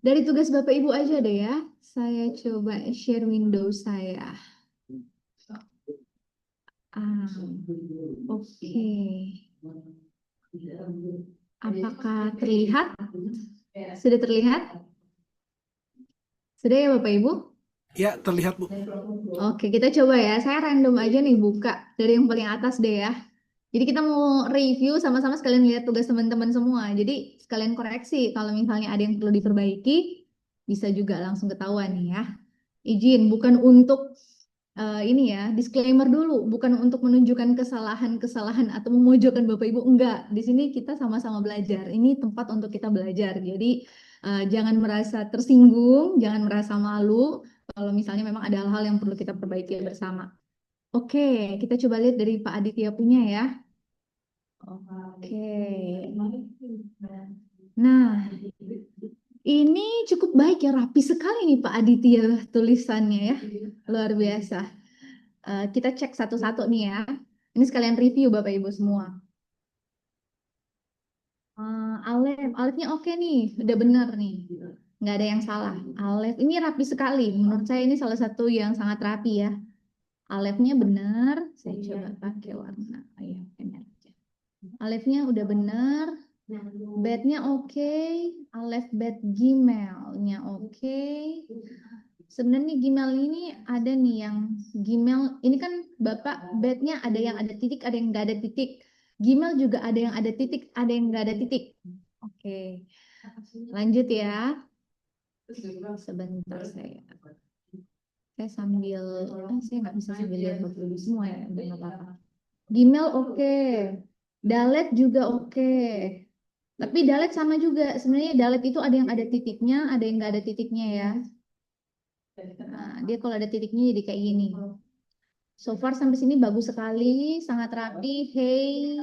Dari tugas Bapak Ibu aja deh ya. Saya coba share window saya. Ah, oke. Apakah terlihat? Sudah terlihat? Sudah ya Bapak Ibu? Ya, terlihat, Bu. Oke, kita coba ya. Saya random aja nih buka dari yang paling atas deh ya. Jadi kita mau review sama-sama sekalian lihat tugas teman-teman semua. Jadi sekalian koreksi kalau misalnya ada yang perlu diperbaiki, bisa juga langsung ketahuan nih ya. Izin, bukan untuk ini ya, disclaimer dulu, bukan untuk menunjukkan kesalahan-kesalahan atau memojokkan Bapak Ibu. Enggak, di sini kita sama-sama belajar. Ini tempat untuk kita belajar. Jadi jangan merasa tersinggung, jangan merasa malu kalau misalnya memang ada hal-hal yang perlu kita perbaiki bersama. Oke, kita coba lihat dari Pak Aditya punya ya. Oke. Nah, ini cukup baik ya, rapi sekali nih Pak Aditya tulisannya ya. Luar biasa. Kita cek satu-satu nih ya. Ini sekalian review Bapak Ibu semua. Alef, oke nih, udah bener nih. Nggak ada yang salah. Alef ini rapi sekali. Menurut saya ini salah satu yang sangat rapi ya. Alefnya benar. Saya coba pakai warna. Oh, iya, benar. Alefnya udah benar. Bednya oke. Alef bed Gmailnya oke. Sebenarnya Gmail ini ada nih yang Gmail ini kan Bapak bednya ada yang ada titik, ada yang nggak ada titik. Gmail juga ada yang ada titik, ada yang nggak ada titik. Oke, lanjut ya. Sebentar saya nggak bisa sambil lihat Bapak Ibu semua ya, udah nggak apa-apa. Gmail oke, Dalet juga oke. Tapi Dalet sama juga. Sebenarnya Dalet itu ada yang ada titiknya, ada yang nggak ada titiknya ya. Nah, dia kalau ada titiknya jadi kayak gini. So far sampai sini bagus sekali, sangat rapi. Hey,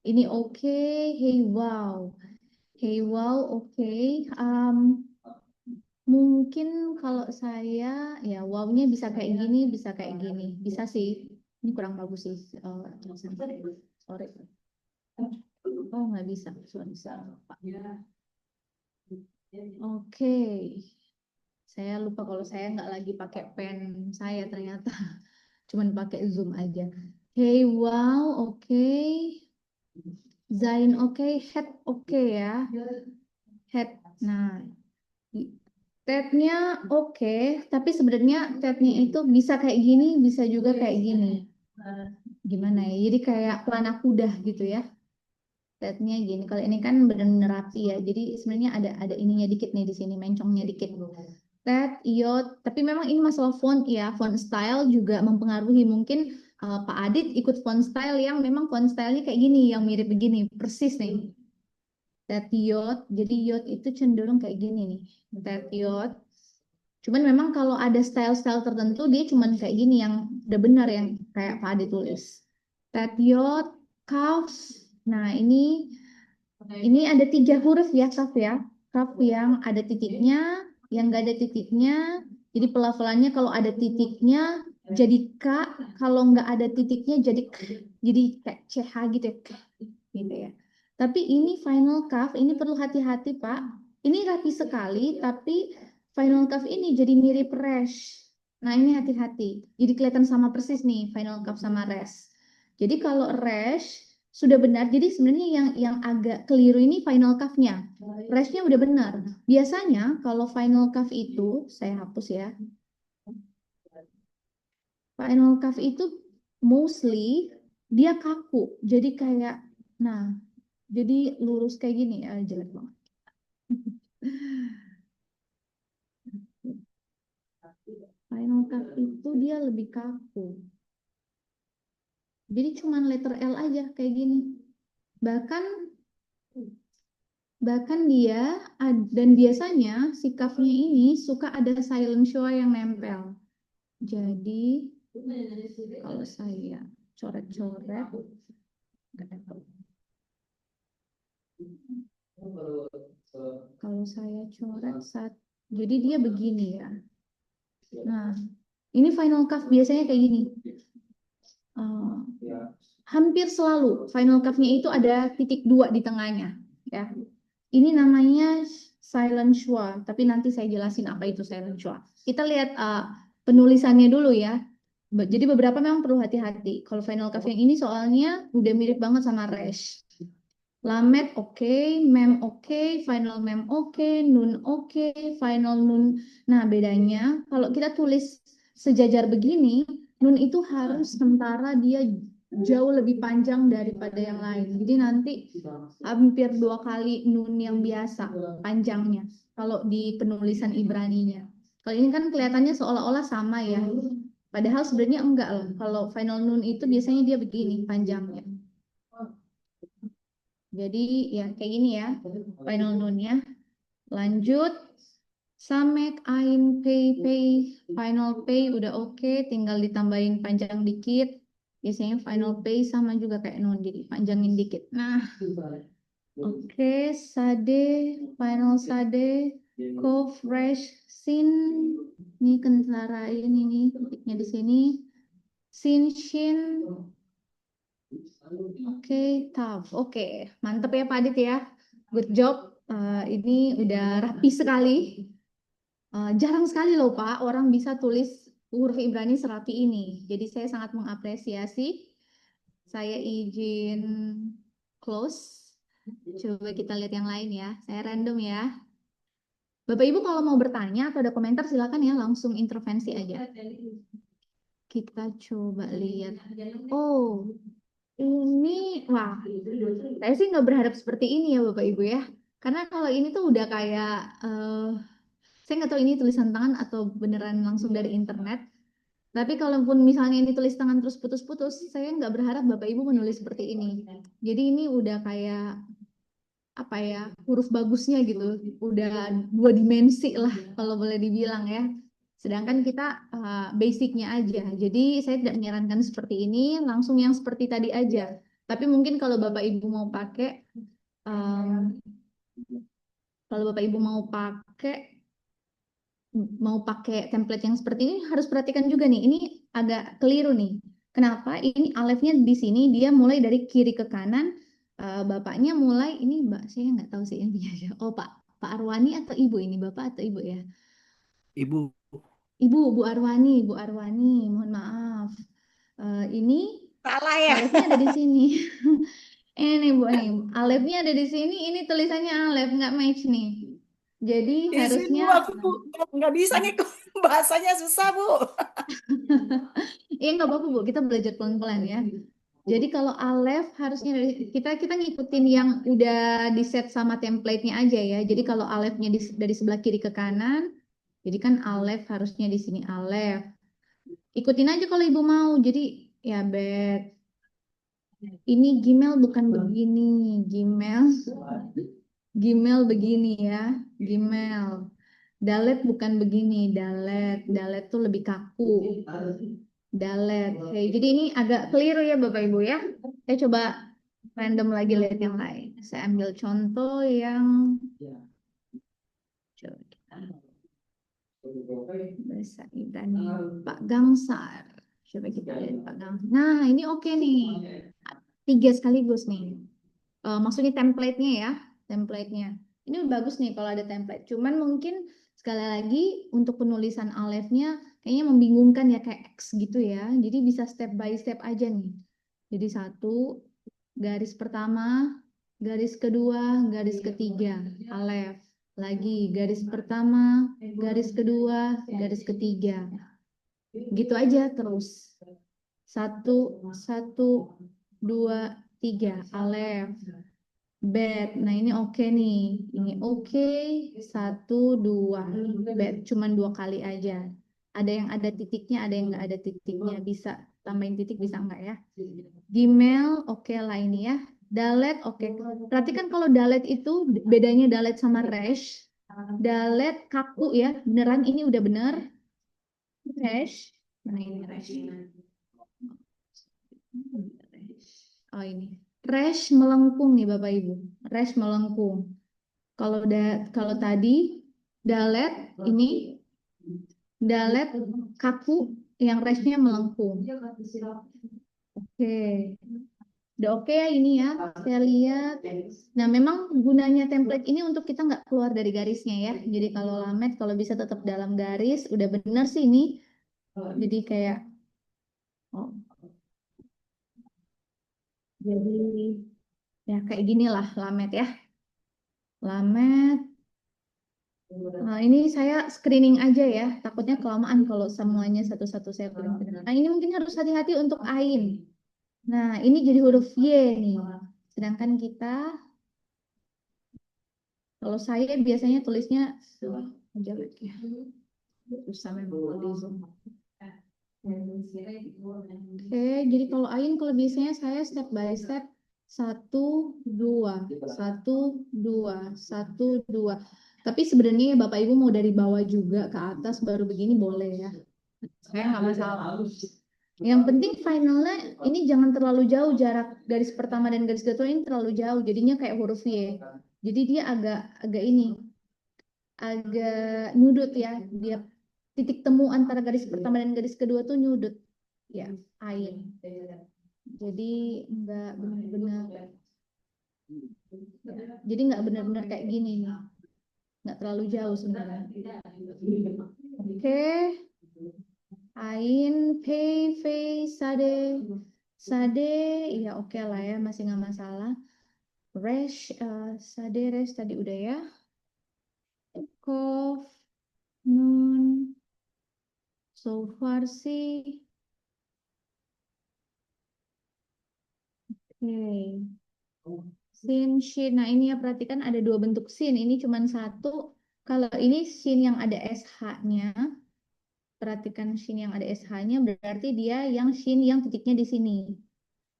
ini oke. Hey, wow. Hey, wow, oke. Um, Mungkin kalau saya, ya wow-nya bisa kayak gini, bisa kayak gini. Bisa sih. Ini kurang bagus sih. Tulisan saya. Sorry. Oh, nggak bisa. Sorry, Pak. Oke. Saya lupa kalau saya nggak lagi pakai pen saya ternyata. Cuman pakai Zoom aja. Hey, wow, oke. Zain oke, head oke ya. Head. Nah, tab-nya oke, tapi sebenarnya tab-nya itu bisa kayak gini, bisa juga kayak gini. Gimana ya? Jadi kayak pelana kuda gitu ya. Tab-nya gini. Kalau ini kan benar-benar rapi ya. Jadi sebenarnya ada ininya dikit nih di sini, mencongnya dikit. Tab, iot, tapi memang ini masalah font ya, font style juga mempengaruhi. Mungkin Pak Adit ikut font style yang memang font stylenya kayak gini, yang mirip begini, persis nih. Tetiot, jadi yot itu cenderung kayak gini nih. Tetiot. Cuman memang kalau ada style-style tertentu dia cuman kayak gini yang udah benar yang kayak Pak Ade tulis. Tetiot, cuffs. Nah ini ada 3 huruf ya kaf ya. Kaf yang ada titiknya, yang nggak ada titiknya. Jadi pelafalannya kalau ada titiknya jadi K, kalau nggak ada titiknya jadi K. Jadi kayak CH gitu ya. K, gitu ya. Tapi ini final cuff, ini perlu hati-hati Pak. Ini rapi sekali, tapi final cuff ini jadi mirip resh. Nah ini hati-hati. Jadi kelihatan sama persis nih final cuff sama resh. Jadi kalau resh sudah benar, jadi sebenarnya yang agak keliru ini final cuff-nya. Reshnya udah benar. Biasanya kalau final cuff itu, saya hapus ya. Final cuff itu mostly dia kaku. Jadi kayak, nah jadi lurus kayak gini ya, jelek banget. Final cut itu dia lebih kaku. Jadi cuman letter L aja kayak gini. Bahkan bahkan dia dan biasanya si cuff-nya ini suka ada silent show yang nempel. Jadi kalau saya coret-coret kalau saya coret jadi dia begini ya. Nah, ini final cuff biasanya kayak gini. Uh, Hampir selalu final cuff-nya itu ada titik 2 di tengahnya. Ya, ini namanya silent schwa, tapi nanti saya jelasin apa itu silent schwa. Kita lihat penulisannya dulu ya. Jadi beberapa memang perlu hati-hati. Kalau final curve yang ini soalnya udah mirip banget sama resh. Lamed oke, mem oke, final mem oke, nun oke, final nun. Nah, bedanya kalau kita tulis sejajar begini, nun itu harus sementara dia jauh lebih panjang daripada yang lain. Jadi nanti hampir 2 kali nun yang biasa panjangnya kalau di penulisan Ibraninya. Kalau ini kan kelihatannya seolah-olah sama ya. Padahal sebenarnya enggak loh. Kalau final nun itu biasanya dia begini panjangnya. Jadi ya kayak gini ya final nunnya. Lanjut samek ain pay pay final pay udah oke, tinggal ditambahin panjang dikit. Biasanya final pay sama juga kayak nun jadi panjangin dikit. Nah, oke, sade final sade ko fresh sin ini kentarain ini titiknya di sini. Sin shin oke, tough. Oke, mantep ya Pak Adit ya. Good job. Ini udah rapi sekali. Jarang sekali loh Pak, orang bisa tulis huruf Ibrani serapi ini. Jadi saya sangat mengapresiasi. Saya izin close. Coba kita lihat yang lain ya. Saya random ya. Bapak Ibu kalau mau bertanya atau ada komentar silakan ya langsung intervensi aja. Kita coba lihat. Oh, ini, wah, saya sih nggak berharap seperti ini ya Bapak Ibu ya. Karena kalau ini tuh udah kayak, saya nggak tahu ini tulisan tangan atau beneran langsung dari internet. Tapi kalaupun misalnya ini tulis tangan terus putus-putus, saya nggak berharap Bapak Ibu menulis seperti ini. Jadi ini udah kayak, apa ya, huruf bagusnya gitu. Udah 2 dimensi lah kalau boleh dibilang ya. Sedangkan kita basicnya aja. Jadi saya tidak menyarankan seperti ini, langsung yang seperti tadi aja. Tapi mungkin kalau Bapak Ibu mau pakai, um, kalau Bapak Ibu mau pakai template yang seperti ini harus perhatikan juga nih. Ini agak keliru nih. Kenapa? Ini alefnya di sini dia mulai dari kiri ke kanan. Bapaknya mulai ini Mbak saya nggak tahu sih ini. Oh Pak Arwani atau Ibu ini Bapak atau Ibu ya? Ibu. Ibu, Bu Arwani, mohon maaf. Ini Salah ya. alefnya ada di sini. Ini Bu nih, alefnya ada di sini. Ini tulisannya alef nggak match nih. Jadi Izin harusnya, Bu, aku nggak bisa ngikut bahasanya susah Bu. ya nggak apa-apa Bu. Kita belajar pelan-pelan ya. Jadi kalau alef harusnya kita ngikutin yang udah di set sama template-nya aja ya. Jadi kalau alefnya dari sebelah kiri ke kanan, jadi kan alef harusnya di sini alef. Ikutin aja kalau ibu mau. Jadi ya bet. Ini Gmail bukan begini. Gmail begini ya. Gmail. Dalet bukan begini. Dalet tuh lebih kaku. Dalet. Oke, jadi ini agak keliru ya Bapak Ibu ya. Saya coba random lagi lihat yang lain. Saya ambil contoh yang coba kita bahasa Ibrani Pak Gangsar. Coba kita lihat Pak Gangsar. Nah, ini oke nih. 3 sekaligus nih. Maksudnya template-nya ya, template-nya. Ini bagus nih kalau ada template. Cuman mungkin sekali lagi untuk penulisan alefnya kayaknya membingungkan ya kayak X gitu ya. Jadi bisa step by step aja nih. Jadi 1, garis pertama, garis kedua, garis ketiga, alef. Lagi garis pertama, garis kedua, garis ketiga. Gitu aja terus. 1, 2, 3, alef. Bet. Nah ini oke nih. Ini oke. 1, 2. Bet. Cuman 2 kali aja. Ada yang ada titiknya, ada yang nggak ada titiknya. Bisa tambahin titik, bisa nggak ya? Gmail oke lah ini ya. Dalet oke. Perhatikan kalau dalet itu bedanya dalet sama resh. Dalet kaku ya. Beneran ini udah bener. Resh. Mana ini resh? Oh ini. Resh melengkung nih Bapak Ibu. Resh melengkung. Kalau tadi dalet ini dalet kaku yang reshnya melengkung. Oke. Udah oke ya ini ya, saya lihat. Nah, memang gunanya template ini untuk kita nggak keluar dari garisnya ya. Jadi kalau lamet, kalau bisa tetap dalam garis, udah bener sih ini. Jadi kayak, oh, jadi ya kayak gini lah lamet ya. Lamet. Nah, ini saya screening aja ya. Takutnya kelamaan kalau semuanya satu-satu saya kirim. Nah, ini mungkin harus hati-hati untuk ain. Nah, ini jadi huruf Y nih. Sedangkan kita, kalau saya biasanya tulisnya aja lagi ya. Susah memang kalau di Zoom. Oke, jadi kalau ain, kalau biasanya saya step by step, satu, dua, satu, dua, satu, dua. Tapi sebenarnya ya Bapak Ibu mau dari bawah juga ke atas baru begini boleh ya. Saya nggak masalah. Yang penting finalnya ini jangan terlalu jauh, jarak garis pertama dan garis kedua ini terlalu jauh, jadinya kayak huruf Y. Jadi dia agak agak ini, agak nyudut ya. Dia titik temu antara garis pertama dan garis kedua tuh nyudut. Ya, ain. Jadi nggak benar-benar, jadi nggak benar-benar kayak gini nih. Nggak terlalu jauh sebenarnya. Oke. Ain, pay, fei, sade, sade, ya oke lah ya, masih nggak masalah. Resh, sade, resh tadi udah ya. Kof, nun, so far sih. Oke. Sin, shin. Nah ini ya perhatikan ada dua bentuk sin. Ini cuma satu. Kalau ini sin yang ada SH-nya, perhatikan shin yang ada SH-nya berarti dia yang shin yang titiknya di sini.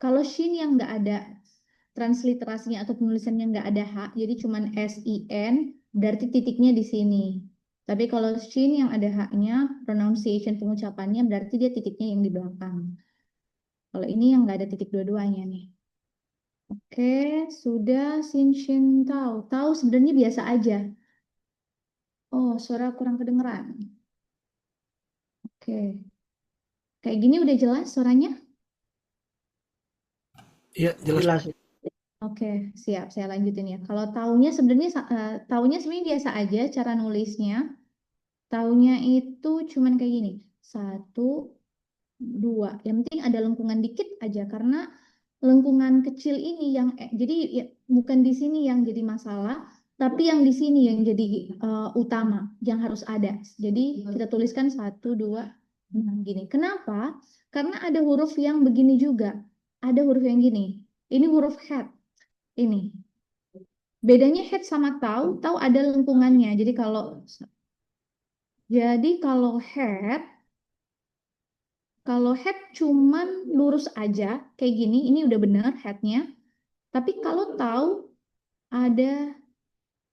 Kalau shin yang nggak ada transliterasinya atau penulisannya nggak ada H, jadi cuma SIN, berarti titiknya di sini. Tapi kalau shin yang ada H-nya, pronunciation pengucapannya berarti dia titiknya yang di belakang. Kalau ini yang nggak ada titik dua-duanya nih. Oke, sudah sin shin tahu. Tahu sebenarnya biasa aja. Oh, suara kurang kedengeran. Oke. Kayak gini udah jelas suaranya? Iya, jelas. Oke, siap. Saya lanjutin ya. Kalau taunya sebenarnya taunya sebenarnya biasa aja cara nulisnya. Taunya itu cuman kayak gini. Satu, dua. Yang penting ada lengkungan dikit aja karena lengkungan kecil ini yang jadi ya, bukan di sini yang jadi masalah, tapi yang di sini yang jadi utama, yang harus ada. Jadi kita tuliskan satu, dua, gini. Kenapa? Karena ada huruf yang begini juga. Ada huruf yang gini. Ini huruf head. Ini. Bedanya head sama tahu ada lengkungannya. Jadi kalau head cuman lurus aja kayak gini, ini udah bener headnya. Tapi kalau tahu ada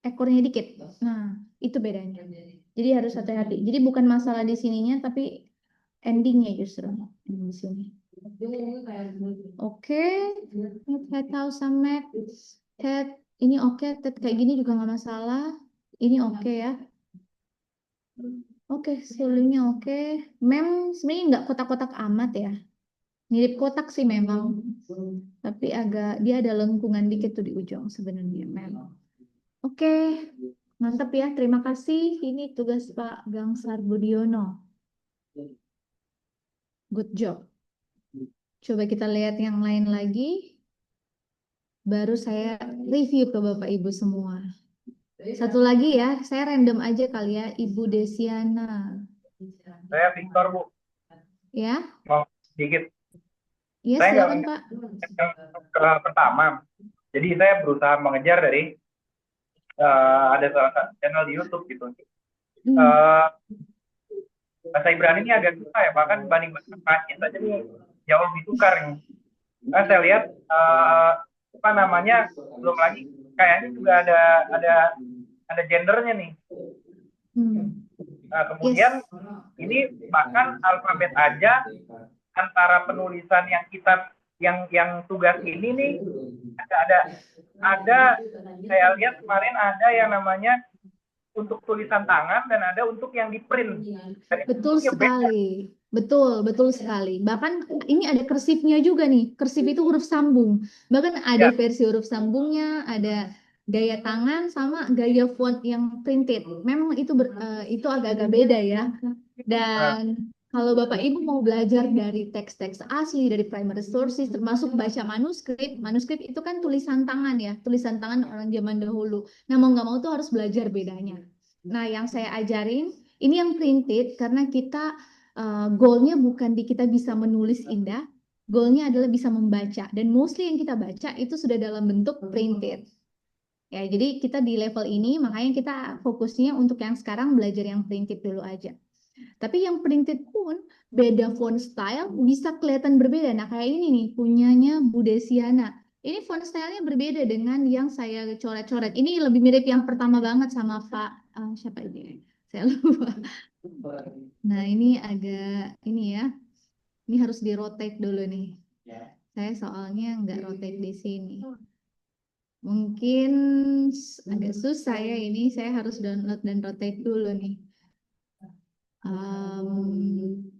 ekornya dikit. Nah, itu bedanya. Jadi harus hati-hati. Jadi bukan masalah di sininya, tapi endingnya justru yang di sini. Oke, head tahu sama head ini oke, head kayak gini juga nggak masalah. Ini oke ya. Oke, sulingnya oke. Mem sebenarnya nggak kotak-kotak amat ya. Mirip kotak sih memang. Tapi dia ada lengkungan dikit tuh di ujung sebenarnya memang. Oke, mantap ya. Terima kasih. Ini tugas Pak Gangsar Budiono. Good job. Coba kita lihat yang lain lagi. Baru saya review ke Bapak Ibu semua. Satu lagi ya, saya random aja kali ya. Ibu Desiana. Saya Victor, Bu. Ya, Mau sedikit. iya Saya silakan nggak Pak. ke pertama. Jadi saya berusaha mengejar dari ada salah satu channel di YouTube gitu. Uh, Bahasa Ibrani ini agak susah ya, bahkan dibanding bahasa Prancis aja ini jauh lebih sukar nih. Nah, saya lihat apa namanya, belum lagi kayaknya juga ada gendernya nih. Nah, kemudian ini bahkan alfabet aja antara penulisan yang kita yang tugas ini nih ada saya lihat kemarin ada yang namanya untuk tulisan tangan dan ada untuk yang di print. Dan itu Betul bentuknya beda. sekali. Betul sekali. Bahkan ini ada kersifnya juga nih. Kersif itu huruf sambung. Bahkan ada Ya, versi huruf sambungnya, ada gaya tangan sama gaya font yang printed. Memang itu agak-agak beda ya. nah, Dan kalau Bapak Ibu mau belajar dari teks-teks asli, dari primary sources, termasuk baca manuskrip itu kan tulisan tangan ya, tulisan tangan orang zaman dahulu. Nah, mau nggak mau tuh harus belajar bedanya. Nah, yang saya ajarin, ini yang printed karena kita goalnya bukan di kita bisa menulis indah, goalnya adalah bisa membaca. Dan mostly yang kita baca itu sudah dalam bentuk printed. Ya, jadi kita di level ini, makanya kita fokusnya untuk yang sekarang belajar yang printed dulu aja. Tapi yang printed pun beda font style bisa kelihatan berbeda. Nah, kayak ini nih punyanya Bu Desiana. Ini font stylenya berbeda dengan yang saya coret-coret. Ini lebih mirip yang pertama banget sama Pak siapa ini? Saya lupa. Nah, ini agak ini ya. Ini harus di rotate dulu nih. Saya soalnya nggak rotate di sini. Mungkin agak susah ya ini. Saya harus download dan rotate dulu nih.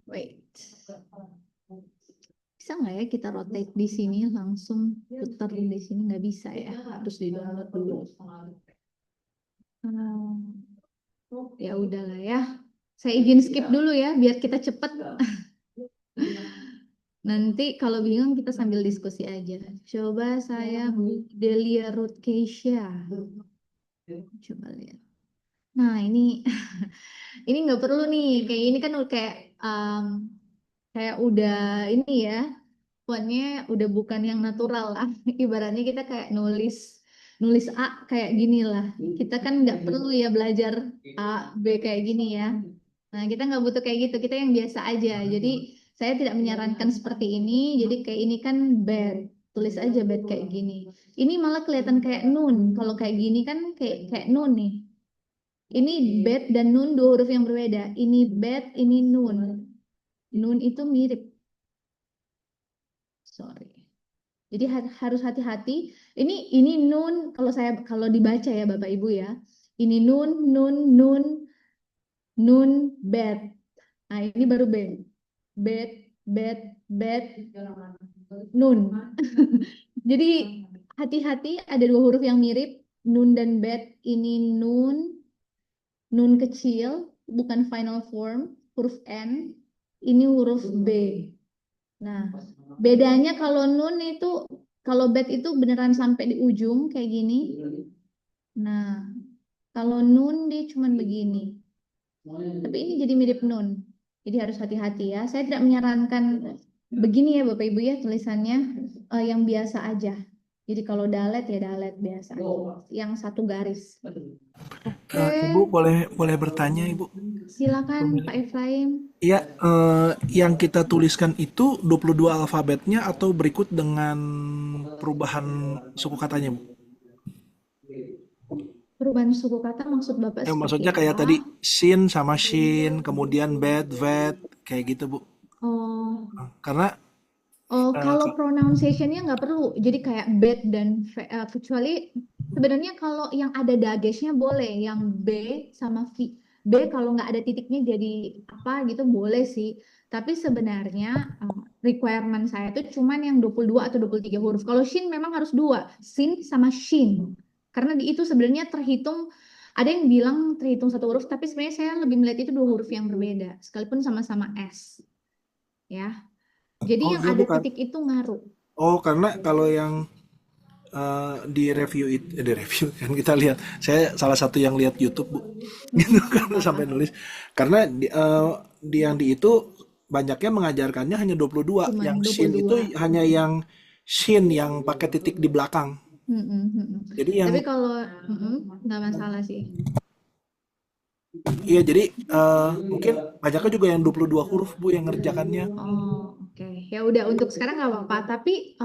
Wait. Bisa nggak ya kita rotate di sini langsung putar di sini? Nggak bisa ya, harus di download dulu. Ya udahlah ya. Saya izin skip dulu ya, biar kita cepet. Nanti kalau bingung kita sambil diskusi aja. Coba saya Delia Ruth Keisha. Coba lihat. Nah ini ini nggak perlu nih. Kayak ini kan kayak udah ini ya. Fontnya udah bukan yang natural lah. Ibaratnya kita kayak nulis nulis A kayak gini lah. Kita kan nggak perlu ya belajar A, B kayak gini ya. Nah, kita nggak butuh kayak gitu. Kita yang biasa aja. Jadi saya tidak menyarankan seperti ini. Jadi kayak ini kan bad. Tulis aja bad kayak gini. Ini malah kelihatan kayak nun. Kalau kayak gini kan kayak nun nih. Ini bad dan nun dua huruf yang berbeda. Ini bad, ini nun. Nun itu mirip. Sorry. Jadi harus hati-hati. Ini nun kalau dibaca ya Bapak Ibu ya. Ini nun nun nun nun bed. Nah, ini baru bed. Bed bed bed nun. Jadi hati-hati ada dua huruf yang mirip nun dan bed. Ini nun kecil bukan final form huruf N. Ini huruf B. Nah, bedanya kalau nun itu, kalau bed itu beneran sampai di ujung kayak gini. Nah, kalau nun dia cuman begini. Tapi ini jadi mirip nun. Jadi harus hati-hati ya. Saya tidak menyarankan begini ya Bapak Ibu ya tulisannya yang biasa aja. Jadi kalau dalet ya dalet biasa aja. Yang satu garis. Oke, Ibu boleh bertanya, Ibu? silakan Pak Efraim. Iya, yang kita tuliskan itu 22 alfabetnya atau berikut dengan perubahan suku katanya, Bu? Perubahan suku kata maksud Bapak seperti Maksudnya kayak apa? tadi sin sama shin, kemudian bed, vet, kayak gitu, Bu. Oh, Karena kalau pronunciation-nya nggak perlu. Jadi kayak bed dan kecuali sebenarnya kalau yang ada dagesnya boleh. Yang B sama V. B kalau nggak ada titiknya jadi apa gitu boleh sih. Tapi sebenarnya requirement saya itu cuman yang 22 atau 23 huruf. Kalau shin memang harus dua. Sin sama shin. Karena di itu sebenarnya terhitung, ada yang bilang terhitung satu huruf, tapi sebenarnya saya lebih melihat itu dua huruf yang berbeda. Sekalipun sama-sama S. Ya. Jadi yang dia ada bukan. titik itu ngaruh. Karena kalau yang di review itu di review kan kita lihat, saya salah satu yang lihat YouTube, Bu, gitu kan sampai nulis karena di yang di itu banyaknya mengajarkannya hanya 22, Cuman yang shin itu 22. hanya yang shin yang pakai titik di belakang. Jadi yang Tapi kalau nggak masalah sih. iya, jadi mungkin banyaknya juga yang 22 huruf, Bu, yang ngerjakannya. Oh, oke. Ya udah untuk sekarang nggak apa-apa. Tapi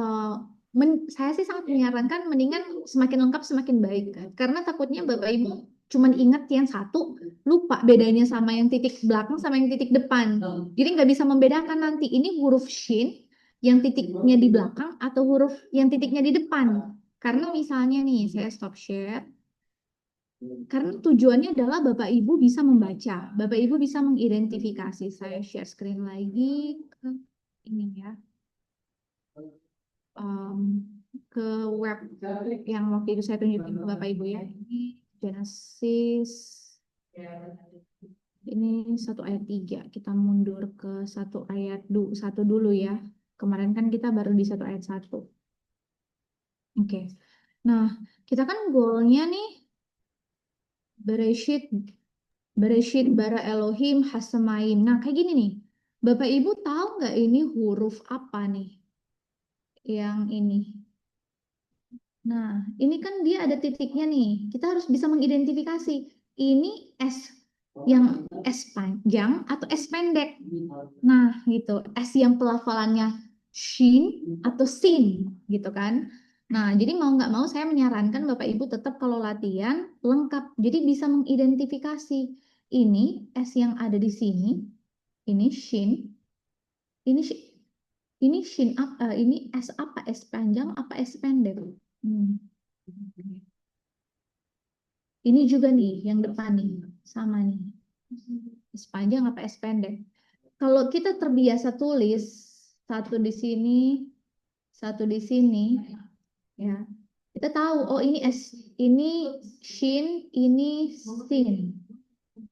saya sih sangat menyarankan mendingan semakin lengkap semakin baik kan. Karena takutnya Bapak Ibu cuman ingat yang satu, lupa bedanya sama yang titik belakang sama yang titik depan. Jadi nggak bisa membedakan nanti ini huruf shin yang titiknya di belakang atau huruf yang titiknya di depan. Karena misalnya nih, saya stop share. Karena tujuannya adalah Bapak Ibu bisa membaca, Bapak Ibu bisa mengidentifikasi. Saya share screen lagi ke ini ya, um, ke web yang waktu itu saya tunjukin ke Bapak Ibu ya. Ini Genesis, ini 1 ayat 3. Kita mundur ke 1 ayat 1 dulu ya. Kemarin kan kita baru di 1 ayat 1. Oke. Nah, kita kan goalnya nih Bereshit Bereshit bara Elohim Hasemaim. Nah, kayak gini nih. Bapak Ibu tahu nggak ini huruf apa nih? Yang ini. Nah, ini kan dia ada titiknya nih. Kita harus bisa mengidentifikasi. Ini S yang S panjang atau S pendek. Nah, gitu. S yang pelafalannya shin atau sin, gitu kan. Nah, jadi mau nggak mau saya menyarankan Bapak Ibu tetap kalau latihan lengkap. Jadi bisa mengidentifikasi. Ini S yang ada di sini, ini shin, ini ini shin apa, ini S apa, S panjang apa S pendek. Hmm. Ini juga nih yang depan nih, sama nih. S panjang apa S pendek. Kalau kita terbiasa tulis satu di sini, satu di sini, ya kita tahu oh ini S, ini shin, ini sin.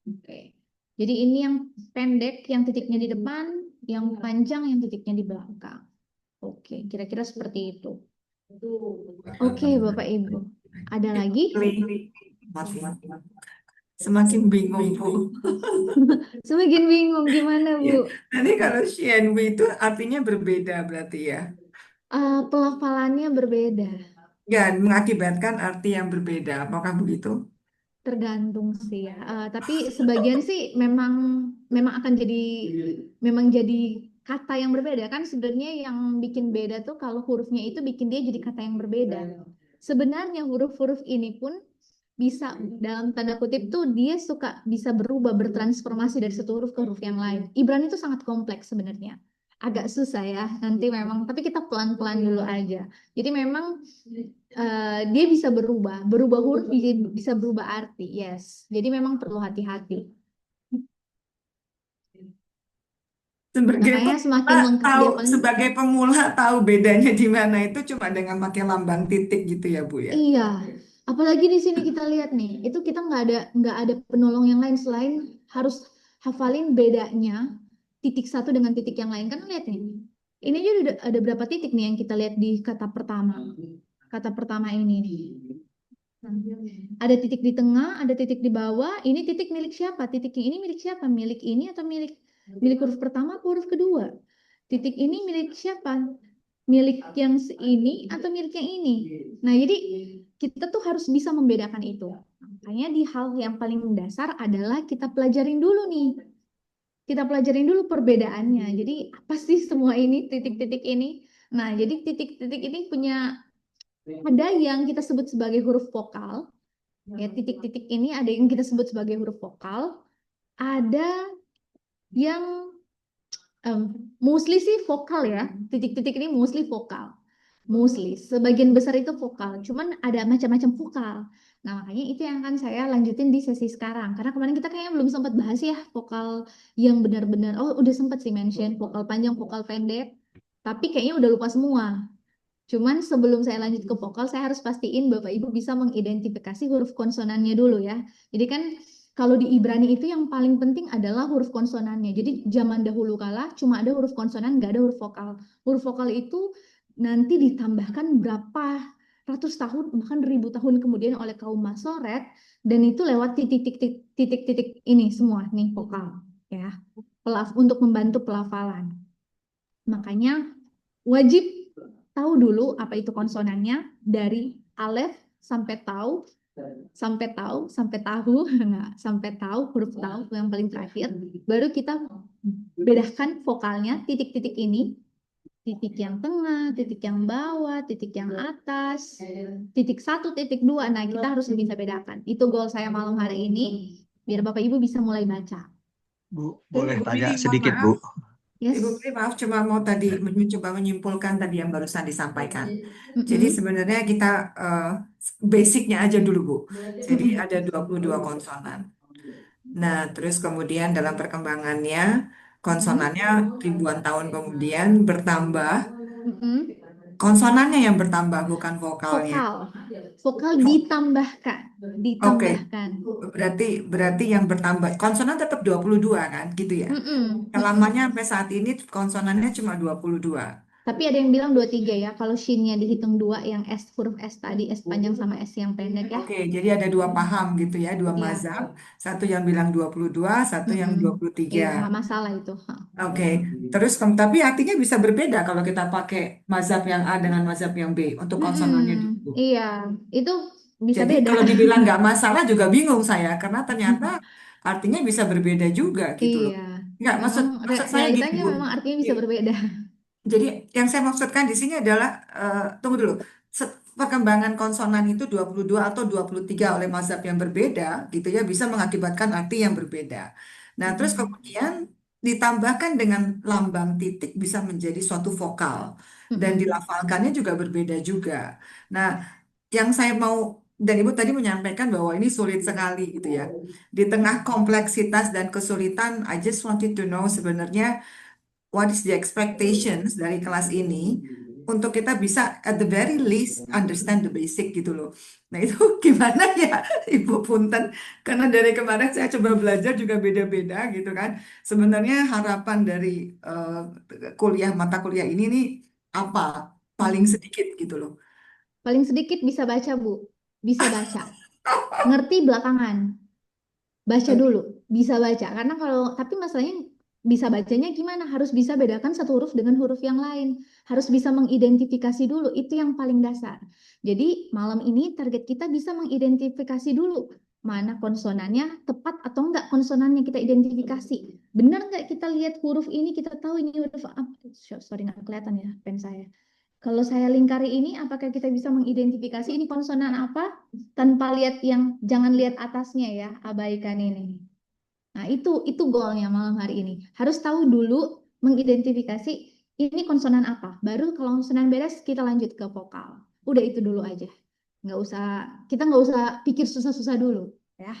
Oke. Jadi ini yang pendek, yang titiknya di depan, yang panjang, yang titiknya di belakang. Oke, kira-kira seperti itu. Oke, Bapak Ibu. Ada lagi? Semakin bingung, Bu. Semakin bingung gimana, Ya, Bu? nanti kalau Xianwu itu artinya berbeda berarti ya. Pelafalannya berbeda. Ya, mengakibatkan arti yang berbeda. Apakah begitu? Tergantung sih ya. Tapi sebagian sih memang akan jadi kata yang berbeda kan sebenarnya yang bikin beda tuh kalau hurufnya itu bikin dia jadi kata yang berbeda. Sebenarnya huruf-huruf ini pun bisa dalam tanda kutip tuh dia suka bisa berubah bertransformasi dari satu huruf ke huruf yang lain. Ibrani itu sangat kompleks sebenarnya. Agak susah ya nanti memang tapi kita pelan-pelan dulu aja. Jadi memang dia bisa berubah huruf bisa berubah arti, yes. Jadi memang perlu hati-hati. Sebagai Makanya semakin pemula lengkap tahu dia paling, sebagai pemula tahu bedanya di mana itu cuma dengan pakai lambang titik gitu ya, Bu ya. iya. Apalagi di sini kita lihat nih, itu kita nggak ada penolong yang lain selain harus hafalin bedanya titik satu dengan titik yang lain kan lihat nih. Ini aja ada berapa titik nih yang kita lihat di kata pertama. Kata pertama ini nih. Ada titik di tengah, ada titik di bawah. Ini titik milik siapa? Titiknya ini milik siapa? Milik ini atau milik huruf pertama atau huruf kedua? Titik ini milik siapa? Milik yang ini atau milik yang ini? Nah, jadi kita tuh harus bisa membedakan itu. Makanya di hal yang paling mendasar adalah kita pelajarin dulu nih. Kita pelajarin dulu perbedaannya. Jadi apa sih semua ini, titik-titik ini? Nah, jadi titik-titik ini ada yang kita sebut sebagai huruf vokal. Ya, titik-titik ini ada yang kita sebut sebagai huruf vokal, ada yang mostly sih vokal ya. Titik-titik ini mostly vokal. Mostly, sebagian besar itu vokal. Cuman ada macam-macam vokal. Nah, makanya itu yang akan saya lanjutin di sesi sekarang. Karena kemarin kita kayaknya belum sempat bahas ya vokal yang benar-benar. Oh, udah sempat sih mention vokal panjang, vokal pendek. Tapi kayaknya udah lupa semua. Cuman sebelum saya lanjut ke vokal, saya harus pastiin Bapak Ibu bisa mengidentifikasi huruf konsonannya dulu ya. Jadi kan kalau di Ibrani itu yang paling penting adalah huruf konsonannya. Jadi zaman dahulu kala cuma ada huruf konsonan, nggak ada huruf vokal. Huruf vokal itu nanti ditambahkan berapa ratus tahun, bahkan ribu tahun kemudian oleh kaum Masoret, dan itu lewat titik-titik ini semua nih vokal ya, untuk membantu pelafalan. Makanya wajib tahu dulu apa itu konsonannya dari alef sampai tahu sampai tahu nah, sampai tahu huruf tahu yang paling terakhir baru kita bedakan vokalnya titik-titik ini, titik yang tengah, titik yang bawah, titik yang atas, titik 1, titik 2. Nah, kita harus bisa bedakan. Itu goal saya malam hari ini biar Bapak Ibu bisa mulai baca. Bu, Bu, boleh Bu tanya Widi, mohon sedikit, maaf. Bu? Ibu Yes. Pri, maaf cuma mau tadi mencoba menyimpulkan tadi yang barusan disampaikan. Jadi Mm-mm. sebenarnya kita basicnya aja dulu, Bu. Jadi Mm-mm. ada 22 konsonan. Nah, terus kemudian dalam perkembangannya Mm-mm. konsonannya ribuan tahun kemudian bertambah. Mm-mm. Konsonannya yang bertambah bukan vokalnya. Vokal. Vokal Vo- ditambahkan. Oke, Ditambahkan. berarti berarti yang bertambah konsonan tetap 22 kan, gitu ya. Mm-mm. Mm-mm. Lamanya sampai saat ini konsonannya cuma 22. Tapi ada yang bilang 23 ya. Kalau shinnya dihitung dua, yang S, huruf S tadi, S panjang sama S yang pendek ya. Oke, jadi ada dua paham gitu ya, dua Iya. mazhab. Satu yang bilang 22, satu yang Mm-mm. Iya, 23. nggak masalah itu. Ha. Oke, terus tapi artinya bisa berbeda kalau kita pakai mazhab yang A dengan mazhab yang B untuk konsonannya dulu. Mm-mm. Iya, itu bisa Jadi beda. kalau dibilang nggak masalah juga bingung saya, karena ternyata artinya bisa berbeda juga gitu loh. Iya, Nggak, maksud memang maksud saya gini, realitanya Bu. memang artinya bisa berbeda. Jadi yang saya maksudkan di sini adalah tunggu dulu. Perkembangan konsonan itu 22 atau 23 oleh mazhab yang berbeda gitu ya bisa mengakibatkan arti yang berbeda. Nah, terus Mm-mm. kemudian ditambahkan dengan lambang titik bisa menjadi suatu vokal dan Mm-mm. dilafalkannya juga berbeda juga. Nah, yang saya mau dan Ibu tadi menyampaikan bahwa ini sulit sekali gitu ya. Di tengah kompleksitas dan kesulitan, I just wanted to know sebenarnya what is the expectations dari kelas ini untuk kita bisa at the very least understand the basic gitu loh. Nah itu gimana ya Ibu Punten? Karena dari kemarin saya coba belajar juga beda-beda gitu kan. Sebenarnya harapan dari mata kuliah ini nih apa? Paling Mm-mm. sedikit gitu loh. Paling sedikit bisa baca, Bu. Bisa baca. Ngerti belakangan. Baca dulu. Bisa baca. Karena kalau, tapi masalahnya bisa bacanya gimana? Harus bisa bedakan satu huruf dengan huruf yang lain. Harus bisa mengidentifikasi dulu. Itu yang paling dasar. Jadi malam ini target kita bisa mengidentifikasi dulu. Mana konsonannya tepat atau enggak konsonannya kita identifikasi. Benar enggak kita lihat huruf ini, kita tahu ini huruf apa. Sorry, nggak kelihatan ya pen saya. Kalau saya lingkari ini, apakah kita bisa mengidentifikasi ini konsonan apa tanpa lihat yang, jangan lihat atasnya ya, abaikan ini. Nah, itu goalnya malam hari ini. Harus tahu dulu mengidentifikasi ini konsonan apa. Baru kalau konsonan beres kita lanjut ke vokal. Udah itu dulu aja. Nggak usah, kita nggak usah pikir susah-susah dulu ya.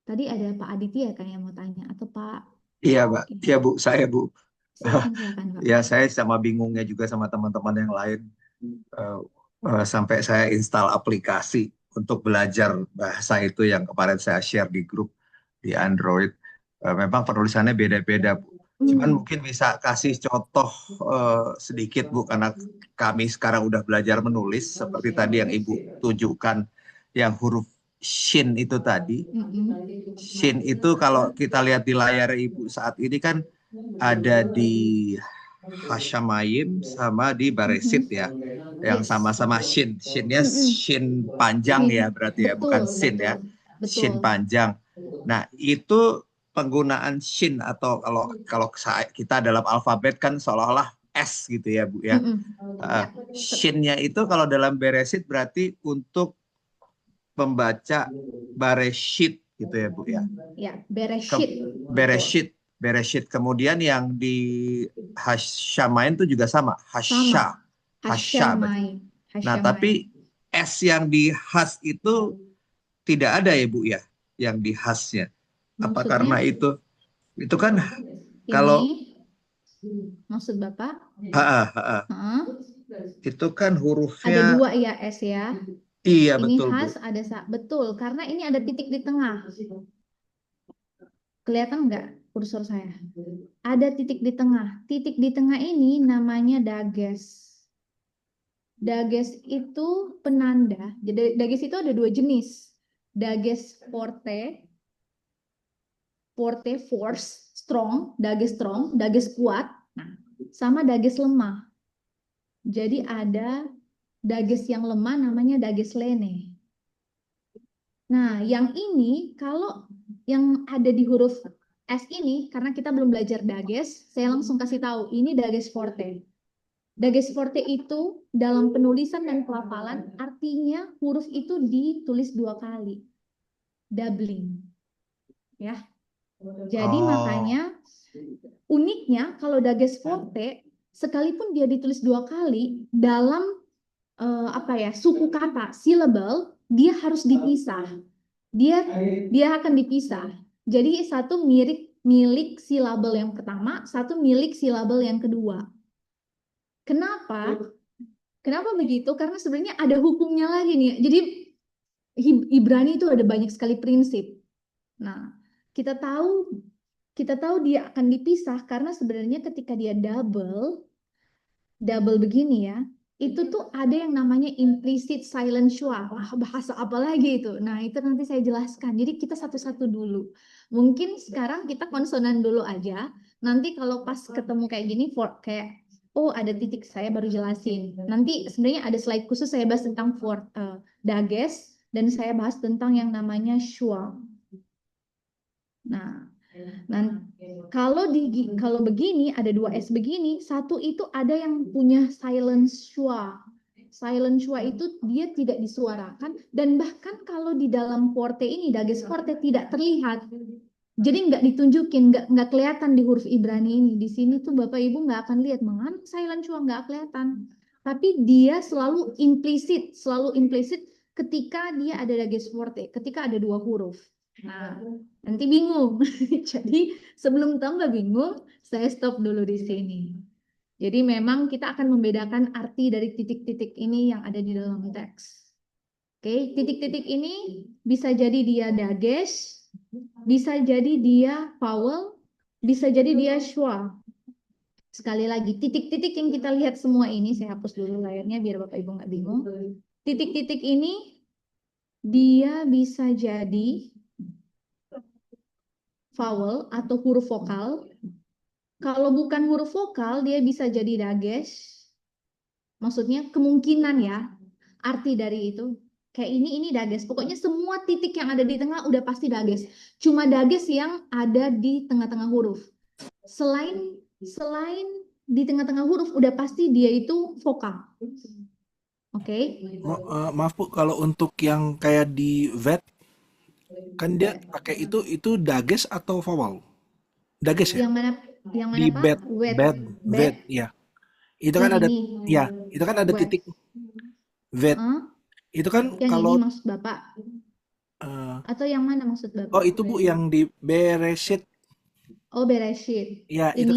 Tadi ada Pak Aditya kan yang mau tanya atau Pak? Iya, Mbak. Oke. Iya, Bu. Saya, Bu. Silakan silakan Pak. Ya, saya sama bingungnya juga sama teman-teman yang lain. Eh, Sampai saya install aplikasi untuk belajar bahasa itu yang kemarin saya share di grup di Android. Memang penulisannya beda-beda, Bu. Cuman Hmm. mungkin bisa kasih contoh sedikit, Bu, karena kami sekarang udah belajar menulis seperti tadi yang Ibu tunjukkan, yang huruf shin itu tadi. Mm-mm. Shin itu kalau kita lihat di layar Ibu saat ini kan ada di Hasyamayim sama di Baresit Mhm. ya, yang Yes. sama-sama shin. Shinnya Mm-mm. shin panjang Shin. ya berarti ya, Betul, bukan sin betul, ya, betul. shin panjang. Nah itu penggunaan shin atau kalau kalau kita dalam alfabet kan seolah-olah S gitu ya Bu ya. Mm-mm. Ya, Shinnya itu kalau dalam Beresit berarti untuk membaca Bareshit gitu ya Bu ya. ya, Bereshit. Bereshit, Bereshit. Kemudian yang di Hasyamain itu juga sama, Sama. Hasya. Hasyamai. Nah, Hasyamai. tapi S yang di Has itu tidak ada ya Bu ya, yang di Hasnya. Apa Maksudnya karena itu kan ini, kalau maksud Bapak? Hah? itu kan Ada hurufnya, dua ya S ya. iya Ini betul Bu. khas, ada betul. Karena ini ada titik di tengah. Kelihatan nggak kursor saya? Ada titik di tengah. Titik di tengah ini namanya dages. Dages itu penanda. Jadi dages itu ada dua jenis. Dages forte, forte force, strong, dages kuat. Nah, sama dages lemah. Jadi ada dages yang lemah namanya dages lene. Nah, yang ini kalau yang ada di huruf S ini, karena kita belum belajar dages, saya langsung kasih tahu, ini dages forte. Dages forte itu dalam penulisan dan pelafalan artinya huruf itu ditulis dua kali. Doubling. Ya. Jadi Oh, makanya uniknya kalau Dages Forte, sekalipun dia ditulis 2 kali dalam suku kata, syllable, dia harus dipisah. Dia akan dipisah. Jadi satu milik silabel yang pertama, satu milik silabel yang kedua. Kenapa? Kenapa begitu? Karena sebenarnya ada hukumnya lagi nih. Jadi Ibrani itu ada banyak sekali prinsip. Nah, kita tahu dia akan dipisah karena sebenarnya ketika dia double begini ya, itu tuh ada yang namanya implicit silent schwa. Wah, bahasa apa lagi itu? Nah, itu nanti saya jelaskan. Jadi kita satu-satu dulu. Mungkin sekarang kita konsonan dulu aja. Nanti kalau pas ketemu kayak gini, kayak oh ada titik, saya baru jelasin. Nanti sebenarnya ada slide khusus saya bahas tentang dages dan saya bahas tentang yang namanya schwa. Nah, kalau begini ada 2S begini, satu itu ada yang punya silent schwa. Silent schwa itu dia tidak disuarakan dan bahkan kalau di dalam forte ini dages forte tidak terlihat. Jadi nggak ditunjukin, nggak kelihatan di huruf Ibrani ini. Di sini tuh Bapak Ibu nggak akan lihat mana silent schwa nggak kelihatan. Tapi dia selalu implisit ketika dia ada dages forte, ketika ada 2 huruf. Nah, nanti bingung. Jadi sebelum tambah bingung, saya stop dulu di sini. Jadi memang kita akan membedakan arti dari titik-titik ini yang ada di dalam teks. Oke, titik-titik ini bisa jadi dia dagesh, bisa jadi dia vowel, bisa jadi dia schwa. Sekali lagi, titik-titik yang kita lihat semua ini, saya hapus dulu layarnya biar Bapak Ibu nggak bingung. Titik-titik ini dia bisa jadi vowel atau huruf vokal. Kalau bukan huruf vokal, dia bisa jadi dagesh. Maksudnya kemungkinan ya, arti dari itu. Kayak ini dagesh. Pokoknya semua titik yang ada di tengah udah pasti dagesh. Cuma dagesh yang ada di tengah-tengah huruf. Selain di tengah-tengah huruf, udah pasti dia itu vokal. Oke? Maaf Bu, kalau untuk yang kayak di vet kan dia pakai itu dages atau vowel? Dages ya? Yang mana Di Pak? vet ya. Itu kan Yang ada ini. ya, itu kan ada Wet. titik vet. Itu kan Yang ini kalau maksud Bapak? eh, Atau yang mana maksud oh Bapak? itu Bu yang di Bereshit. Oh, Bereshit. Ya, Ini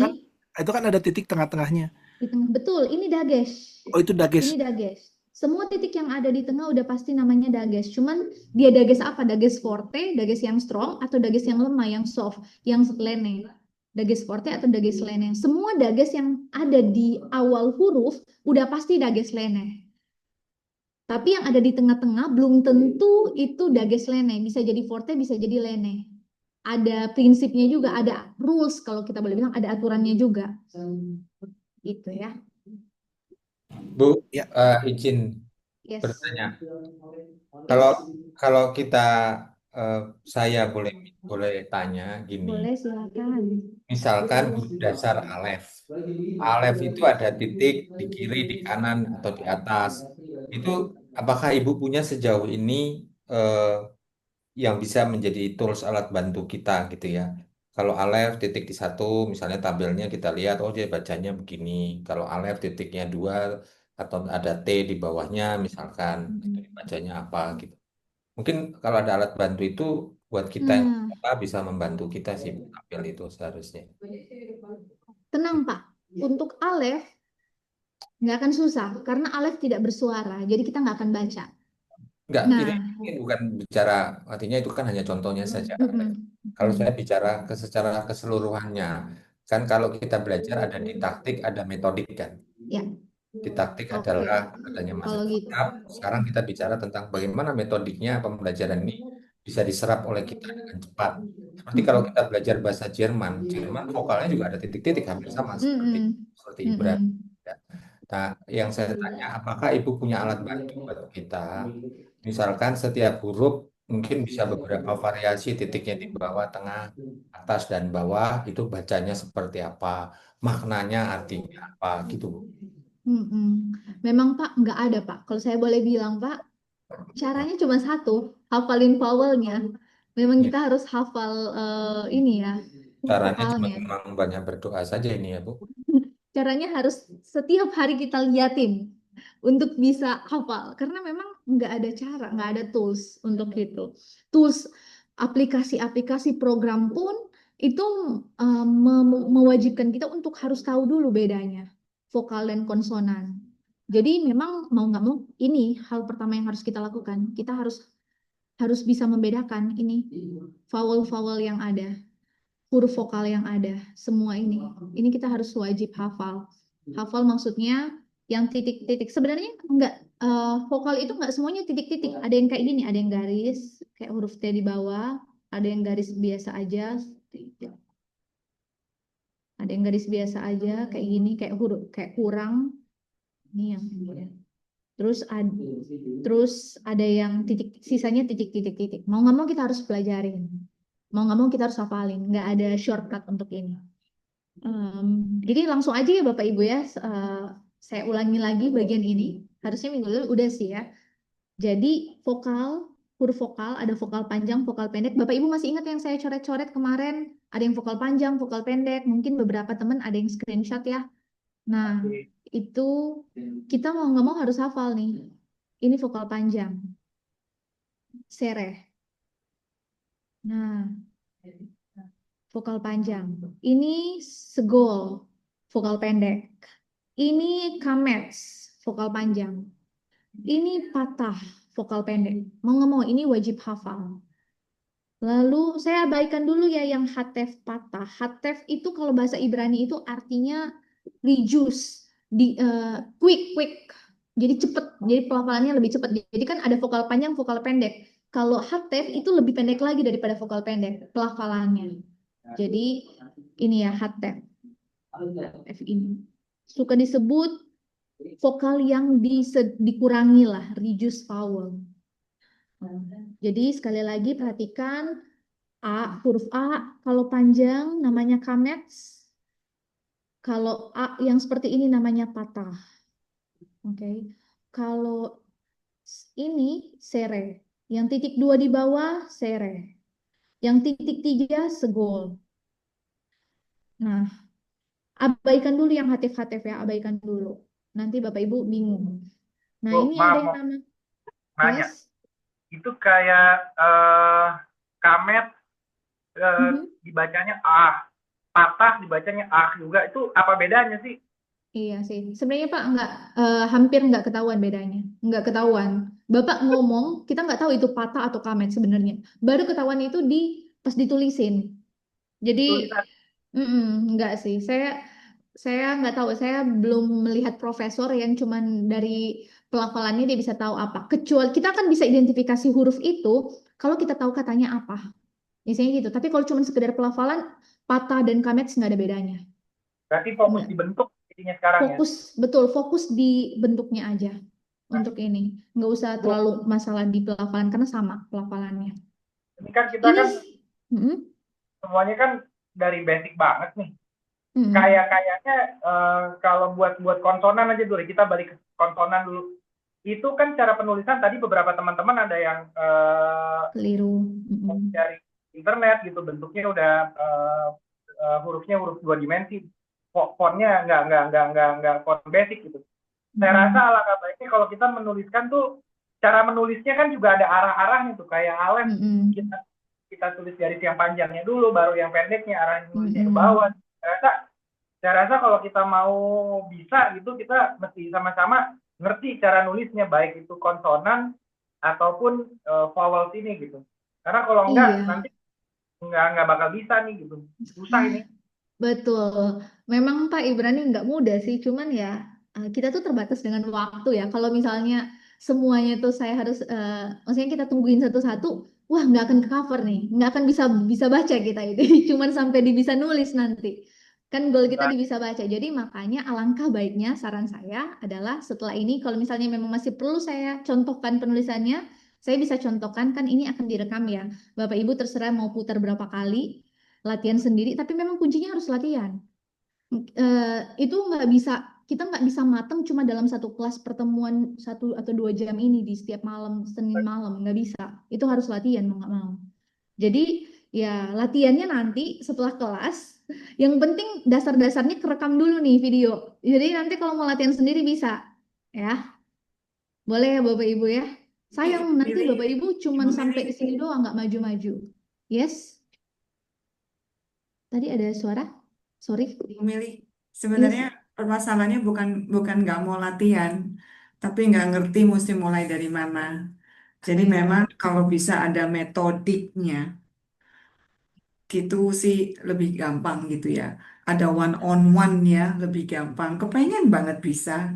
itu kan ada titik tengah-tengahnya. di tengah. Betul, ini dagesh. Oh, itu dages. Ini dagesh. Semua titik yang ada di tengah udah pasti namanya dagesh. Cuman dia dagesh apa? Dagesh forte, dagesh yang strong, atau dagesh yang lemah, yang soft, yang lene. Dagesh forte atau dagesh lene. Semua dagesh yang ada di awal huruf udah pasti dagesh lene. Tapi yang ada di tengah-tengah belum tentu itu dagesh lene. Bisa jadi forte, bisa jadi lene. Ada prinsipnya juga, ada rules kalau kita boleh bilang, ada aturannya juga. Gitu ya. Bu, Ya. izin Yes. bertanya. Yes. Kalau kita saya boleh tanya gini. Boleh, silakan. Misalkan huruf dasar alef. Alef itu ada titik di kiri, di kanan, atau di atas. Itu apakah Ibu punya sejauh ini yang bisa menjadi tools alat bantu kita gitu ya? Kalau alef titik di satu, misalnya tabelnya kita lihat, oh dia bacanya begini. Kalau alef titiknya 2 atau ada T di bawahnya, misalkan itu bacanya apa gitu. Mungkin kalau ada alat bantu itu buat kita yang bisa membantu kita sih tampil itu seharusnya. Tenang Pak, untuk alef nggak akan susah karena alef tidak bersuara, jadi kita nggak akan baca. Enggak, Nah, ini bukan bicara, artinya itu kan hanya contohnya saja. Kalau saya bicara secara keseluruhannya, kan kalau kita belajar ada didaktik, ada metodik kan. ya, Didaktik oke. adalah adanya masa Kalau gitu, siap. Sekarang kita bicara tentang bagaimana metodiknya pembelajaran ini bisa diserap oleh kita dengan cepat. Seperti kalau kita belajar bahasa Jerman, Jerman vokalnya juga ada titik-titik hampir sama seperti Ibrani. Ya. Nah, yang saya tanya, apakah Ibu punya alat bantu buat kita? Misalkan setiap huruf mungkin bisa beberapa variasi titiknya di bawah, tengah, atas, dan bawah, itu bacanya seperti apa, maknanya artinya apa, gitu. Memang Pak nggak ada Pak. Kalau saya boleh bilang Pak, caranya cuma satu, hafalin vowelnya. Memang Ya, kita harus hafal ini ya, caranya cuma vokalnya. memang banyak berdoa saja ini ya, Bu. Caranya harus setiap hari kita liatin untuk bisa hafal. Karena memang nggak ada cara, nggak ada tools untuk itu. Tools, aplikasi-aplikasi program pun itu mewajibkan kita untuk harus tahu dulu bedanya vokal dan konsonan. Jadi memang mau nggak mau ini hal pertama yang harus kita lakukan. Kita harus harus bisa membedakan ini vowel-vowel yang ada, huruf vokal yang ada, semua ini. Ini kita harus wajib hafal. Hafal maksudnya yang titik-titik. Sebenarnya enggak vokal itu enggak semuanya titik-titik. Ada yang kayak gini, ada yang garis, kayak huruf T di bawah, ada yang garis biasa aja, ada yang garis biasa aja, kayak gini, kayak huruf, kayak kurang. Ini yang terus ada yang titik, sisanya titik-titik-titik. Mau nggak mau kita harus pelajarin. Mau nggak mau kita harus hafalin. Nggak ada shortcut untuk ini. Jadi langsung aja ya Bapak Ibu ya, saya ulangi lagi bagian ini. Harusnya minggu lalu udah sih ya. Jadi vokal, huruf vokal, ada vokal panjang, vokal pendek. Bapak Ibu masih ingat yang saya coret-coret kemarin? Ada yang vokal panjang, vokal pendek. Mungkin beberapa teman ada yang screenshot ya. Nah, itu kita mau nggak mau harus hafal nih. Ini vokal panjang, sereh. Nah, vokal panjang. Ini segol, vokal pendek. Ini kamets, vokal panjang. Ini patah, vokal pendek. Mau nggak mau, ini wajib hafal. Lalu saya abaikan dulu ya yang hatef patah. Hatef itu kalau bahasa Ibrani itu artinya reduce, quick, quick. Jadi cepet, jadi pelafalannya lebih cepat. Jadi kan ada vokal panjang, vokal pendek. Kalau hatef itu lebih pendek lagi daripada vokal pendek pelafalannya. Jadi ini ya hatef. F ini suka disebut vokal yang dikurangi lah, reduce vowel. Jadi sekali lagi perhatikan huruf A kalau panjang namanya kamets, kalau A yang seperti ini namanya patah. Oke. Kalau ini sere, yang titik 2 di bawah sere, yang titik 3 segol. Nah, abaikan dulu yang hatif-hatif ya, abaikan dulu. Nanti Bapak Ibu bingung. Nah, Bu, ini ada maaf yang mau nama nanya. yes. Itu kayak kamet dibacanya ah, patah dibacanya ah juga. Itu apa bedanya sih? Iya sih. Sebenarnya Pak hampir nggak ketahuan bedanya. Nggak ketahuan. Bapak ngomong, kita nggak tahu itu patah atau kamet sebenarnya. Baru ketahuan itu pas ditulisin. Jadi Tulisan. nggak sih. Saya nggak tahu. Saya belum melihat profesor yang cuman dari pelafalannya dia bisa tahu apa. Kecuali kita kan bisa identifikasi huruf itu kalau kita tahu katanya apa. Misalnya gitu. Tapi kalau cuma sekedar pelafalan, patah dan kamet nggak ada bedanya. Berarti fokus Nggak. dibentuk jadinya sekarang ya. Betul, fokus di bentuknya aja Nah, untuk ini. Nggak usah Bu, terlalu masalah di pelafalan karena sama pelafalannya. ini kan kita Ini, kan mm, semuanya kan dari basic banget nih. mm, Kayaknya kalau buat konsonan aja dulu, kita balik ke konsonan dulu. Itu kan cara penulisan tadi beberapa teman-teman ada yang keliru. dari internet gitu, bentuknya udah hurufnya huruf 2 dimensi, fontnya nggak font basic gitu. Saya rasa alangkah baiknya kalau kita menuliskan tuh, cara menulisnya kan juga ada arah-arahnya tuh, kayak Alef kita tulis garis yang panjangnya dulu, baru yang pendeknya arah nulisnya ke bawah. Saya rasa kalau kita mau bisa gitu, kita mesti sama-sama ngerti cara nulisnya, baik itu konsonan ataupun vowel ini gitu. Karena kalau enggak Iya, nanti nggak bakal bisa nih gitu, susah ini. betul. Memang Pak Ibrani nggak mudah sih, cuman ya kita tuh terbatas dengan waktu ya. Kalau misalnya semuanya tuh saya harus, maksudnya kita tungguin satu-satu, wah nggak akan ke cover nih, nggak akan bisa bisa baca kita itu. Cuman sampai di bisa nulis nanti. Kan goal kita di bisa baca. Jadi makanya alangkah baiknya saran saya adalah setelah ini kalau misalnya memang masih perlu saya contohkan penulisannya, saya bisa contohkan kan ini akan direkam ya. Bapak Ibu terserah mau putar berapa kali, latihan sendiri, tapi memang kuncinya harus latihan. Itu nggak bisa, kita nggak bisa mateng cuma dalam satu kelas pertemuan 1 atau 2 jam ini di setiap malam, Senin malam, nggak bisa. Itu harus latihan mau nggak mau. Jadi ya latihannya nanti setelah kelas. Yang penting dasar-dasarnya kerekam dulu nih video. Jadi nanti kalau mau latihan sendiri bisa. Ya, boleh ya Bapak Ibu ya. Sayang Ibu nanti Mili, Bapak Ibu cuman Ibu sampai Mili, di sini doang nggak maju-maju. Yes, tadi ada suara. Sorry. Ibu Mili. Yes. Sebenarnya permasalahannya bukan bukan nggak mau latihan, tapi nggak ngerti mesti mulai dari mana. Jadi memang kalau bisa ada metodiknya, gitu sih lebih gampang gitu ya. Ada one on one ya lebih gampang. Kepengen banget bisa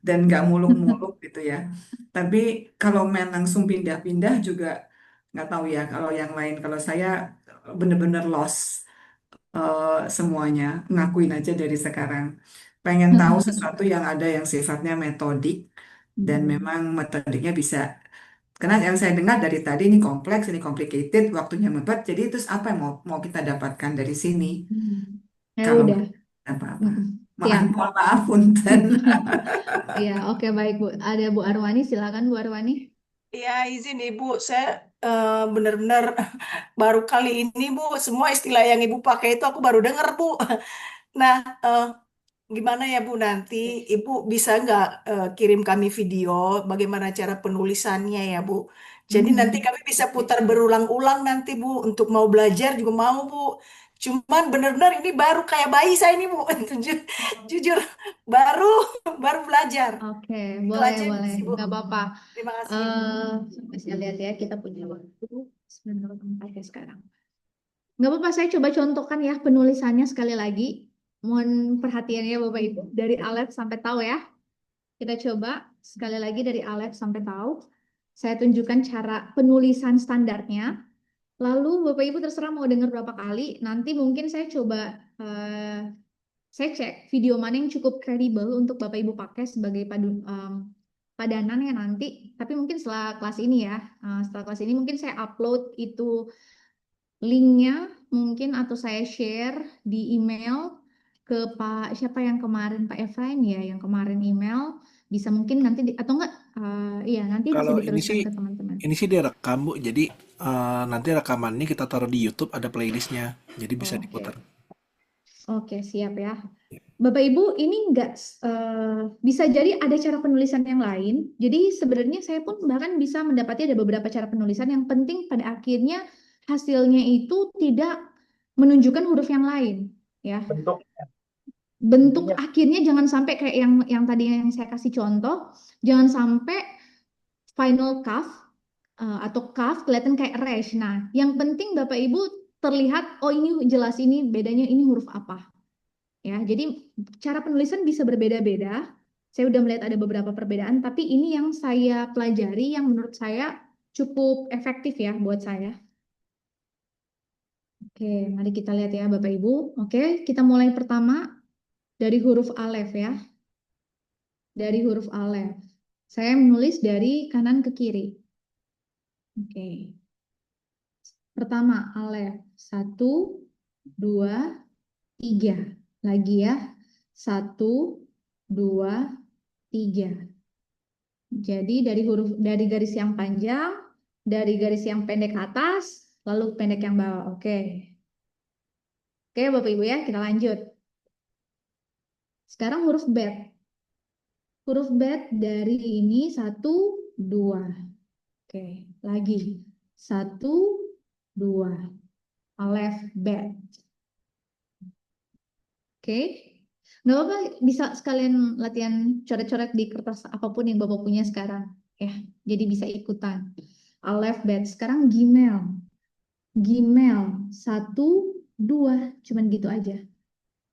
dan nggak muluk-muluk gitu ya. Tapi kalau main langsung pindah-pindah juga nggak tahu ya. Kalau yang lain, kalau saya bener-bener lost semuanya. Ngakuin aja dari sekarang. Pengen tahu sesuatu yang ada yang sifatnya metodik dan memang metodiknya bisa. Karena yang saya dengar dari tadi ini kompleks, ini complicated, waktunya mepet. Jadi terus apa yang mau mau kita dapatkan dari sini? Ya Kalau udah. nggak apa-apa. Mm-mm. Maaf, Siap. mohon maaf, punten. Iya, oke baik Bu. Ada Bu Arwani, silakan Bu Arwani. Ya, izin Ibu, saya benar-benar baru kali ini Bu, semua istilah yang Ibu pakai itu aku baru dengar Bu. Nah, gimana ya Bu nanti Ibu bisa nggak kirim kami video bagaimana cara penulisannya ya Bu? Jadi nanti kami bisa putar berulang-ulang nanti Bu, untuk mau belajar juga mau Bu. Cuman benar-benar ini baru kayak bayi saya ini Bu, jujur, jujur baru baru belajar. Oke, Itu boleh, aja boleh. sih Bu. Nggak apa-apa. Terima kasih. Saya lihat ya, kita punya waktu 9:04 ya sekarang. Nggak apa-apa, saya coba contohkan ya penulisannya sekali lagi. Mohon perhatiannya Bapak Ibu. Dari alef sampai tahu ya. Kita coba sekali lagi dari alef sampai tahu. Saya tunjukkan cara penulisan standarnya. Lalu Bapak Ibu terserah mau dengar berapa kali. Nanti mungkin saya coba saya cek video mana yang cukup kredibel untuk Bapak Ibu pakai sebagai padanan ya nanti. Tapi mungkin setelah kelas ini ya, setelah kelas ini mungkin saya upload itu linknya mungkin atau saya share di email ke Pak siapa yang kemarin Pak Efraim ya yang kemarin email bisa mungkin nanti atau enggak iya nanti bisa Kalau diteruskan ke teman-teman. ini sih direkam Bu, jadi nanti rekamannya kita taruh di YouTube, ada playlistnya, jadi bisa diputar. Oke. Oke, siap ya. Bapak Ibu, ini enggak bisa jadi ada cara penulisan yang lain. Jadi sebenarnya saya pun bahkan bisa mendapati ada beberapa cara penulisan yang penting pada akhirnya hasilnya itu tidak menunjukkan huruf yang lain, ya. Bentuk Bentuk intinya akhirnya jangan sampai kayak yang tadi yang saya kasih contoh, jangan sampai final cuff atau cuff kelihatan kayak rash. Nah, yang penting Bapak Ibu terlihat oh ini jelas ini bedanya ini huruf apa. Ya, jadi cara penulisan bisa berbeda-beda. Saya udah melihat ada beberapa perbedaan, tapi ini yang saya pelajari yang menurut saya cukup efektif ya buat saya. Oke, mari kita lihat ya Bapak Ibu. Oke, kita mulai pertama dari huruf alef ya. Dari huruf alef. Saya menulis dari kanan ke kiri. Oke. Pertama alef. 1, 2, 3. Lagi ya. 1, 2, 3. Jadi dari garis yang panjang, dari garis yang pendek ke atas, lalu pendek yang bawah. Oke. Oke, Bapak Ibu ya, kita lanjut. Sekarang huruf bet. Huruf bet dari ini 1, 2. Oke, lagi. 1, 2. Alef bet. Oke. Nggak apa-apa, bisa sekalian latihan coret-coret di kertas apapun yang Bapak punya sekarang. Ya, jadi bisa ikutan. Alef bet. Sekarang gimel. Gimel. 1, 2. Cuman gitu aja.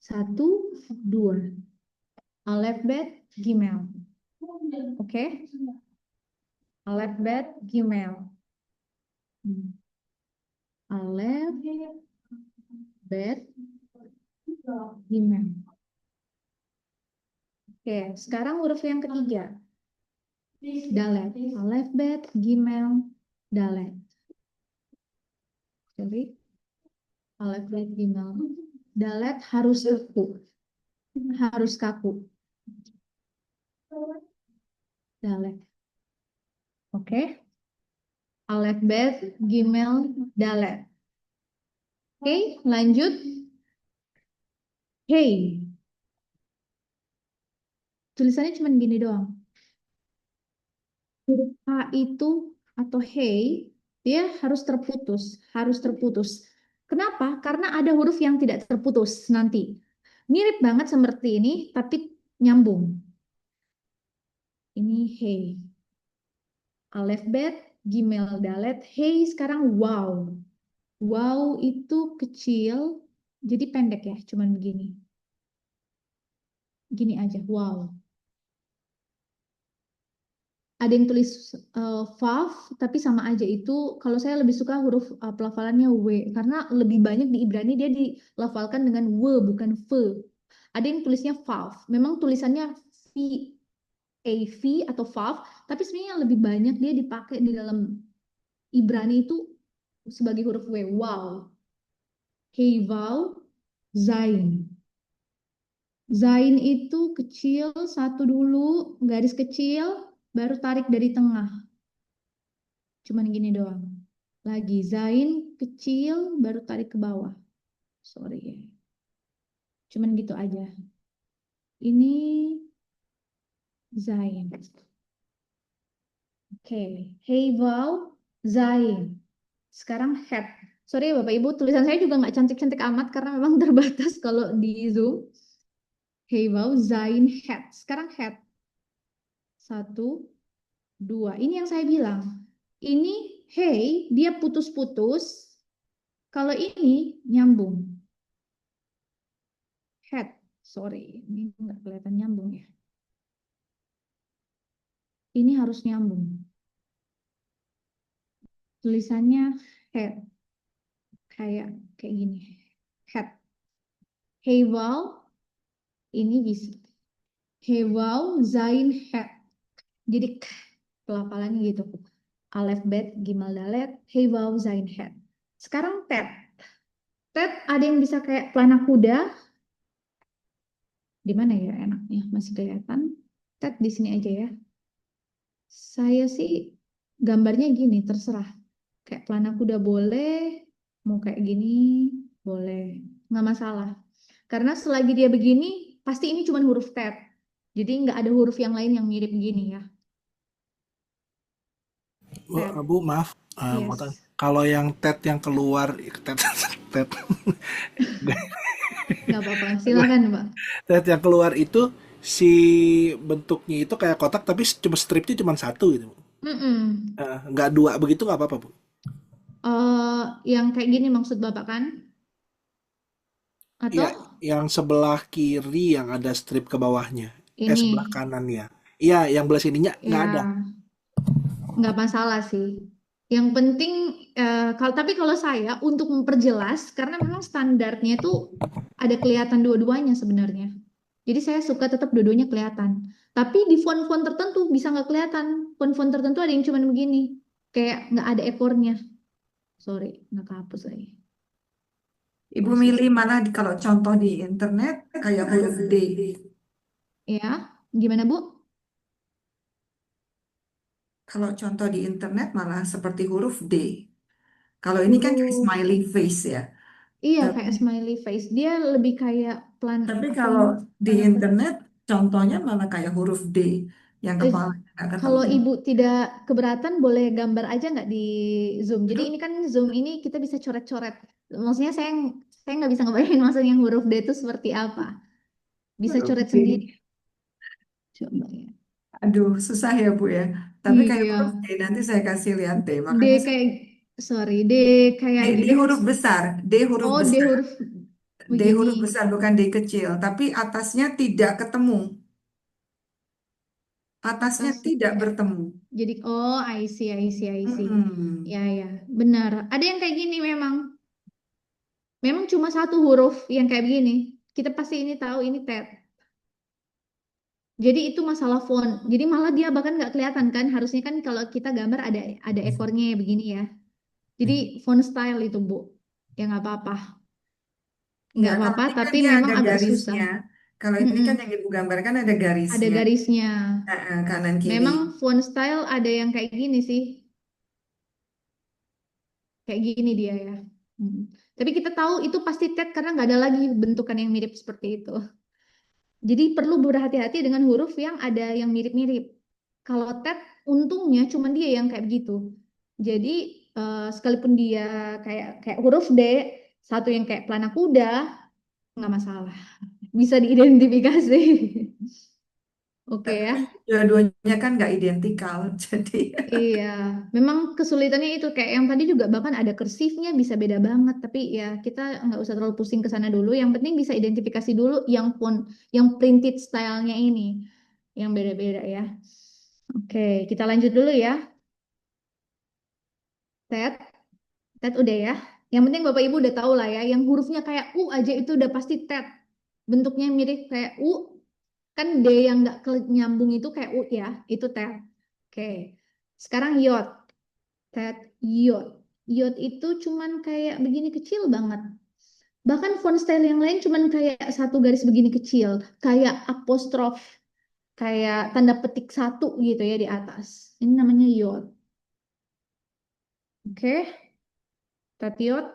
1, 2. Alef bet. Gimel. Oke. Alef bet. Gimel. Alef bet. Gimel. Oke, sekarang huruf yang ketiga. Dalet. Alef bet. Gimel. Dalet. Jadi alef bet. Gimel. Dalet harus kaku. Harus kaku. Dalet. Oke. Alef bet. Gimel. Dalet. Oke, lanjut. Hey, tulisannya cuma gini doang. Huruf H itu atau hey, dia harus terputus, harus terputus. Kenapa? Karena ada huruf yang tidak terputus nanti. Mirip banget seperti ini, tapi nyambung. Ini hey. Alef bet, gimel dalet, hey sekarang wow. Wow itu kecil, jadi pendek ya, cuman begini. Gini aja, wow. Ada yang tulis vav, tapi sama aja itu. Kalau saya lebih suka huruf pelafalannya w, karena lebih banyak di Ibrani dia dilafalkan dengan w, bukan v. Ada yang tulisnya vav, memang tulisannya v, v atau vav, tapi sebenarnya lebih banyak dia dipakai di dalam Ibrani itu sebagai huruf w, wow. Hey, wow, zain. Zain itu kecil, satu dulu, garis kecil, baru tarik dari tengah. Cuman gini doang. Lagi, zain kecil, baru tarik ke bawah. Sorry ya. Cuman gitu aja. Ini zain. Oke. Hey, wow, zain. Sekarang head. Sorry ya Bapak Ibu, tulisan saya juga nggak cantik-cantik amat karena memang terbatas kalau di Zoom. Hey, wow, zain, head. Sekarang head. Satu, dua. Ini yang saya bilang. Ini, hey, dia putus-putus. Kalau ini nyambung. Head. Sorry, ini nggak kelihatan nyambung ya. Ini harus nyambung. Tulisannya head. Kayak gini. Head. Hey, wow. Ini bisa. Hey, wow, zain, head. Jadi pelafalannya gitu. Alef, bet, gimal, dalet. Hey, wow, zain, head. Sekarang tet. Tet ada yang bisa kayak pelana kuda. Di mana ya enaknya? Masih kelihatan? Tet di sini aja ya. Saya sih gambarnya gini, terserah. Kayak pelana kuda boleh, mau kayak gini boleh, nggak masalah. Karena selagi dia begini, pasti ini cuma huruf tet. Jadi nggak ada huruf yang lain yang mirip gini ya. Tet, Bu, maaf, mau tanya. yes. Kalau yang tet yang keluar, tet, tet, Nggak apa-apa, silakan Pak. tet yang keluar itu si bentuknya itu kayak kotak tapi cuma stripnya cuma satu gitu, Bu. Mm-mm. Nggak dua begitu nggak apa-apa, Bu. Yang kayak gini maksud Bapak kan? Iya, Atau yang sebelah kiri yang ada strip ke bawahnya. Sebelah ini? kanan ya. Iya, yang belah sininya nggak ada. Ya, nggak masalah sih. Yang penting, tapi kalau saya untuk memperjelas, karena memang standarnya itu ada kelihatan dua-duanya sebenarnya. Jadi saya suka tetap dua-duanya kelihatan. Tapi di font-font tertentu bisa nggak kelihatan. Font-font tertentu ada yang cuma begini, kayak nggak ada ekornya. Sorry, nggak kehapus lagi. Ibu Masih. milih mana kalau contoh di internet kayak huruf D. Ya, gimana Bu? Kalau contoh di internet malah seperti huruf D. Kalau ini kan kayak Huruf, smiley face ya. iya Tapi, kayak smiley face. Dia lebih kayak plan tapi apa kalau ini? di Panah kuda. internet contohnya malah kayak huruf D yang Eh, kepala nggak Kalau ketemu. Ibu tidak keberatan, boleh gambar aja nggak di Zoom. Jadi ini kan Zoom ini kita bisa coret-coret. Maksudnya saya nggak bisa ngebayangin maksudnya huruf D itu seperti apa. Bisa Huruf coret sendiri. D. Coba ya. Aduh, susah ya Bu ya. Tapi kayak Iya. huruf D nanti saya kasih lihat deh. D Makanya kayak, sorry, D kayak D gini. huruf besar, D huruf Oh, D besar, huruf D begini. huruf besar bukan D kecil, tapi atasnya tidak ketemu, atasnya Atas tidak bertemu. jadi oh I see. Mm-mm. Ya ya, benar. Ada yang kayak gini memang. Memang cuma satu huruf yang kayak begini. Kita pasti ini tahu ini tet. Jadi itu masalah font. Jadi malah dia bahkan nggak kelihatan kan. Harusnya kan kalau kita gambar ada ekornya ya begini ya. Jadi font style itu Bu. Ya nggak apa-apa. Ya, Nggak kalau apa-apa. ini kan Tapi dia memang ada agak susah. garisnya. Kalau ini Mm-mm. kan yang ibu gambarkan ada Ada garisnya, garisnya. kanan kiri. Memang font style ada yang kayak gini sih. Kayak gini dia ya. Tapi kita tahu itu pasti TET karena nggak ada lagi bentukan yang mirip seperti itu. Jadi perlu berhati-hati dengan huruf yang ada yang mirip-mirip. Kalau TET untungnya cuma dia yang kayak begitu. Jadi sekalipun dia kayak huruf D, satu yang kayak pelana kuda, nggak masalah. Bisa diidentifikasi. Oke ya. Tapi dua-duanya kan nggak identikal, jadi Iya, memang kesulitannya itu kayak yang tadi juga bahkan ada kersifnya bisa beda banget. Tapi ya kita nggak usah terlalu pusing ke sana dulu. Yang penting bisa identifikasi dulu yang font, yang printed stylenya ini, yang beda-beda ya. Oke, kita lanjut dulu ya. Ted, Ted udah ya. Yang penting Bapak Ibu udah tahu lah ya. Yang hurufnya kayak U aja itu udah pasti Ted. Bentuknya mirip kayak U, kan D yang nggak nyambung itu kayak U ya, itu Ted. Oke, sekarang Yod. Ted Yod. Yod itu cuman kayak begini kecil banget. Bahkan font style yang lain cuman kayak satu garis begini kecil. Kayak apostrof. Kayak tanda petik satu gitu ya di atas. Ini namanya Yod. Oke. Ted Yod.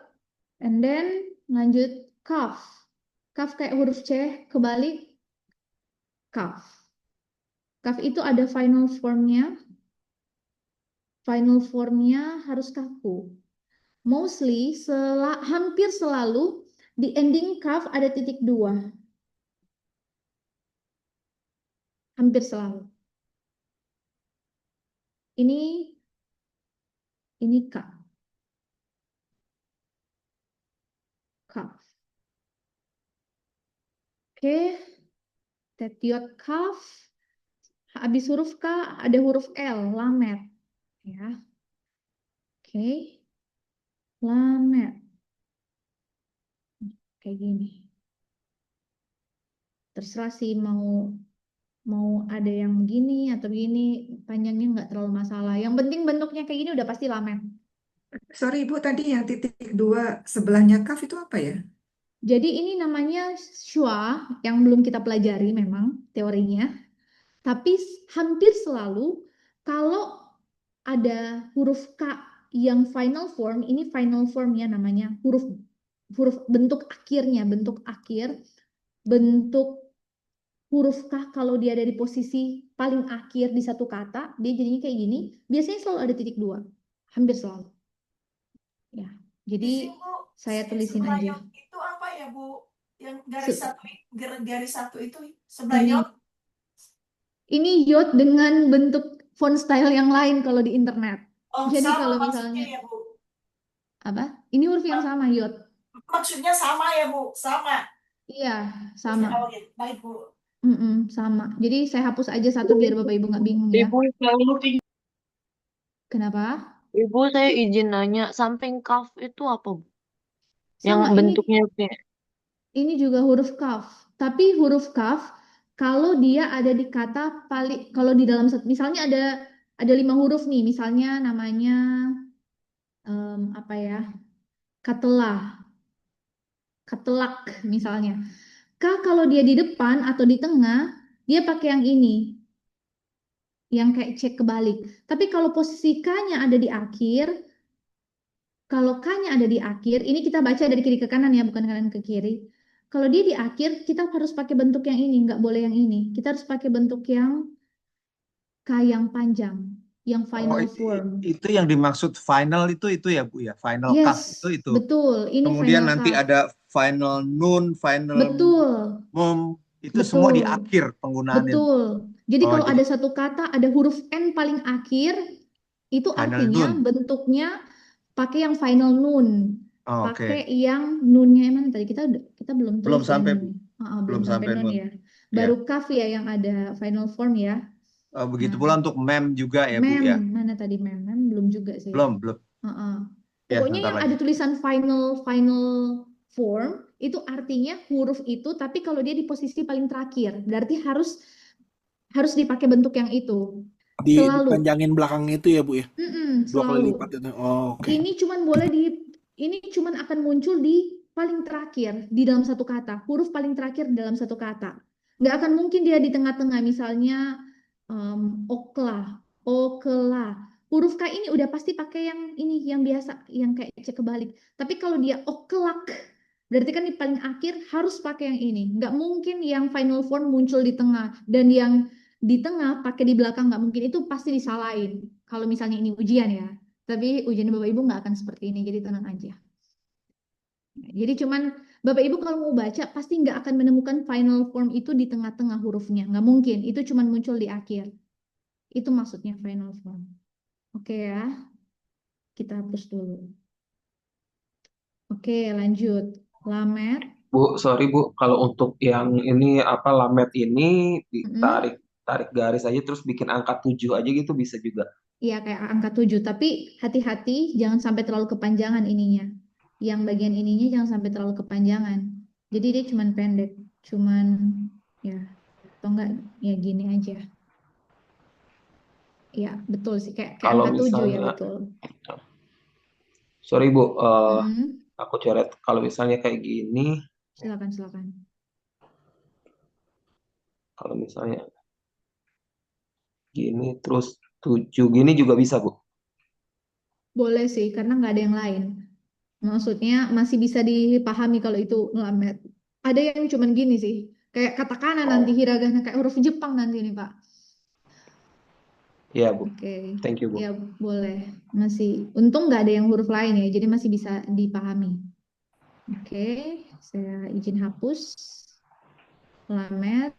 And then lanjut Kaf. Kaf kayak huruf C. Kebalik. Kaf. Kaf itu ada final formnya. Final formnya harus kaku. Mostly, hampir selalu di ending kaf ada titik dua. Hampir selalu. Ini kaf. Kaf. Oke. Tetiot kaf. Habis huruf K ada huruf L, lamet. Ya. Oke. Lamet. Kayak gini. Terserah sih mau ada yang begini atau begini, panjangnya nggak terlalu masalah. Yang penting bentuknya kayak gini udah pasti lamet. sorry Ibu, tadi yang titik dua sebelahnya kaf itu apa ya? Jadi ini namanya schwa yang belum kita pelajari memang teorinya. Tapi hampir selalu kalau ada huruf K yang final form, ini final formnya namanya huruf bentuk akhirnya, bentuk akhir, bentuk huruf K kalau dia ada di posisi paling akhir di satu kata, dia jadinya kayak gini. Biasanya selalu ada titik dua, hampir selalu. Ya, jadi Izin Bu, saya tulisin sebelah aja. yod itu apa ya Bu? Yang Se- garis satu itu sebelah ini yod. ini yod dengan bentuk font style yang lain kalau di internet. Oh, Jadi sama kalau maksudnya misalnya ya Bu. apa? Ini huruf yang sama yod. Maksudnya sama ya Bu, sama. Iya, sama. Oh ya, baik Bu. Sama. Jadi saya hapus aja satu biar Bapak Ibu nggak bingung ya. Ibu, Kenapa? Ibu, saya izin nanya, samping kaf itu apa, Bu? Yang Sama, bentuknya kayak ini juga huruf kaf. Tapi huruf kaf kalau dia ada di kata paling, kalau di dalam misalnya ada 5 huruf nih, misalnya namanya apa ya? Katelah, katelak misalnya. Kalau dia di depan atau di tengah, dia pakai yang ini, yang kayak cek kebalik. Tapi kalau posisi K-nya ada di akhir, kalau K-nya ada di akhir, ini kita baca dari kiri ke kanan ya, bukan kanan ke kiri. Kalau dia di akhir, kita harus pakai bentuk yang ini, nggak boleh yang ini. Kita harus pakai bentuk yang K yang panjang, yang Oh, final form. itu yang dimaksud final itu ya Bu ya, final kaf Yes, itu. betul. Ini Kemudian final nanti kaf. ada final nun, final Betul, mum, itu semua di betul, akhir penggunaannya. betul. Jadi Oh, kalau jadi ada satu kata, ada huruf N paling akhir, itu final artinya nun. bentuknya pakai yang final nun. Oh, Pakai oke. yang nunnya yang mana tadi? Kita belum Belum tulis sampai yang Bu. belum Belum sampai sampai nun nun. ya. Ya. Baru kaf ya yang ada final form ya. Begitu Nah, pula untuk mem juga ya Bu mem ya. mana tadi mem? Mem belum juga sih. Belum. Heeh. Ya, Pokoknya ntar yang lagi. ada tulisan final form itu artinya huruf itu, tapi kalau dia di posisi paling terakhir, berarti harus dipakai bentuk yang itu. Selalu. Dipanjangin belakangnya itu ya Bu ya. 2 kali Selalu. lipat itu. Oh, oke. Ini cuman akan muncul di paling terakhir di dalam satu kata, huruf paling terakhir dalam satu kata. Nggak akan mungkin dia di tengah-tengah, misalnya okla, okela, huruf K ini udah pasti pakai yang ini, yang biasa, yang kayak C kebalik. Tapi kalau dia oklak, berarti kan di paling akhir harus pakai yang ini. Nggak mungkin yang final form muncul di tengah. Dan yang di tengah pakai di belakang, nggak mungkin. Itu pasti disalahin. Kalau misalnya ini ujian ya. Tapi ujian Bapak Ibu nggak akan seperti ini, jadi tenang aja. Jadi cuman Bapak Ibu kalau mau baca pasti nggak akan menemukan final form itu di tengah-tengah hurufnya. Nggak mungkin, itu cuman muncul di akhir. Itu maksudnya final form. Oke ya, kita hapus dulu. Oke, lanjut. Lamet. Bu, sorry Bu, kalau untuk yang ini apa lamet ini Mm-mm. tarik garis aja terus bikin angka 7 aja gitu bisa juga. Iya, kayak angka 7. Tapi hati-hati, jangan sampai terlalu kepanjangan ininya. Yang bagian ininya jangan sampai terlalu kepanjangan. Jadi dia cuman pendek. Cuman, ya, atau enggak, ya gini aja. Ya, betul sih. Kayak Kalau angka 7 ya, misalnya, betul. sorry Bu, Mm-mm. aku coret. Kalau misalnya kayak gini, Silakan, silakan. kalau misalnya gini terus 7 gini juga bisa Bu. Boleh sih, karena nggak ada yang lain. Maksudnya masih bisa dipahami kalau itu ngelamet. Ada yang cuman gini sih. Kayak katakana nanti Oh, hiragana, kayak huruf Jepang nanti nih, Pak. iya Bu. Oke, Thank you Bu. ya boleh. Masih, untung nggak ada yang huruf lain ya, jadi masih bisa dipahami. Oke, saya izin hapus. Lamet,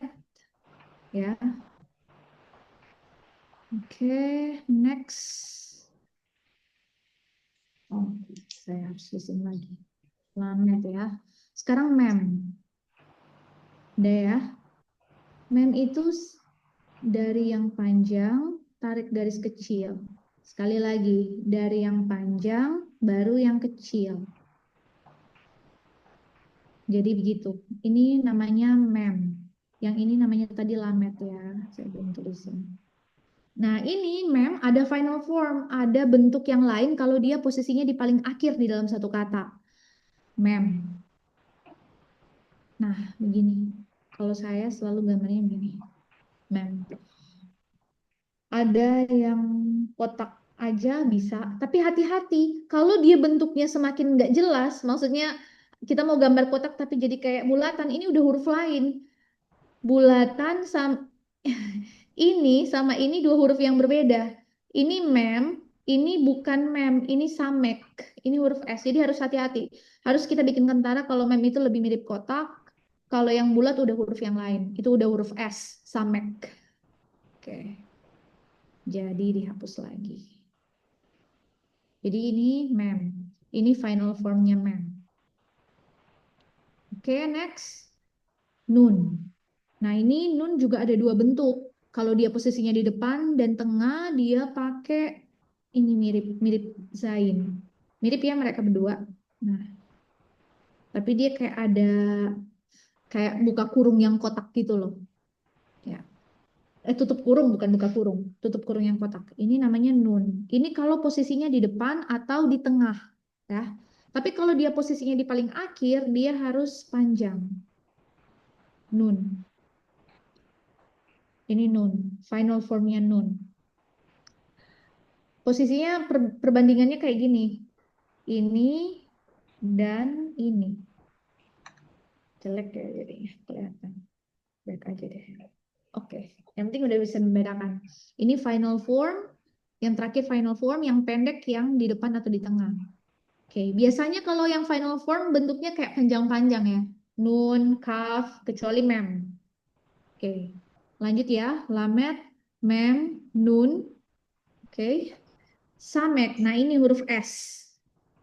ya. Oke, next. Oh, saya harus di sini lagi. Lamet ya. Sekarang mem. Udah ya. Mem itu dari yang panjang, tarik garis kecil. Sekali lagi, dari yang panjang, baru yang kecil. Jadi begitu. Ini namanya mem. Yang ini namanya tadi lamet ya. Saya belum tulisin. Nah ini mem ada final form. Ada bentuk yang lain kalau dia posisinya di paling akhir di dalam satu kata. Mem. Nah begini. Kalau saya selalu gambarnya begini. Mem. Ada yang kotak aja bisa. Tapi hati-hati. Kalau dia bentuknya semakin nggak jelas. Maksudnya kita mau gambar kotak tapi jadi kayak bulatan. Ini udah huruf lain. Bulatan sama ini dua huruf yang berbeda. Ini mem, ini bukan mem, ini samek. Ini huruf S. Jadi harus hati-hati. Harus kita bikin kentara kalau mem itu lebih mirip kotak. Kalau yang bulat udah huruf yang lain. Itu udah huruf S, samek. Oke. Jadi dihapus lagi. Jadi ini mem. Ini final formnya mem. Oke, next. Nun. Nah, ini nun juga ada dua bentuk. Kalau dia posisinya di depan dan tengah, dia pakai ini mirip zain. Mirip ya mereka berdua. Nah, tapi dia kayak ada kayak buka kurung yang kotak gitu loh. Ya. Tutup kurung bukan buka kurung, tutup kurung yang kotak. Ini namanya nun. Ini kalau posisinya di depan atau di tengah, ya. Tapi kalau dia posisinya di paling akhir, dia harus panjang. Nun. Ini nun, final formnya nun. Posisinya perbandingannya kayak gini. Ini dan ini. Jelek ya jadinya kelihatan. Baik aja deh. Oke, yang penting udah bisa membedakan. Ini final form, yang terakhir final form, yang pendek yang di depan atau di tengah. Oke, biasanya kalau yang final form bentuknya kayak panjang-panjang ya. Nun, kaf, kecuali mem. Oke, lanjut ya. Lamet, mem, nun. Oke. Samek. Nah, ini huruf S.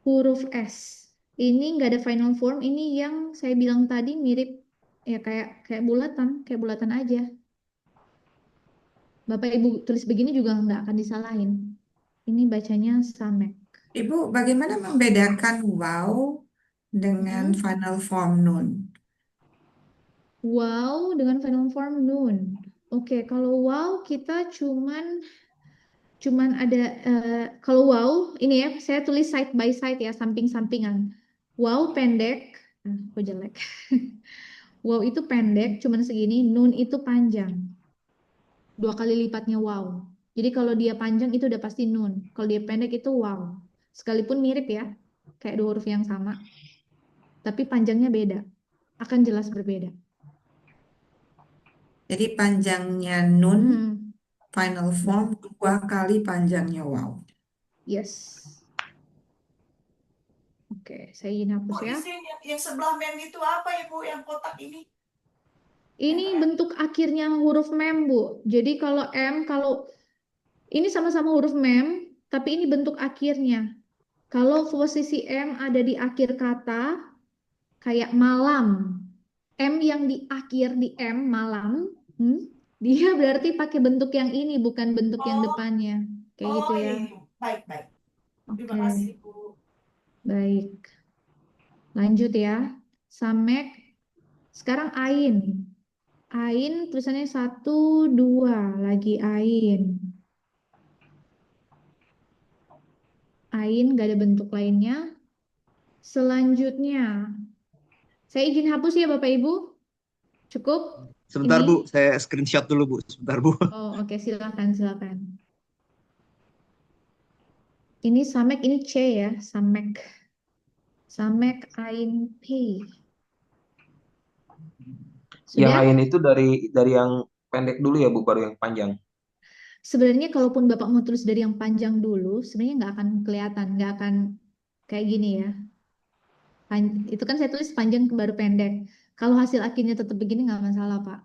Huruf S. Ini nggak ada final form. Ini yang saya bilang tadi mirip ya kayak bulatan aja. Bapak Ibu tulis begini juga nggak akan disalahin. Ini bacanya samek. Ibu, bagaimana membedakan wow dengan Hmm. final form nun? Wow dengan final form nun. Oke, kalau wow kita cuman ada kalau wow ini ya saya tulis side by side ya samping-sampingan. Wow pendek, kok jelek. Wow itu pendek cuman segini, nun itu panjang. 2 kali lipatnya wow. Jadi kalau dia panjang itu udah pasti nun. Kalau dia pendek itu waw. Sekalipun mirip ya, kayak dua huruf yang sama, tapi panjangnya beda. Akan jelas berbeda. Jadi panjangnya nun, Hmm, final form 2 kali panjangnya wow. yes. Oke, saya izin hapus Oh, ya. isi yang sebelah mem itu apa Ibu yang kotak ini? Ini bentuk akhirnya huruf mem, Bu. Jadi kalau M, kalau ini sama-sama huruf mem, tapi ini bentuk akhirnya. Kalau posisi M ada di akhir kata, kayak malam. M yang di akhir di M, malam, dia berarti pakai bentuk yang ini, bukan bentuk yang Oh, depannya. Kayak gitu ya. iya. Baik. Terima Oke, kasih Bu. baik. Lanjut ya. Samek. Sekarang Ain. Ain tulisannya 1, 2. Lagi Ain. Ain gak ada bentuk lainnya. Selanjutnya. Saya izin hapus ya Bapak Ibu. Cukup? Sebentar Ini. Bu, saya screenshot dulu Bu. Sebentar Bu. Oh, oke, silakan. Ini Samek, ini C ya, Samek. Samek Ain P. Yang Sudah? lain itu dari yang pendek dulu ya Bu, baru yang panjang. Sebenarnya kalaupun Bapak mau tulis dari yang panjang dulu, sebenarnya nggak akan kelihatan, nggak akan kayak gini ya. Itu kan saya tulis panjang baru pendek. Kalau hasil akhirnya tetap begini nggak masalah, Pak.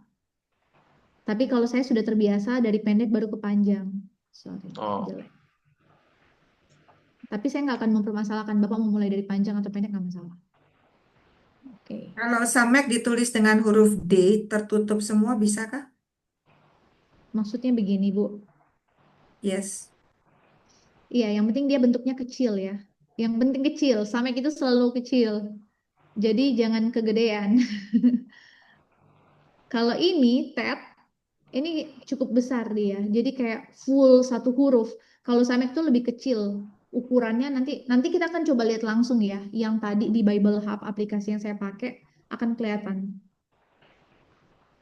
Tapi kalau saya sudah terbiasa dari pendek baru ke panjang. Sorry, Oh, jelek. Tapi saya nggak akan mempermasalahkan Bapak mau mulai dari panjang atau pendek nggak masalah. Oke. Kalau samek ditulis dengan huruf D tertutup semua bisakah? Maksudnya begini, Bu. Yes. Iya, yang penting dia bentuknya kecil ya. Yang penting kecil, samek itu selalu kecil. Jadi jangan kegedean. Kalau ini tet, ini cukup besar dia. Jadi kayak full satu huruf. Kalau samek itu lebih kecil. Ukurannya nanti kita akan coba lihat langsung ya. Yang tadi di Bible Hub aplikasi yang saya pakai akan kelihatan.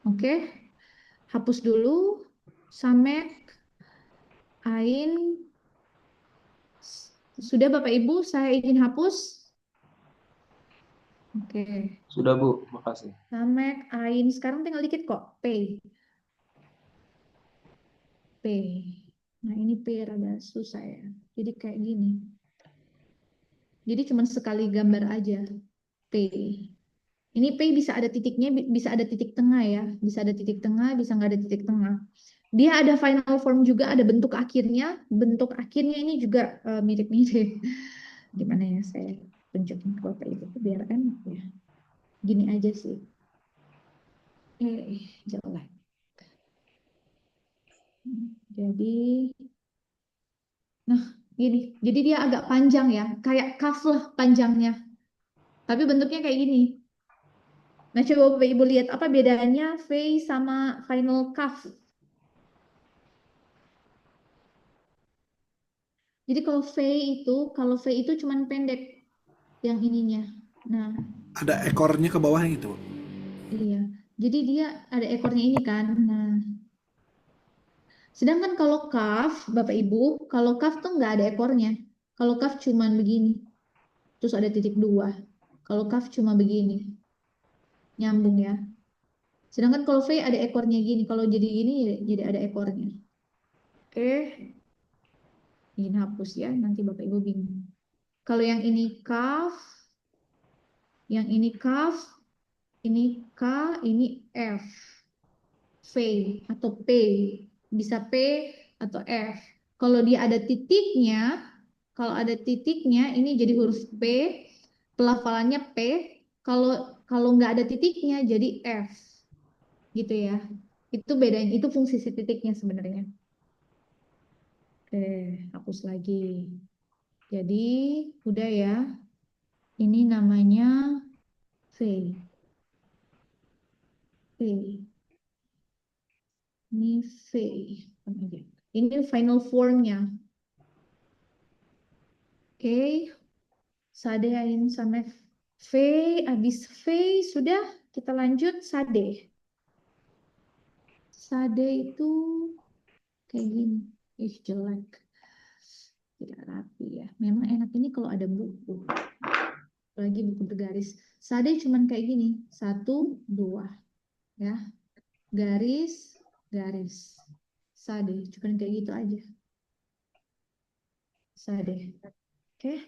Oke. Hapus dulu samek ain. Sudah Bapak Ibu, saya izin hapus. Oke. sudah Bu, makasih. Samek ain. Sekarang tinggal dikit kok. P. P. Nah ini P rada susah ya. Jadi kayak gini. Jadi cuma sekali gambar aja. P. Ini P bisa ada titiknya, bisa ada titik tengah ya. Bisa ada titik tengah, bisa nggak ada titik tengah. Dia ada final form juga, ada bentuk akhirnya. Bentuk akhirnya ini juga mirip-mirip. Gimana ya saya tunjukin ke Bapak Ibu biar enak ya. Gini aja sih. Jelek. Jadi, nah gini. Jadi dia agak panjang ya, kayak kaf lah panjangnya. Tapi bentuknya kayak gini. Nah, coba Bapak Ibu lihat apa bedanya V sama final cuff. Jadi kalau V itu cuman pendek yang ininya. Nah, Ada ekornya ke bawah gitu. iya. Jadi dia ada ekornya ini kan. Nah, sedangkan kalau cuff, Bapak Ibu, kalau cuff tuh nggak ada ekornya. Kalau cuff cuman begini. Terus ada titik 2. Kalau cuff cuma begini. Nyambung ya. Sedangkan kalau V ada ekornya gini. Kalau jadi gini jadi ada ekornya. Oke. Ini hapus ya, nanti Bapak Ibu bingung. Kalau yang ini kaf, yang ini kaf, ini K, ini F, V atau P, bisa P atau F. Kalau dia ada titiknya, kalau ada titiknya, ini jadi huruf P, pelafalannya P. Kalau nggak ada titiknya, jadi F, gitu ya. Itu bedanya, itu fungsi si titiknya sebenarnya. Oke, hapus lagi. Jadi udah ya. Ini namanya V. V. Ini V. Ini final formnya. Oke. Sade ain sama V. Habis V sudah kita lanjut Sade. Sade itu kayak gini. Ih, jelek. Tidak rapi ya. Memang enak ini kalau ada buku. Lagi buku bergaris. Sade cuman kayak gini. 1, 2. Ya. Garis, garis. Sade. Cuman kayak gitu aja. Sade. Oke.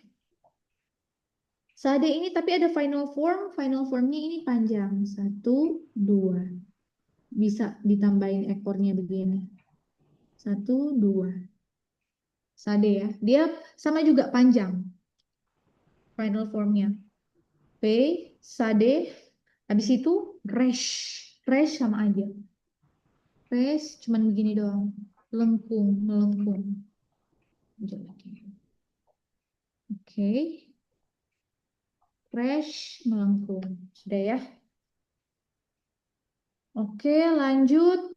Sade ini tapi ada final form. Final formnya ini panjang. 1, 2. Bisa ditambahin ekornya begini. 1, 2. Sade ya. Dia sama juga panjang. Final formnya. P, sade. Habis itu resh. Resh sama aja. Resh cuman begini doang. Lengkung, melengkung. Jelek ya. Oke. Resh, melengkung. Sudah ya. Oke, lanjut.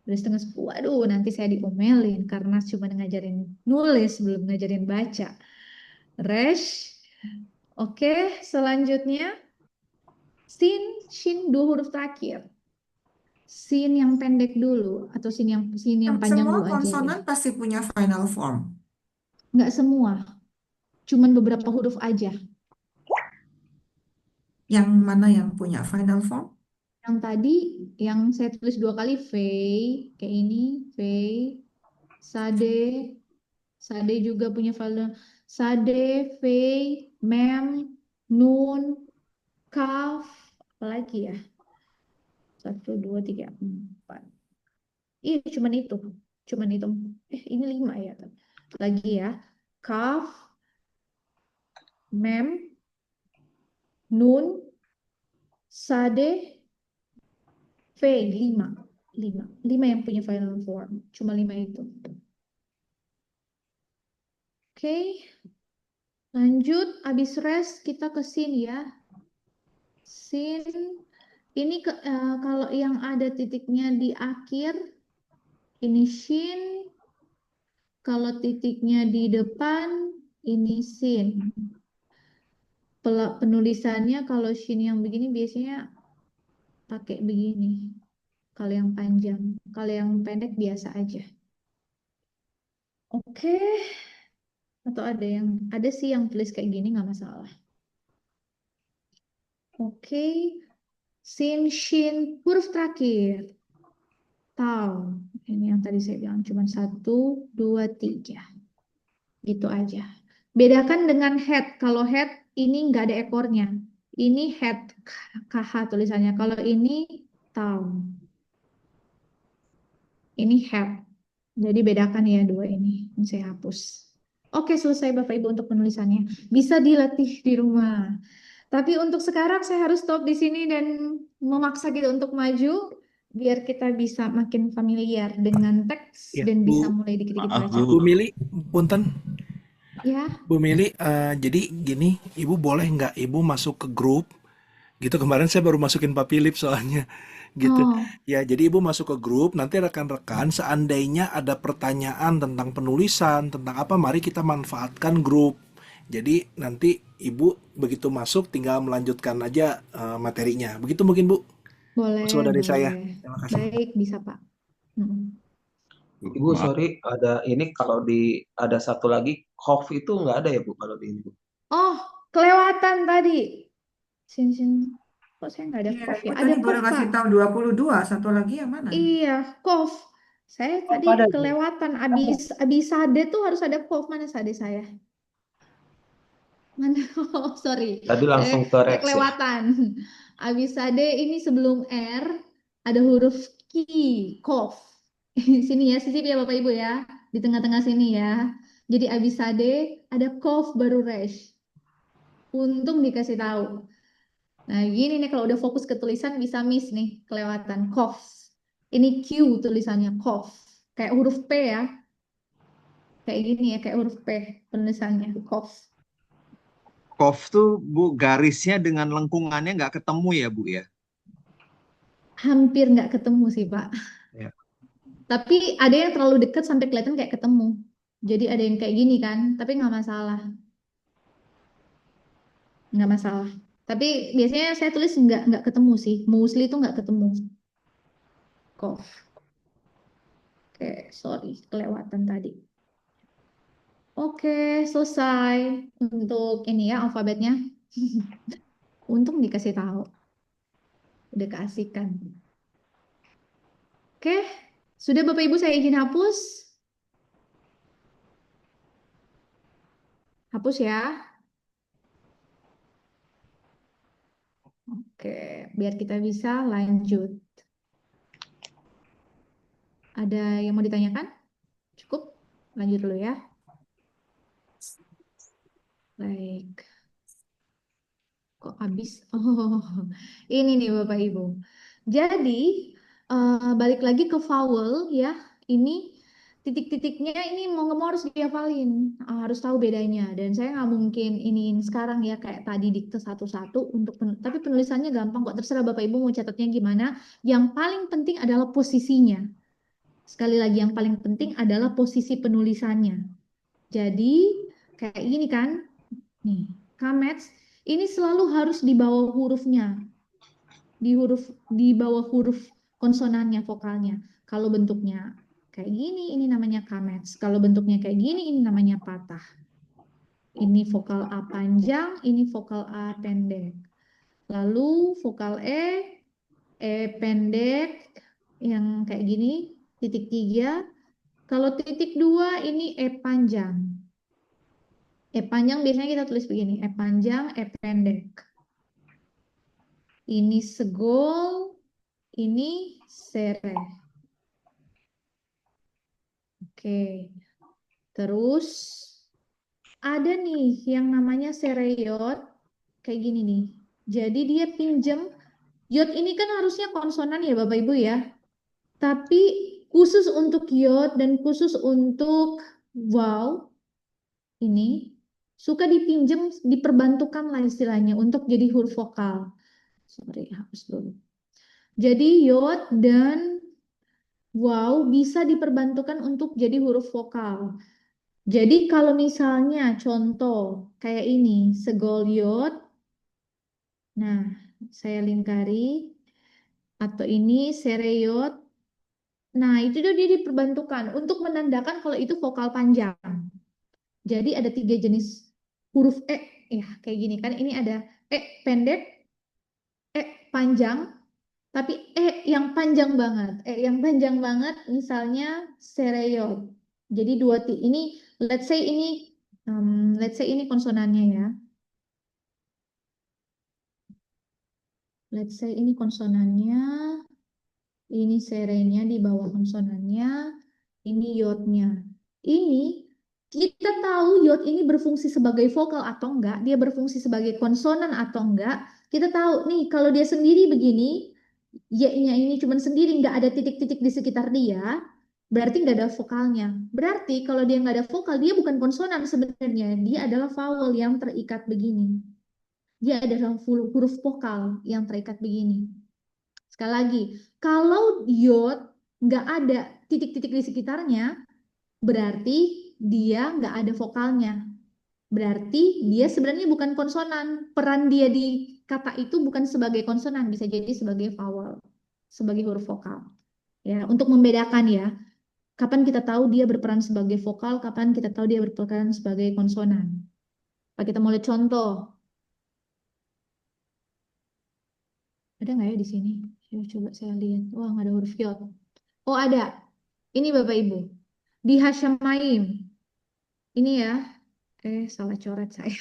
Udah 9:30. Waduh, nanti saya diomelin karena cuma ngajarin nulis, belum ngajarin baca. Resh. Oke, selanjutnya. Sin, shin, 2 huruf terakhir. Sin yang pendek dulu atau sin yang panjang Semua dulu aja deh. konsonan pasti punya final form. Nggak semua, cuman beberapa huruf aja. Yang mana yang punya final form? Yang tadi yang saya tulis 2 kali V, kayak ini V, Sade, Sade juga punya final. Sade, V, Mem, Nun, Kaf, apalagi ya? 1, 2, 3, 4. Iya, cuman itu. Cuman itu. Ini 5 ya. Lagi ya. Kaf, Mem, Nun, Sade, V, 5. 5 yang punya final form. Cuma 5 itu. Oke. Lanjut. Habis rest kita ke sin ya. Sin. Ini kalau yang ada titiknya di akhir. Ini shin. Kalau titiknya di depan. Ini sin. Penulisannya kalau shin yang begini biasanya pakai begini. Kalau yang panjang, kalau yang pendek biasa aja. Oke. Atau ada sih yang tulis kayak gini nggak masalah. Oke. Sin, shin, huruf terakhir. Tau. Ini yang tadi saya bilang cuma 1, 2, 3. Gitu aja. Bedakan dengan head. Kalau head ini nggak ada ekornya. Ini head, KH tulisannya. Kalau ini tau. Ini head. Jadi bedakan ya 2 ini. Ini saya hapus. Oke, selesai Bapak Ibu untuk penulisannya. Bisa dilatih di rumah. Tapi untuk sekarang saya harus stop di sini dan memaksa kita untuk maju biar kita bisa makin familiar dengan teks Ya, dan bisa Bu, mulai dikit-dikit baca. Bu Mili, punten. Ya, Bu Mili, jadi gini, Ibu boleh nggak Ibu masuk ke grup? Gitu kemarin saya baru masukin Pak Philip soalnya. Gitu. oh, Ya, jadi Ibu masuk ke grup, nanti rekan-rekan seandainya ada pertanyaan tentang penulisan, tentang apa, mari kita manfaatkan grup. Jadi nanti Ibu begitu masuk tinggal melanjutkan aja materinya. Begitu mungkin Bu. boleh, Usul dari saya. boleh. Terima kasih. Baik, bisa Pak. Mm-mm. Ibu, sorry, ada ini kalau ada satu lagi, cough itu nggak ada ya Bu kalau di ini Bu? Oh, kelewatan tadi. Sin. Kok saya nggak ada Iya, cough aku ya? tadi Ada baru cough, ngasih Pak. tahu 22. Satu lagi yang mana? Iya, cough. Saya tadi ada Bu. kelewatan. Abis sade tuh harus ada cough. Mana sade saya? Mana? Oh, sorry. Tadi langsung ke Saya Rex ya. kelewatan. Abis sade ini sebelum R ada huruf Q, cough. Sini ya, sisip ya Bapak Ibu ya. Di tengah-tengah sini ya. Jadi abis sade ada cough baru resh. Untung dikasih tahu. Nah, gini nih kalau udah fokus ke tulisan bisa miss nih, kelewatan cough. Ini Q tulisannya cough. Kayak huruf P ya. Kayak gini ya, kayak huruf P penulisannya cough. Cough tuh Bu, garisnya dengan lengkungannya nggak ketemu ya Bu ya? Hampir nggak ketemu sih, Pak. Ya. Tapi ada yang terlalu dekat sampai kelihatan kayak ketemu. Jadi ada yang kayak gini kan, tapi nggak masalah. Nggak masalah. Tapi biasanya saya tulis nggak ketemu sih. Mostly itu nggak ketemu. Cough. Oke, sorry, kelewatan tadi. Oke, selesai untuk ini ya alfabetnya. Untung dikasih tahu, udah keasikan. Oke, sudah Bapak Ibu saya izin hapus. Hapus ya. Oke, biar kita bisa lanjut. Ada yang mau ditanyakan? Cukup? Lanjut dulu ya. Baik. Kok habis? Oh, ini nih Bapak Ibu. Jadi, balik lagi ke vowel ya. Ini titik-titiknya ini mau nggak mau harus dihafalin. Harus tahu bedanya. Dan saya nggak mungkin iniin sekarang ya kayak tadi dikte satu-satu tapi penulisannya gampang kok. Terserah Bapak Ibu mau catatnya gimana. Yang paling penting adalah posisinya. Sekali lagi yang paling penting adalah posisi penulisannya. Jadi kayak gini kan. Nih, kamets ini selalu harus di bawah hurufnya. Di bawah huruf konsonannya, vokalnya. Kalau bentuknya kayak gini, ini namanya kamets. Kalau bentuknya kayak gini, ini namanya patah. Ini vokal A panjang, ini vokal A pendek. Lalu vokal E pendek, yang kayak gini, titik 3. Kalau titik 2 ini E panjang. E panjang biasanya kita tulis begini, E panjang, E pendek. Ini segol, ini sereh. Oke. Terus ada nih yang namanya sereyot, kayak gini nih. Jadi dia pinjem, yod ini kan harusnya konsonan ya Bapak Ibu ya. Tapi khusus untuk yod dan khusus untuk wow, ini suka dipinjem, diperbantukan lah istilahnya untuk jadi huruf vokal. Sorry, hapus dulu. Jadi yod dan wow bisa diperbantukan untuk jadi huruf vokal. Jadi kalau misalnya contoh kayak ini, segol yod. Nah, saya lingkari. Atau ini sereyot. Nah, itu dia diperbantukan untuk menandakan kalau itu vokal panjang. Jadi ada 3 jenis huruf ya kayak gini kan. Ini ada pendek, panjang, tapi yang panjang banget. Yang panjang banget misalnya sereyot. Jadi ini let's say ini konsonannya ya. Let's say ini konsonannya, ini serenya di bawah konsonannya, ini yodnya. Ini kita tahu yod ini berfungsi sebagai vokal atau enggak, dia berfungsi sebagai konsonan atau enggak. Kita tahu nih kalau dia sendiri begini, y-nya ini cuma sendiri, nggak ada titik-titik di sekitar dia, berarti nggak ada vokalnya. Berarti kalau dia nggak ada vokal, dia bukan konsonan sebenarnya, dia adalah vowel yang terikat begini. Dia adalah huruf vokal yang terikat begini. Sekali lagi, kalau yod nggak ada titik-titik di sekitarnya, berarti dia nggak ada vokalnya. Berarti dia sebenarnya bukan konsonan. Peran dia di kata itu bukan sebagai konsonan, bisa jadi sebagai vowel, sebagai huruf vokal. Ya, untuk membedakan ya, kapan kita tahu dia berperan sebagai vokal, kapan kita tahu dia berperan sebagai konsonan. Pak kita mulai contoh. Ada nggak ya di sini? Ya, coba saya lihat. Wah, nggak ada huruf yod. Oh, ada. Ini Bapak Ibu. Di Hasyamaim. Ini ya. Salah coret saya.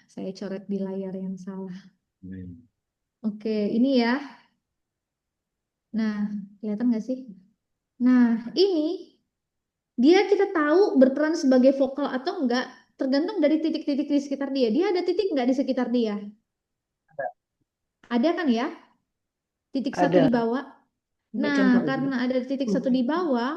Saya coret di layar yang salah. Oke, ini ya. Nah, kelihatan nggak sih? Nah, ini dia kita tahu berperan sebagai vokal atau enggak tergantung dari titik-titik di sekitar dia. Dia ada titik nggak di sekitar dia? Ada kan ya? Titik satu di bawah. Nah, karena ada titik satu di bawah,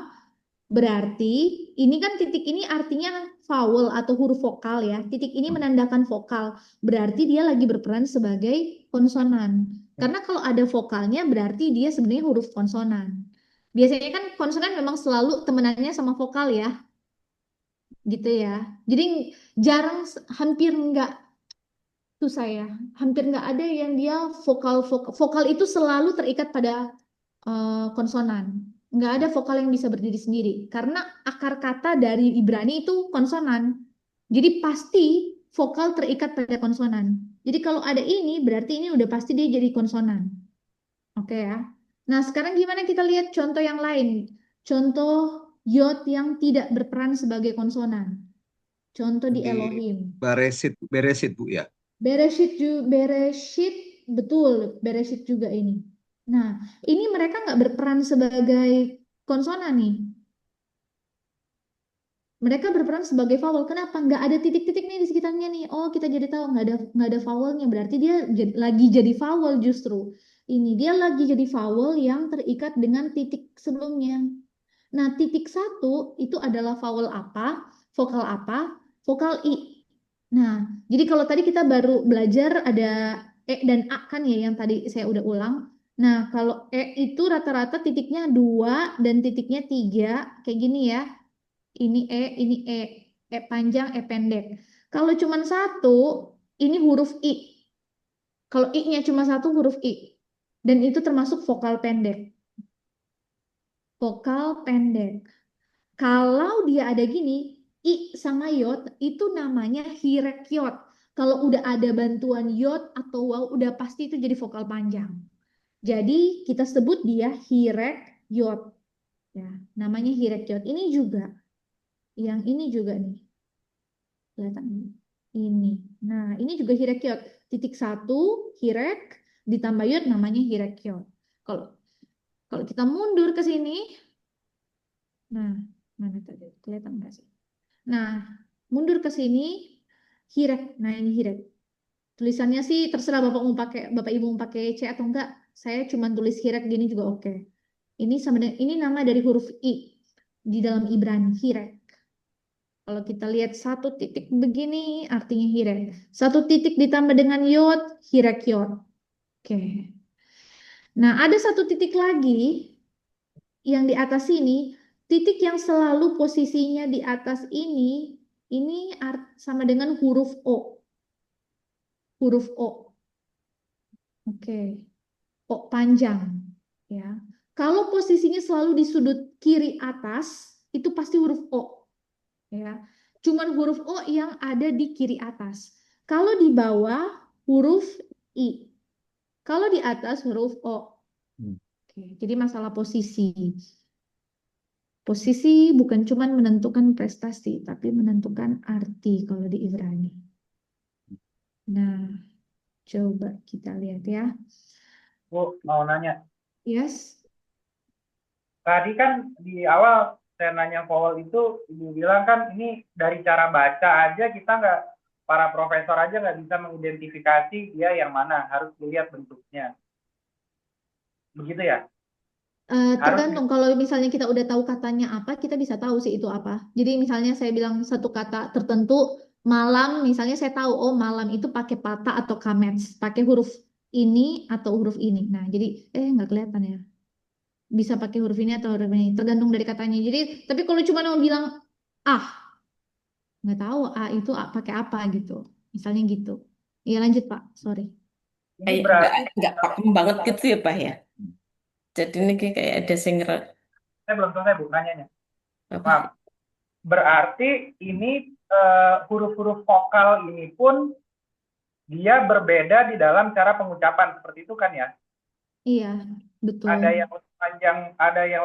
berarti ini kan titik ini artinya vowel atau huruf vokal ya. Titik ini menandakan vokal. Berarti dia lagi berperan sebagai konsonan. Karena kalau ada vokalnya berarti dia sebenarnya huruf konsonan. Biasanya kan konsonan memang selalu temenannya sama vokal ya. Gitu ya. Jadi jarang, hampir enggak tuh hampir nggak ada yang dia vokal itu selalu terikat pada konsonan. Nggak ada vokal yang bisa berdiri sendiri. Karena akar kata dari Ibrani itu konsonan. Jadi pasti vokal terikat pada konsonan. Jadi kalau ada ini, berarti ini udah pasti dia jadi konsonan. Oke ya. Nah, sekarang gimana kita lihat contoh yang lain? Contoh yod yang tidak berperan sebagai konsonan. Contoh di Di Elohim. Beresit Bu ya. Bereshit, betul, Bereshit juga ini. Nah, ini mereka nggak berperan sebagai konsonan nih. Mereka berperan sebagai vowel. Kenapa? Nggak ada titik-titik nih di sekitarnya nih. Oh, kita jadi tahu nggak ada vowelnya. Berarti dia lagi jadi vowel justru. Ini dia lagi jadi vowel yang terikat dengan titik sebelumnya. Nah, titik satu itu adalah vowel apa? Vokal apa? Vokal I. Nah, jadi kalau tadi kita baru belajar ada E dan A kan ya yang tadi saya udah ulang. Nah, kalau E itu rata-rata titiknya 2 dan titiknya 3. Kayak gini ya. Ini E. E panjang, E pendek. Kalau cuma satu, ini huruf I. Kalau I-nya cuma satu huruf I. Dan itu termasuk vokal pendek. Vokal pendek. Kalau dia ada gini, I sama yod, itu namanya hirek yod. Kalau udah ada bantuan yod atau waw, udah pasti itu jadi vokal panjang. Jadi kita sebut dia hirek yod. Ya, namanya hirek yod. Ini juga. Yang ini juga nih. Kelihatan ini. Nah, ini juga hirek yod. Titik satu, hirek, ditambah yod namanya hirek yod. Kalau kalau kita mundur ke sini, nah, mana tadi? Kelihatan nggak sih? Nah, mundur ke sini, hirek. Nah, ini hirek. Tulisannya sih terserah Bapak Ibu mau pakai C atau enggak. Saya cuma tulis hirek gini juga oke. Ini sama dengan ini nama dari huruf I di dalam Ibrani, hirek. Kalau kita lihat satu titik begini artinya hirek. Satu titik ditambah dengan yod, hirek yod. Oke. Nah, ada satu titik lagi yang di atas sini, titik yang selalu posisinya di atas ini sama dengan huruf O. Huruf O. Oke. O panjang. Ya. Kalau posisinya selalu di sudut kiri atas, itu pasti huruf O. Ya. Cuman huruf O yang ada di kiri atas. Kalau di bawah, huruf I. Kalau di atas, huruf O. Oke. Jadi masalah posisi. Posisi bukan cuma menentukan prestasi, tapi menentukan arti kalau di Ibrani. Nah, coba kita lihat ya. Bu, mau nanya. Yes. Tadi kan di awal saya nanya vowel itu, Ibu bilang kan ini dari cara baca aja kita nggak, para profesor aja nggak bisa mengidentifikasi dia yang mana, harus dilihat bentuknya. Begitu ya? Tergantung kalau misalnya kita udah tahu katanya apa, kita bisa tahu sih itu apa. Jadi misalnya saya bilang satu kata tertentu, malam, misalnya saya tahu, oh malam itu pakai patah atau kamets, pakai huruf ini atau huruf ini. Nah, jadi nggak kelihatan ya. Bisa pakai huruf ini atau huruf ini, tergantung dari katanya. Jadi, tapi kalau cuma mau bilang nggak tahu itu pakai apa gitu. Misalnya gitu. Iya lanjut Pak, sorry. Ini Kayak berarti nggak pakem banget gitu ya Pak ya. Jadi ini kayak ada saya belum selesai Bu nanyanya. apa? Maaf. Berarti ini huruf-huruf vokal ini pun dia berbeda di dalam cara pengucapan, seperti itu kan ya? Iya, betul. Ada yang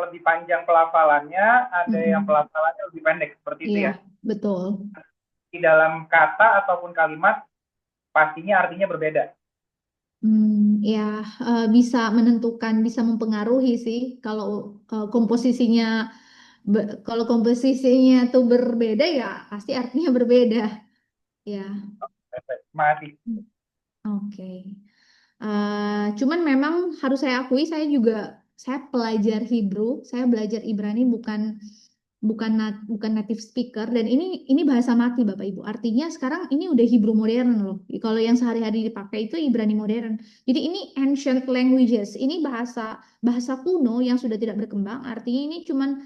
lebih panjang pelafalannya, ada yang pelafalannya lebih pendek, seperti itu Iya, ya. betul. Di dalam kata ataupun kalimat pastinya artinya berbeda. Ya, bisa menentukan, bisa mempengaruhi sih kalau komposisinya kalau komposisinya tuh berbeda ya pasti artinya berbeda. Ya, Masih. oke. Cuman memang harus saya akui saya pelajar Hebrew, saya belajar Ibrani bukan native speaker dan ini bahasa mati Bapak Ibu. Artinya sekarang ini udah Hebrew modern loh. Kalau yang sehari-hari dipakai itu Ibrani modern. Jadi ini ancient languages. Ini bahasa kuno yang sudah tidak berkembang. Artinya ini cuman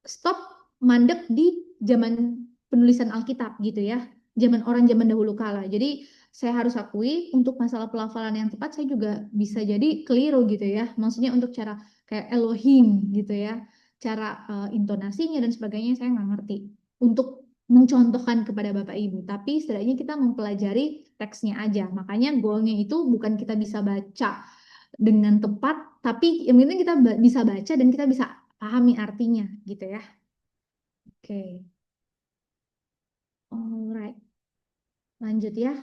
stop mandek di zaman penulisan Alkitab gitu ya. Zaman dahulu kala. Jadi saya harus akui untuk masalah pelafalan yang tepat saya juga bisa jadi keliru gitu ya. Maksudnya untuk cara kayak Elohim gitu ya, cara intonasinya dan sebagainya saya nggak ngerti untuk mencontohkan kepada Bapak Ibu. Tapi setidaknya kita mempelajari teksnya aja. Makanya goalnya itu bukan kita bisa baca dengan tepat, tapi yang penting kita bisa baca dan kita bisa pahami artinya gitu ya. Oke, alright, lanjut ya.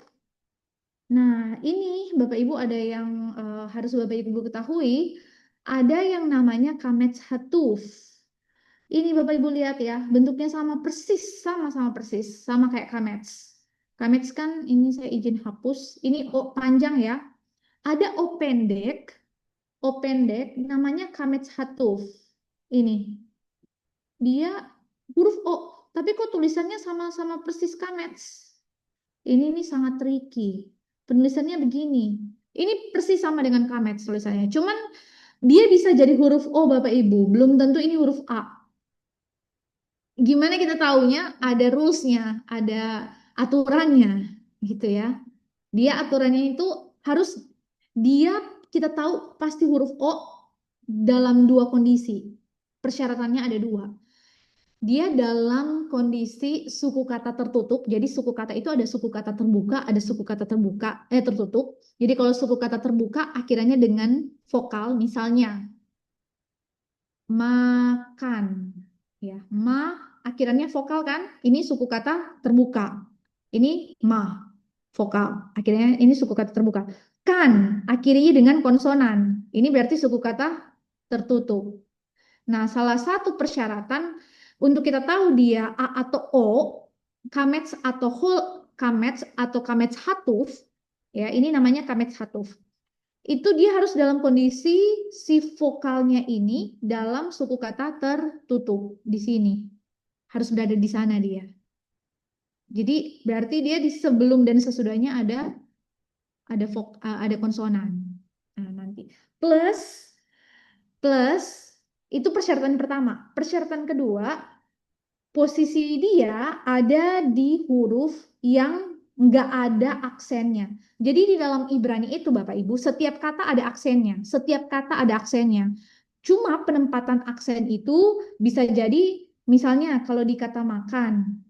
Nah, ini Bapak Ibu ada yang harus Bapak Ibu ketahui, ada yang namanya Kamets Hatuf. Ini Bapak Ibu lihat ya, bentuknya sama persis, sama-sama persis, sama kayak Kamets. Kamets kan ini saya izin hapus, ini O panjang ya. Ada O pendek namanya Kamets Hatuf. Ini, dia huruf O, tapi kok tulisannya sama-sama persis Kamets. Ini sangat tricky. Penulisannya begini. Ini persis sama dengan Kamets tulisannya. Cuman dia bisa jadi huruf O Bapak Ibu. Belum tentu ini huruf A. Gimana kita taunya? Ada rulesnya, ada aturannya gitu ya. Dia aturannya itu harus dia kita tahu pasti huruf O dalam dua kondisi. Persyaratannya ada dua. Dia dalam kondisi suku kata tertutup. Jadi suku kata itu ada suku kata terbuka, ada suku kata tertutup. Jadi kalau suku kata terbuka akhirnya dengan vokal, misalnya makan, ya akhirnya vokal kan? Ini suku kata terbuka. Ini vokal. Akhirnya ini suku kata terbuka. Kan akhirnya dengan konsonan. Ini berarti suku kata tertutup. Nah, salah satu persyaratan untuk kita tahu dia A atau O, kamets atau whole kamets atau kamets hatuf, ya ini namanya kamets hatuf. Itu dia harus dalam kondisi si vokalnya ini dalam suku kata tertutup di sini. Harus berada di sana dia. Jadi berarti dia di sebelum dan sesudahnya ada konsonan. Nah, nanti plus itu persyaratan pertama. Persyaratan kedua, posisi dia ada di huruf yang nggak ada aksennya. Jadi di dalam Ibrani itu Bapak Ibu, setiap kata ada aksennya. Setiap kata ada aksennya. Cuma penempatan aksen itu bisa jadi, misalnya kalau di kata makan,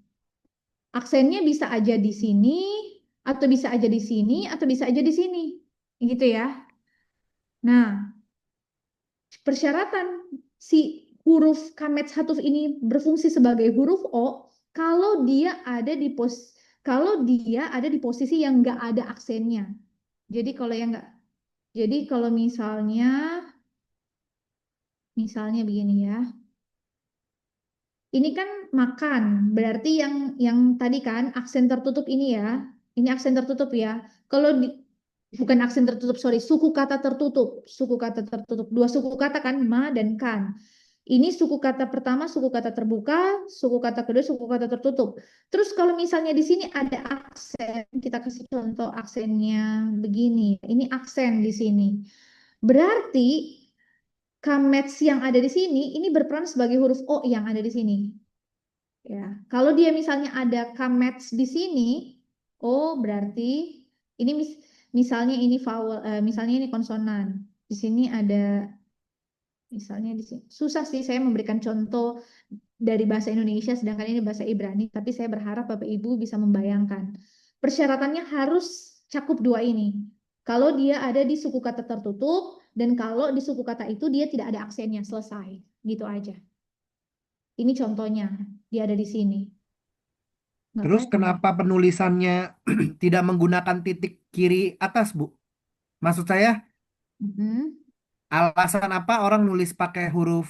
aksennya bisa aja di sini, atau bisa aja di sini, atau bisa aja di sini. Gitu ya. Nah, persyaratan si huruf kamets hatuf ini berfungsi sebagai huruf O kalau dia ada di posisi yang nggak ada aksennya. Jadi kalau misalnya begini ya. Ini kan makan, berarti yang tadi kan aksen tertutup ini ya. Ini aksen tertutup ya. Kalau bukan aksen tertutup, sorry, suku kata tertutup. Suku kata tertutup. Dua suku kata kan, ma dan kan. Ini suku kata pertama, suku kata terbuka, suku kata kedua, suku kata tertutup. Terus kalau misalnya di sini ada aksen, kita kasih contoh aksennya begini. Ini aksen di sini. Berarti kamets yang ada di sini ini berperan sebagai huruf O yang ada di sini. Ya, kalau dia misalnya ada kamets di sini, oh berarti ini misalnya ini vowel, misalnya ini konsonan. Di sini ada misalnya di sini. Susah sih saya memberikan contoh dari bahasa Indonesia sedangkan ini bahasa Ibrani, tapi saya berharap Bapak Ibu bisa membayangkan. Persyaratannya harus cakup dua ini. Kalau dia ada di suku kata tertutup dan kalau di suku kata itu dia tidak ada aksennya, selesai. Gitu aja. Ini contohnya, dia ada di sini. Nggak Terus tahu kenapa penulisannya tidak menggunakan titik kiri atas, Bu? Maksud saya, Mhm. alasan apa orang nulis pakai huruf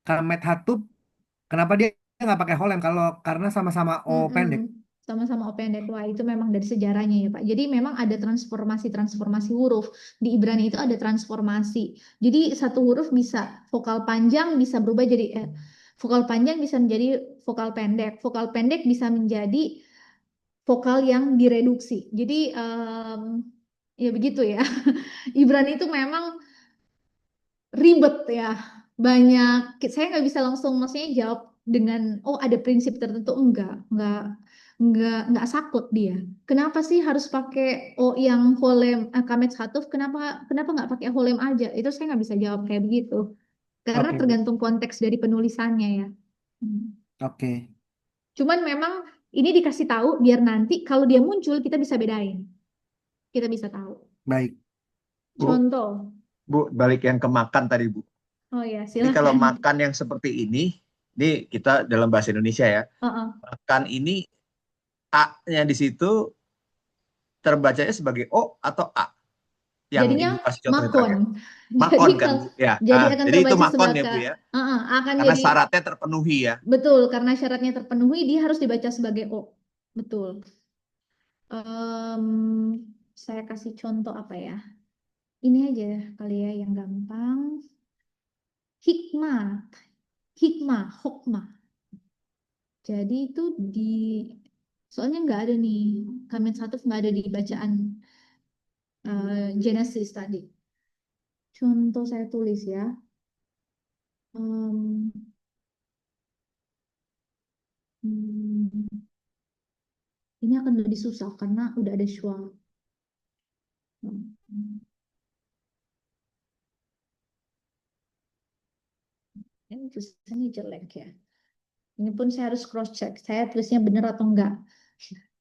kamet hatub? Kenapa dia nggak pakai holem kalau karena sama-sama O pendek? Sama-sama O pendek. Wah, itu memang dari sejarahnya ya, Pak. Jadi memang ada transformasi huruf. Di Ibrani itu ada transformasi. Jadi satu huruf bisa vokal panjang bisa berubah jadi vokal panjang bisa menjadi vokal pendek. Vokal pendek bisa menjadi vokal yang direduksi. Jadi ya begitu ya. Ibrani itu memang ribet ya. Banyak, saya nggak bisa langsung maksudnya jawab dengan ada prinsip tertentu, enggak saklek dia. Kenapa sih harus pakai yang holem kamet hatuf? Kenapa nggak pakai holem aja? Itu saya nggak bisa jawab kayak begitu. Karena Oke, Bu. tergantung konteks dari penulisannya ya. Oke. Cuman memang ini dikasih tahu biar nanti kalau dia muncul kita bisa bedain. Kita bisa tahu. Baik. Bu, Contoh. Bu, balik yang ke makan tadi, Bu. Oh ya, Ini kalau silakan. makan yang seperti ini kita dalam bahasa Indonesia ya. Heeh. Makan ini A-nya di situ terbacanya sebagai O atau A? Yang Jadinya Ibu kasih contoh yang makon. terakhir. Jadi Makon kan, kalau Bu? Ya. jadi akan Jadi itu terbaca makon ya, Bu sebagai ya. akan Karena jadi syaratnya terpenuhi ya. betul karena syaratnya terpenuhi dia harus dibaca sebagai O. Betul. Saya kasih contoh apa ya? Ini aja kali ya yang gampang. Hikmah, hokmah. Jadi itu soalnya nggak ada nih kamet satu nggak ada di bacaan Genesis tadi. Contoh saya tulis ya. Em, hmm, ini akan lebih susah karena udah ada syua. Ini tulisannya jelek ya. Ini pun saya harus cross check. Saya tulisnya benar atau enggak.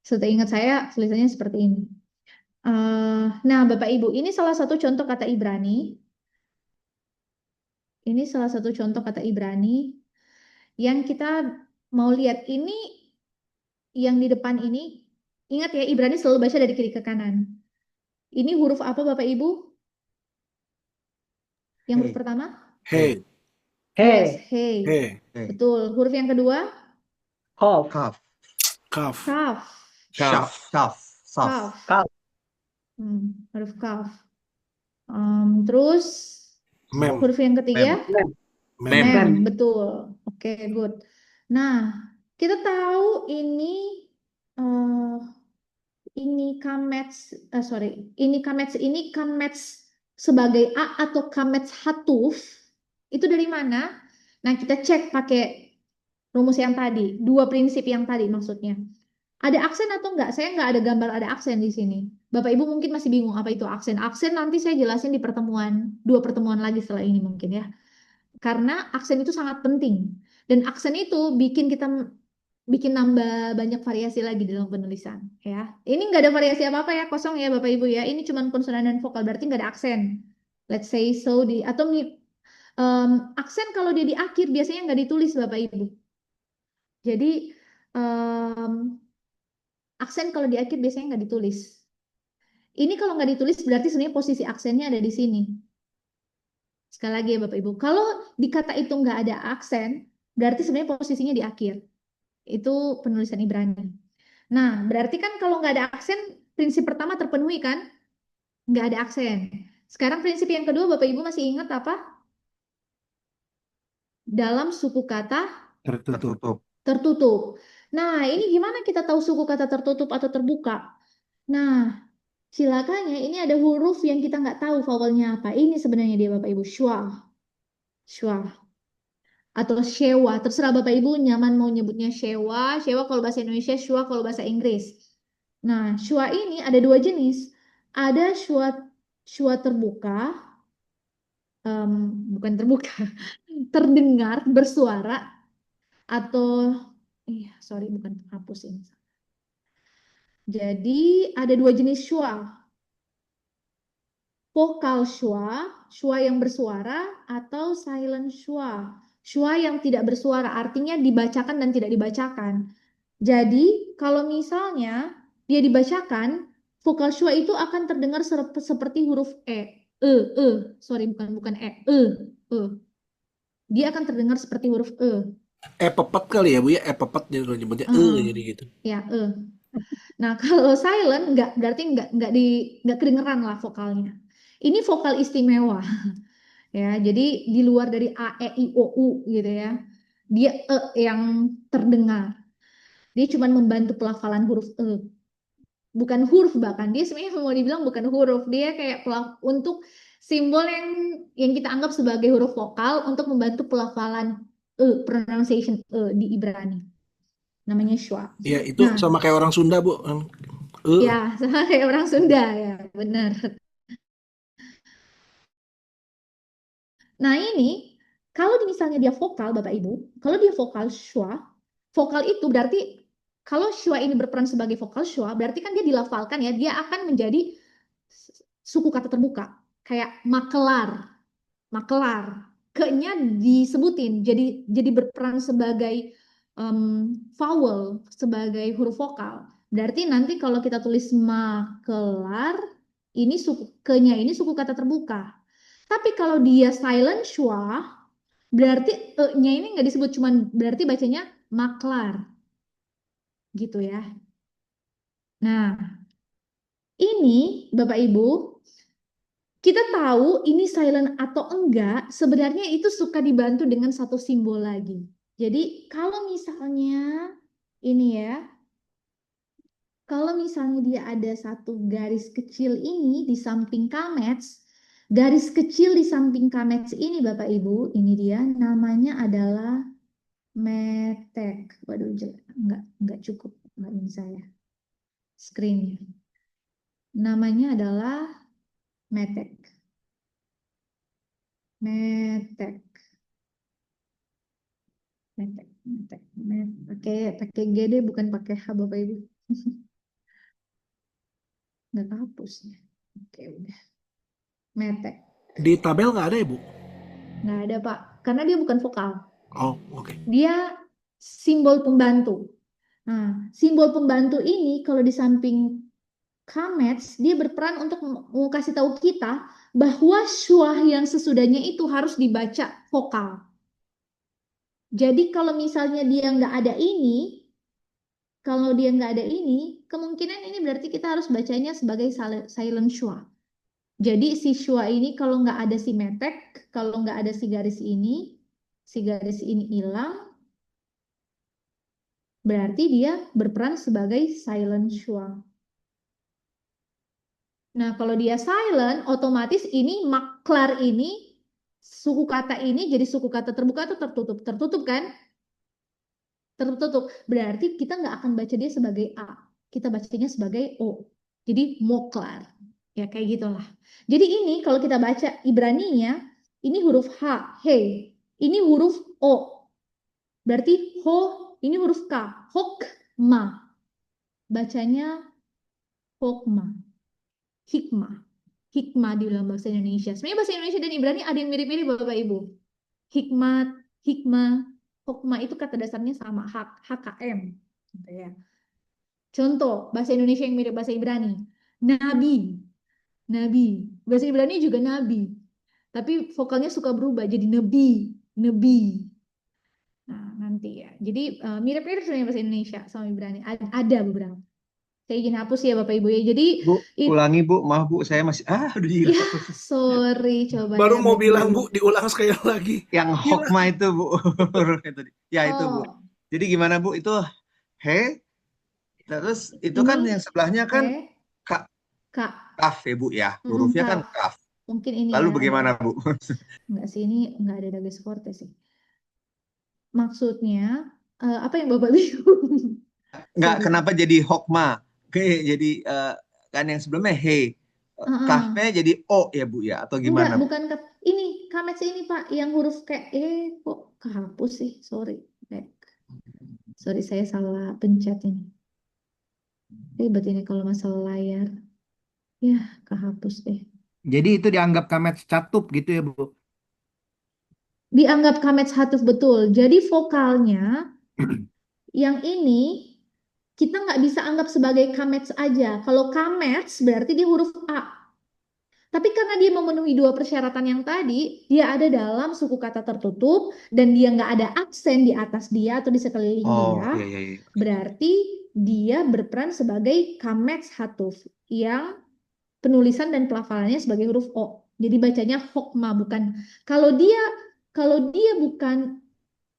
Seingat saya tulisannya seperti ini. Nah, Bapak Ibu, ini salah satu contoh kata Ibrani. Ini salah satu contoh kata Ibrani yang kita mau lihat ini yang di depan ini. Ingat ya, Ibrani selalu baca dari kiri ke kanan. Ini huruf apa Bapak Ibu? Yang huruf pertama? Hey. Yes, hey. Hey. Betul. Huruf yang kedua? Kaf. Kaf. Kaf. Syaf. Kaf. Huruf kaf. Terus Mem. huruf yang ketiga? Mem. Betul. Oke, good. Nah, kita tahu ini kamets sebagai A atau kamets hatuf itu dari mana? Nah, kita cek pakai rumus yang tadi, dua prinsip yang tadi maksudnya. Ada aksen atau enggak? Saya enggak ada gambar ada aksen di sini. Bapak Ibu mungkin masih bingung apa itu aksen. Aksen nanti saya jelasin di dua pertemuan lagi setelah ini mungkin ya. Karena aksen itu sangat penting. Dan aksen itu bikin nambah banyak variasi lagi dalam penulisan ya. Ini enggak ada variasi apa-apa ya, kosong ya Bapak Ibu ya. Ini cuma konsonan dan vokal, berarti enggak ada aksen. Let's say so aksen kalau dia di akhir biasanya enggak ditulis Bapak Ibu. Jadi aksen kalau di akhir biasanya nggak ditulis. Ini kalau nggak ditulis berarti sebenarnya posisi aksennya ada di sini. Sekali lagi ya Bapak Ibu, kalau di kata itu nggak ada aksen, berarti sebenarnya posisinya di akhir. Itu penulisan Ibrani. Nah, berarti kan kalau nggak ada aksen, prinsip pertama terpenuhi kan? Nggak ada aksen. Sekarang prinsip yang kedua, Bapak Ibu masih ingat apa? Dalam suku kata tertutup. Nah, ini gimana kita tahu suku kata tertutup atau terbuka? Nah, silakannya ini ada huruf yang kita nggak tahu vowelnya apa. Ini sebenarnya dia Bapak Ibu, schwa. Atau shewa. Terserah Bapak Ibu nyaman mau nyebutnya shewa. Shewa kalau bahasa Indonesia, shwa kalau bahasa Inggris. Nah, shwa ini ada dua jenis. Ada shwa terbuka, bukan terbuka, terdengar, bersuara, atau, sorry bukan hapus ini. Jadi ada dua jenis shwa. Vokal shwa yang bersuara, atau silent shwa yang tidak bersuara, artinya dibacakan dan tidak dibacakan. Jadi kalau misalnya dia dibacakan, vokal shwa itu akan terdengar seperti huruf sorry bukan dia akan terdengar seperti huruf Pepet kali ya Bu ya, pepet jadi kalau nyebutnya jadi gitu. Ya, Nah, kalau silent berarti nggak kedengeran lah vokalnya. Ini vokal istimewa. Ya, jadi di luar dari A, E, I, O, U gitu ya. Dia yang terdengar. Dia cuma membantu pelafalan huruf Bukan huruf bahkan. Dia sebenarnya mau dibilang bukan huruf. Dia kayak untuk simbol yang kita anggap sebagai huruf vokal untuk membantu pelafalan pronunciation di Ibrani. Namanya shwa. Ya, itu Nah, sama kayak orang Sunda, Bu. ya sama kayak orang Sunda ya, benar. Nah, ini kalau misalnya dia vokal, Bapak Ibu, kalau dia vokal shwa, vokal itu berarti kalau shwa ini berperan sebagai vokal shwa, berarti kan dia dilafalkan ya, dia akan menjadi suku kata terbuka. Kayak makelar, makelar. Ke-nya disebutin, jadi berperan sebagai vowel, sebagai huruf vokal. Berarti nanti kalau kita tulis makelar, ini ke-nya ini suku kata terbuka. Tapi kalau dia silent schwa, berarti e-nya ini nggak disebut, cuman berarti bacanya maklar, gitu ya. Nah, ini Bapak Ibu, kita tahu ini silent atau enggak, sebenarnya itu suka dibantu dengan satu simbol lagi. Jadi kalau misalnya ini ya, kalau misalnya dia ada satu garis kecil ini di samping kamets, garis kecil di samping kamets ini Bapak Ibu, ini dia namanya adalah metek. Waduh, enggak cukup, enggak ini saya screen. Namanya adalah metek. Metek. Metek. Metek. Pakai G deh, bukan pakai H Bapak Ibu. Nggak kehapus ya. Oke, udah. Metek. Di tabel nggak ada ya, Bu? Nggak ada, Pak. Karena dia bukan vokal. Oh, oke. Dia simbol pembantu. Nah, simbol pembantu ini kalau di samping kamets, dia berperan untuk mau kasih tahu kita bahwa syuah yang sesudahnya itu harus dibaca vokal. Jadi kalau misalnya dia nggak ada ini, kalau dia nggak ada ini, kemungkinan ini berarti kita harus bacanya sebagai silent syuah. Jadi si syuah ini kalau nggak ada si metek, kalau nggak ada si garis ini hilang, berarti dia berperan sebagai silent schwa. Nah, kalau dia silent, otomatis ini maklar ini, suku kata ini jadi suku kata terbuka atau tertutup? Tertutup kan? Tertutup. Berarti kita nggak akan baca dia sebagai A. Kita bacanya sebagai O. Jadi moklar. Ya kayak gitulah. Jadi ini kalau kita baca Ibraninya, ini huruf H, he. Ini huruf O. Berarti ho, ini huruf K, hokma. Bacanya hokma. Hikmah. Hikmah di dalam bahasa Indonesia. Sebenarnya bahasa Indonesia dan Ibrani ada yang mirip-mirip Bapak Ibu. Hikmat, hikmah, hokmah itu kata dasarnya sama, HKM. Gitu ya. Contoh, bahasa Indonesia yang mirip bahasa Ibrani. Nabi. Nabi. Bahasa Ibrani juga nabi. Tapi vokalnya suka berubah jadi nebi. Nebi. Nah, nanti ya. Jadi mirip-mirip sebenarnya bahasa Indonesia sama Ibrani. Ada beberapa. Saya izin hapus ya Bapak Ibu ya. Jadi Bu, ulangi Bu, maaf Bu, saya masih udah ya, dihapus. sorry coba Baru ya mau Bapak bilang, Ibu. Bu, diulang sekali lagi. Yang Hilang. hokma itu Bu. Ya itu Bu. Oh, Jadi gimana Bu? Itu he, terus itu kan ini yang sebelahnya kan Kak. kaf ya Bu ya. Hurufnya kan Kaf. kaf. Mungkin ini Lalu ya. bagaimana Bu? Enggak sih, ini enggak ada dagas forte sih. Maksudnya apa yang Bapak bingung? Enggak, Sorry. kenapa jadi hokma? Jadi kan yang sebelumnya he. Kafnya jadi o ya Bu ya atau Enggak, gimana Bu? bukan kaf. Ini kamets ini Pak, yang huruf kayak kok kehapus sih? Sorry. Sorry, saya salah pencet ini. Ribet ini kalau masalah layar. Ya, kehapus deh. Jadi itu dianggap kamet catup gitu ya, Bu? Dianggap kamets hatuf betul. Jadi vokalnya yang ini kita nggak bisa anggap sebagai kamets aja. Kalau kamets berarti dia huruf A. Tapi karena dia memenuhi dua persyaratan yang tadi, dia ada dalam suku kata tertutup dan dia nggak ada aksen di atas dia atau di sekeliling dia, Iya. berarti dia berperan sebagai kamets hatuf yang penulisan dan pelafalannya sebagai huruf O. Jadi bacanya hokma, bukan. Kalau dia bukan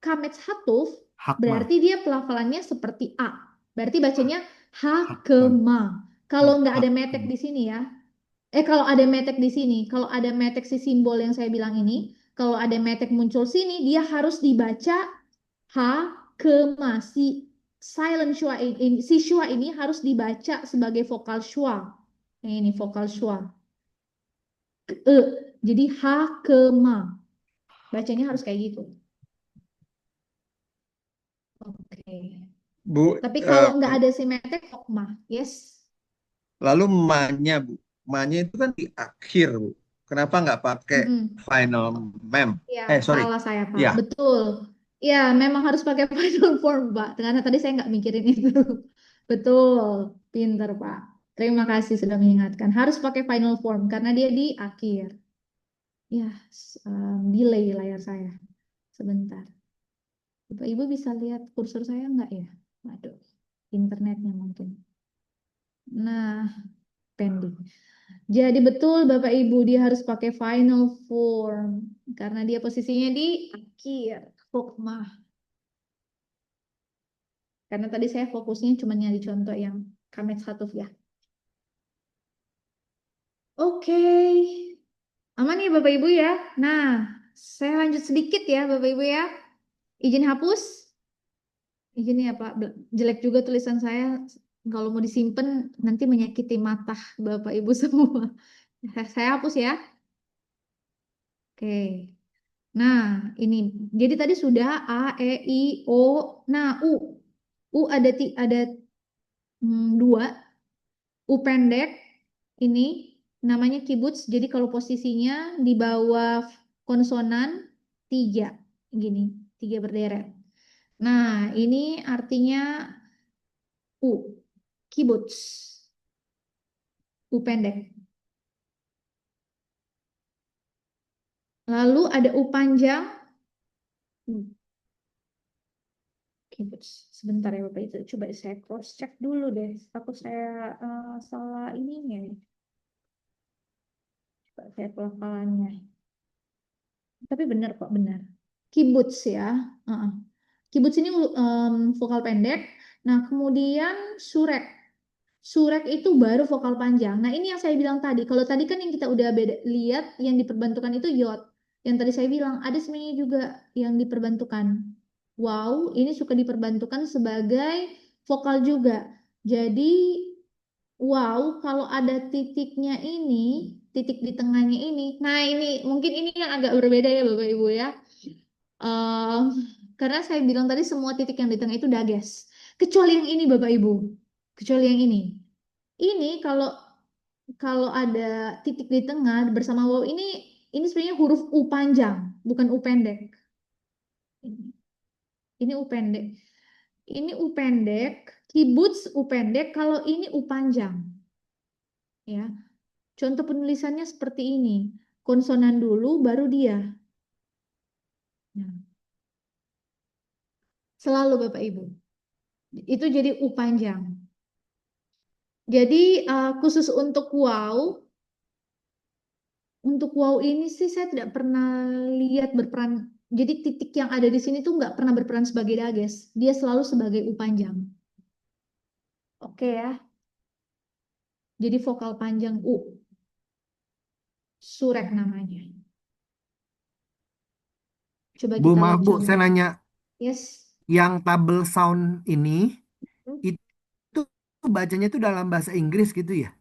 kamets hatuf, Hakma. berarti dia pelafalannya seperti A. Berarti bacanya hakema. Kalau nggak ada metek di sini ya. Kalau ada metek di sini, kalau ada metek si simbol yang saya bilang ini, kalau ada metek muncul sini, dia harus dibaca H ke ma. Si silent schwa ini, si schwa ini harus dibaca sebagai vokal schwa. Nah, ini vokal schwa. E. Jadi H ke ma. Bacanya harus kayak gitu. Oke. Bu, Tapi kalau nggak ada si metek, ma. Yes. lalu ma-nya, Bu. Ma-nya itu kan di akhir, Bu. Kenapa nggak pakai Mm-mm. final mem? Ya, Sorry. salah saya, Pak. Ya, Betul. Ya, memang harus pakai final form, Pak. Karena tadi saya nggak mikirin itu. Betul. Pinter, Pak. Terima kasih sudah mengingatkan. Harus pakai final form karena dia di akhir. Ya, delay layar saya. Sebentar. Bapak Ibu bisa lihat kursor saya nggak ya? Waduh, internetnya mungkin. Nah, pending. Jadi betul Bapak Ibu dia harus pakai final form karena dia posisinya di akhir hukmah. Karena tadi saya fokusnya cuma nyari contoh yang kamet satu ya. Oke. Aman ya Bapak Ibu ya. Nah, saya lanjut sedikit ya Bapak Ibu ya. Izin hapus. Izin ya Pak. Jelek juga tulisan saya. Kalau mau disimpan nanti menyakiti mata Bapak Ibu semua. Saya hapus ya. Oke. Nah, ini. Jadi tadi sudah A, E, I, O. Nah, U. U ada dua. U pendek. Ini namanya kibuts. Jadi kalau posisinya di bawah konsonan tiga. Gini. Tiga berderet. Nah, ini artinya U. Kibuts. U pendek. Lalu ada U panjang. Sebentar ya Bapak itu. Coba saya cross check dulu deh. Takut saya salah ininya. Coba saya pelafalannya. Tapi benar kok, benar. Kibuts ya. Kibuts ini vokal pendek. Nah, kemudian surek. Surek itu baru vokal panjang. Nah, ini yang saya bilang tadi. Kalau tadi kan yang kita udah lihat yang diperbantukan itu yod. Yang tadi saya bilang ada sebenarnya juga yang diperbantukan. Wow, ini suka diperbantukan sebagai vokal juga. Jadi, wow, kalau ada titiknya ini, titik di tengahnya ini. Nah, ini mungkin ini yang agak berbeda ya Bapak Ibu ya. Eh, karena saya bilang tadi semua titik yang di tengah itu dages. Kecuali yang ini Bapak Ibu. Kecuali yang ini. Ini kalau kalau ada titik di tengah bersama wow ini sebenarnya huruf U panjang, bukan U pendek. Ini U pendek. Ini U pendek, kibuts U pendek, kalau ini U panjang. Ya. Contoh penulisannya seperti ini. Konsonan dulu baru dia. Nah. Selalu Bapak Ibu. Itu jadi U panjang. Jadi khusus untuk wow ini sih saya tidak pernah lihat berperan. Jadi titik yang ada di sini tuh nggak pernah berperan sebagai dages. Dia selalu sebagai U panjang. Oke ya. Jadi vokal panjang U. Surek namanya. Coba Bu, kita maaf lihat Bu, contoh. saya nanya, Yes. yang double sound ini itu bacanya itu dalam bahasa Inggris gitu ya?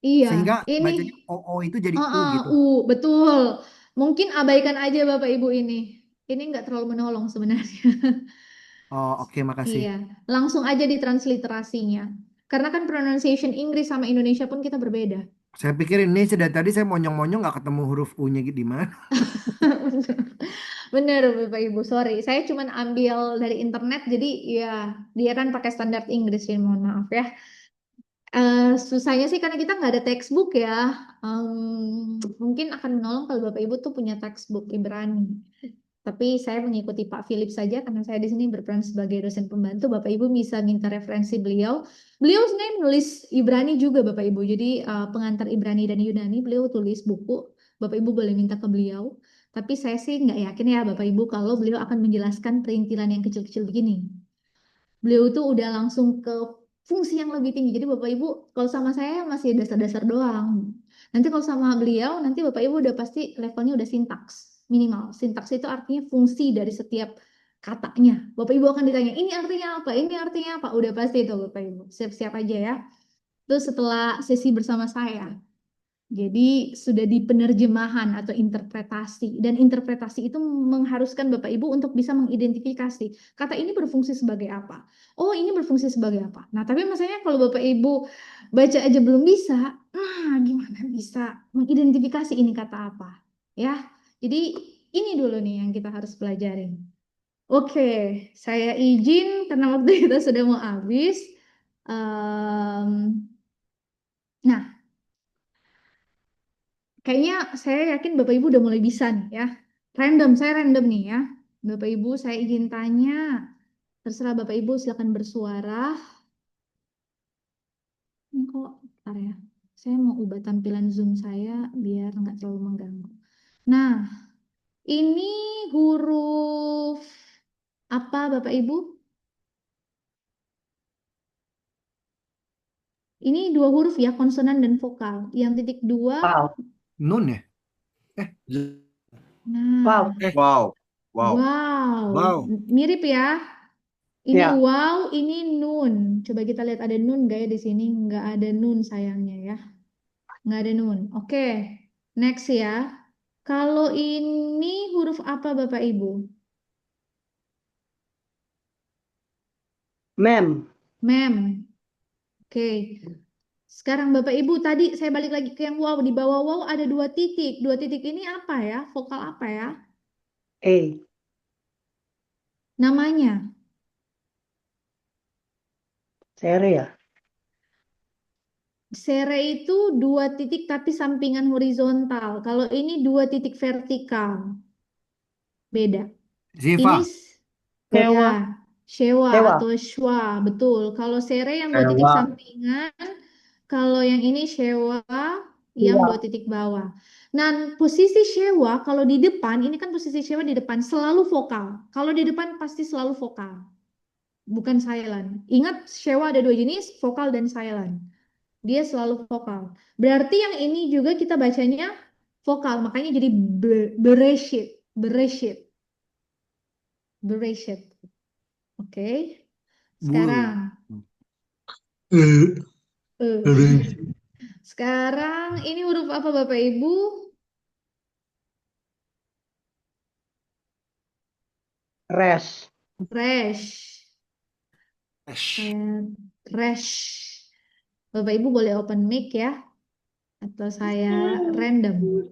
Iya, Sehingga ini bacanya OO itu jadi U gitu. betul. Mungkin abaikan aja Bapak Ibu ini. Ini nggak terlalu menolong sebenarnya. Oh, oke, makasih. Iya, langsung aja ditransliterasinya. Karena kan pronunciation Inggris sama Indonesia pun kita berbeda. Saya pikir ini sudah tadi saya monyong-monyong nggak ketemu huruf U-nya di mana. Bener Bapak Ibu, sorry. Saya cuma ambil dari internet, jadi ya dia kan pakai standar Inggris, ya mohon maaf ya. Susahnya sih karena kita nggak ada textbook ya. Mungkin akan menolong kalau Bapak Ibu tuh punya textbook Ibrani. Tapi saya mengikuti Pak Philip saja karena saya di sini berperan sebagai dosen pembantu. Bapak Ibu bisa minta referensi beliau. Beliau sebenarnya menulis Ibrani juga Bapak Ibu. Jadi pengantar Ibrani dan Yunani beliau tulis buku. Bapak Ibu boleh minta ke beliau. Tapi saya sih nggak yakin ya Bapak Ibu kalau beliau akan menjelaskan perintilan yang kecil-kecil begini. Beliau itu udah langsung ke fungsi yang lebih tinggi. Jadi Bapak Ibu kalau sama saya masih dasar-dasar doang. Nanti kalau sama beliau nanti Bapak Ibu udah pasti levelnya udah sintaks. Minimal. Sintaks itu artinya fungsi dari setiap katanya. Bapak Ibu akan ditanya, ini artinya apa? Ini artinya apa? Udah pasti itu Bapak Ibu. Siap-siap aja ya. Terus setelah sesi bersama saya. Jadi sudah di penerjemahan atau interpretasi. Dan interpretasi itu mengharuskan Bapak Ibu untuk bisa mengidentifikasi. Kata ini berfungsi sebagai apa? Oh, ini berfungsi sebagai apa? Nah, tapi maksudnya kalau Bapak Ibu baca aja belum bisa, nah gimana bisa mengidentifikasi ini kata apa? Ya, jadi ini dulu nih yang kita harus pelajarin. Oke, saya izin karena waktu kita sudah mau habis. Nah, kayaknya saya yakin Bapak Ibu udah mulai bisa nih ya. Saya random nih ya. Bapak Ibu saya izin tanya. Terserah Bapak Ibu silakan bersuara. Kok, bentar ya. Saya mau ubah tampilan Zoom saya biar nggak terlalu mengganggu. Nah, ini huruf apa Bapak Ibu? Ini dua huruf ya, konsonan dan vokal. Yang titik dua. Wow. Nun ya? Nah, Wow. Wow. wow. Mirip ya. Ini Ya. wow, ini nun. Coba kita lihat ada nun nggak ya di sini? Nggak ada nun sayangnya ya. Nggak ada nun. Oke, next ya. Kalau ini huruf apa Bapak Ibu? Mem. Mem. Oke. Sekarang Bapak Ibu tadi saya balik lagi ke yang wow. Di bawah wow ada dua titik. Dua titik ini apa ya? Vokal apa ya? E. Namanya? Sere ya. Sere itu dua titik tapi sampingan horizontal. Kalau ini dua titik vertikal. Beda. Ziva. Ini Sewa. ya, Shewa Sewa. atau Shwa, betul. Kalau Sere yang dua titik Sewa. sampingan, kalau yang ini Shewa yang dua titik bawah. Nah, posisi Shewa kalau di depan, ini kan posisi Shewa di depan selalu vokal. Kalau di depan pasti selalu vokal, bukan silent. Ingat Shewa ada dua jenis, vokal dan silent. Dia selalu vokal. Berarti yang ini juga kita bacanya vokal, makanya jadi bereshit, bereshit, bereshit. Oke. Sekarang sekarang ini huruf apa Bapak Ibu? Res. Resh. Resh. Bapak Ibu boleh open mic ya, atau saya random.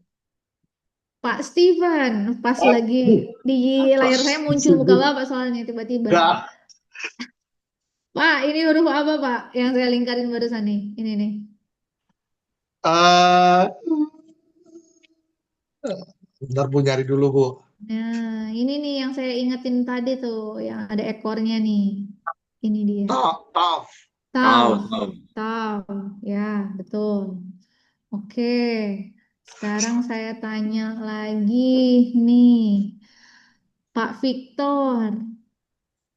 Pak Steven, pas lagi di layar saya muncul muka Bapak soalnya tiba-tiba. Pak, ini huruf apa Pak? Yang saya lingkarin barusan nih. Ini nih. Bentar Bu, nyari dulu Bu. Nah, ini nih yang saya ingetin tadi tuh, yang ada ekornya nih. Ini dia. Tav. Tahu. Ya, betul. Oke. Sekarang saya tanya lagi nih. Pak Victor.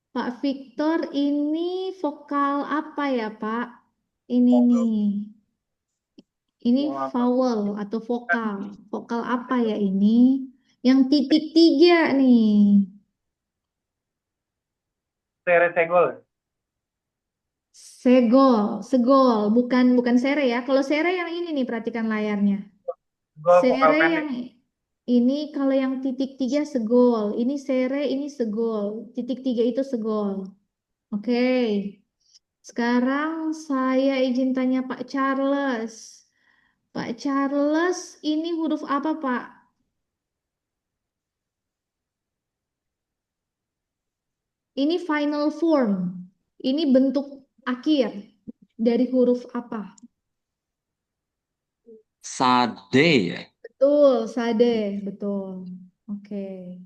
Pak Victor ini vokal apa ya, Pak? Ini nih. Ini vowel atau vokal. Vokal apa ya ini? Yang titik tiga nih. Sere segol. Segol, bukan sere ya. Kalau sere yang ini nih, perhatikan layarnya. Segol vokal Sere pendek. yang ini kalau yang titik tiga segol. Ini sere, ini segol. Titik tiga itu segol. Oke. Sekarang saya izin tanya Pak Charles. Pak Charles, ini huruf apa Pak? Ini final form. Ini bentuk akhir dari huruf apa? Sade ya. Betul, sade, betul. Oke.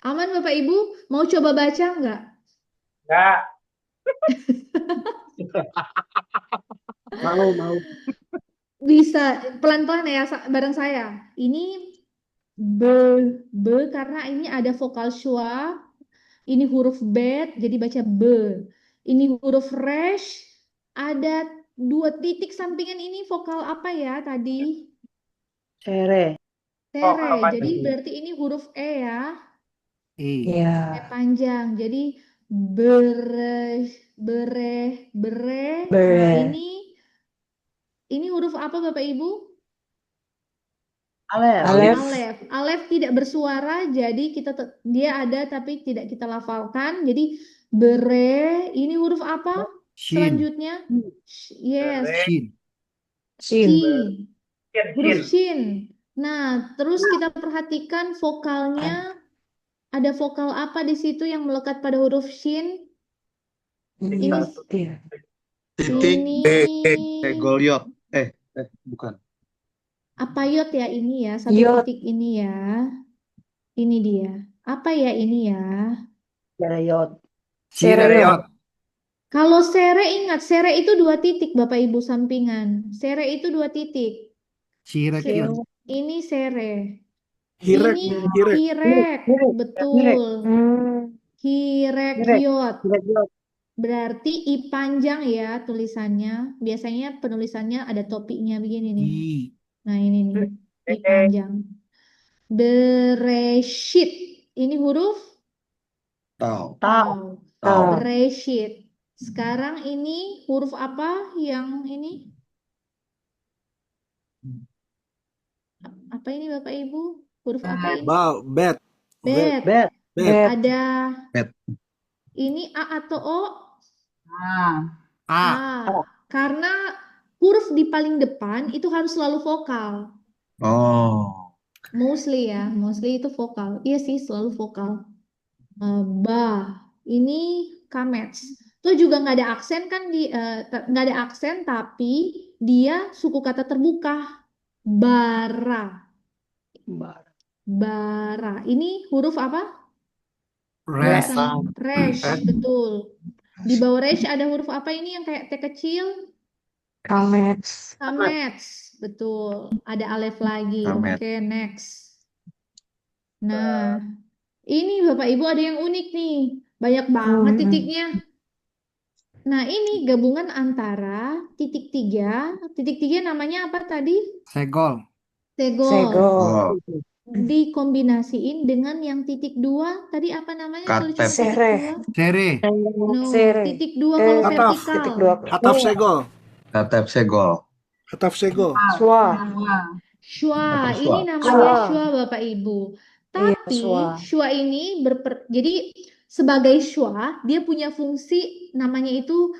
Aman Bapak Ibu, mau coba baca nggak? Enggak. Mau. Bisa pelan-pelan ya bareng saya. Ini be karena ini ada vokal schwa, ini huruf bet jadi baca be. Ini huruf resh ada dua titik sampingan ini vokal apa ya tadi? Sere. Oh, kalau Tere. Jadi panjang. berarti ini huruf E ya. E. E Ya. panjang. Jadi bere, bere, bere. Nah, Ber. ini huruf apa Bapak Ibu? Alef. Alef. Alef tidak bersuara, jadi dia ada tapi tidak kita lafalkan. Jadi bere, ini huruf apa? Shin. Selanjutnya, yes, Bere, Shin. Sin. huruf shin. shin. Nah, terus kita perhatikan vokalnya. Ada vokal apa di situ yang melekat pada huruf shin? Ini, Iya. Titik ini Goliot. Bukan. apa yot ya ini ya? Satu Yot. titik ini ya. Ini dia. Apa ya ini ya? Sereyot. Cireyot. Kalau sere ingat, sere itu 2 titik Bapak Ibu sampingan. Sere itu 2 titik. Cirekyot. Ini sere. Hirek, Ini hirek. hirek. Betul. Hirekyot. Sereyot. Berarti I panjang ya tulisannya. Biasanya penulisannya ada topiknya begini nih. I. Nah ini nih. I panjang. Bereshit. Ini huruf Tahu. Tau. Tahu. Bereshit. Sekarang ini huruf apa yang ini? Apa ini Bapak Ibu? Huruf apa ini? Bet. Bet. Bet. Ada Bet. ini A atau O? A. Karena huruf di paling depan itu harus selalu vokal. Oh. Mostly ya, mostly itu vokal. Iya sih, selalu vokal. Ba, ini kamets. Itu juga nggak ada aksen kan nggak ada aksen tapi dia suku kata terbuka. Bara, bara. Ini huruf apa? Res. Resh, betul. Di bawah resh ada huruf apa ini yang kayak T kecil? Kamets. Kamets, betul. Ada alef lagi. Kamet. Oke, next. Nah, ini Bapak Ibu ada yang unik nih. Banyak banget titiknya. Nah, ini gabungan antara titik 3. Titik 3 namanya apa tadi? Segol. Segol. Segol. Dikombinasiin dengan yang titik 2. Tadi apa namanya kalau cuma Katep. titik Sere. 2? Sere. No, Sere. titik 2 kalau Hataf. vertikal. Titik 2. Hataf segol. Katep Segol. Hataf segol. Swa. Shwa, Apa ini Shwa? namanya Shwa. shwa Bapak Ibu. Iya, Tapi shwa. shwa ini jadi sebagai shwa dia punya fungsi namanya itu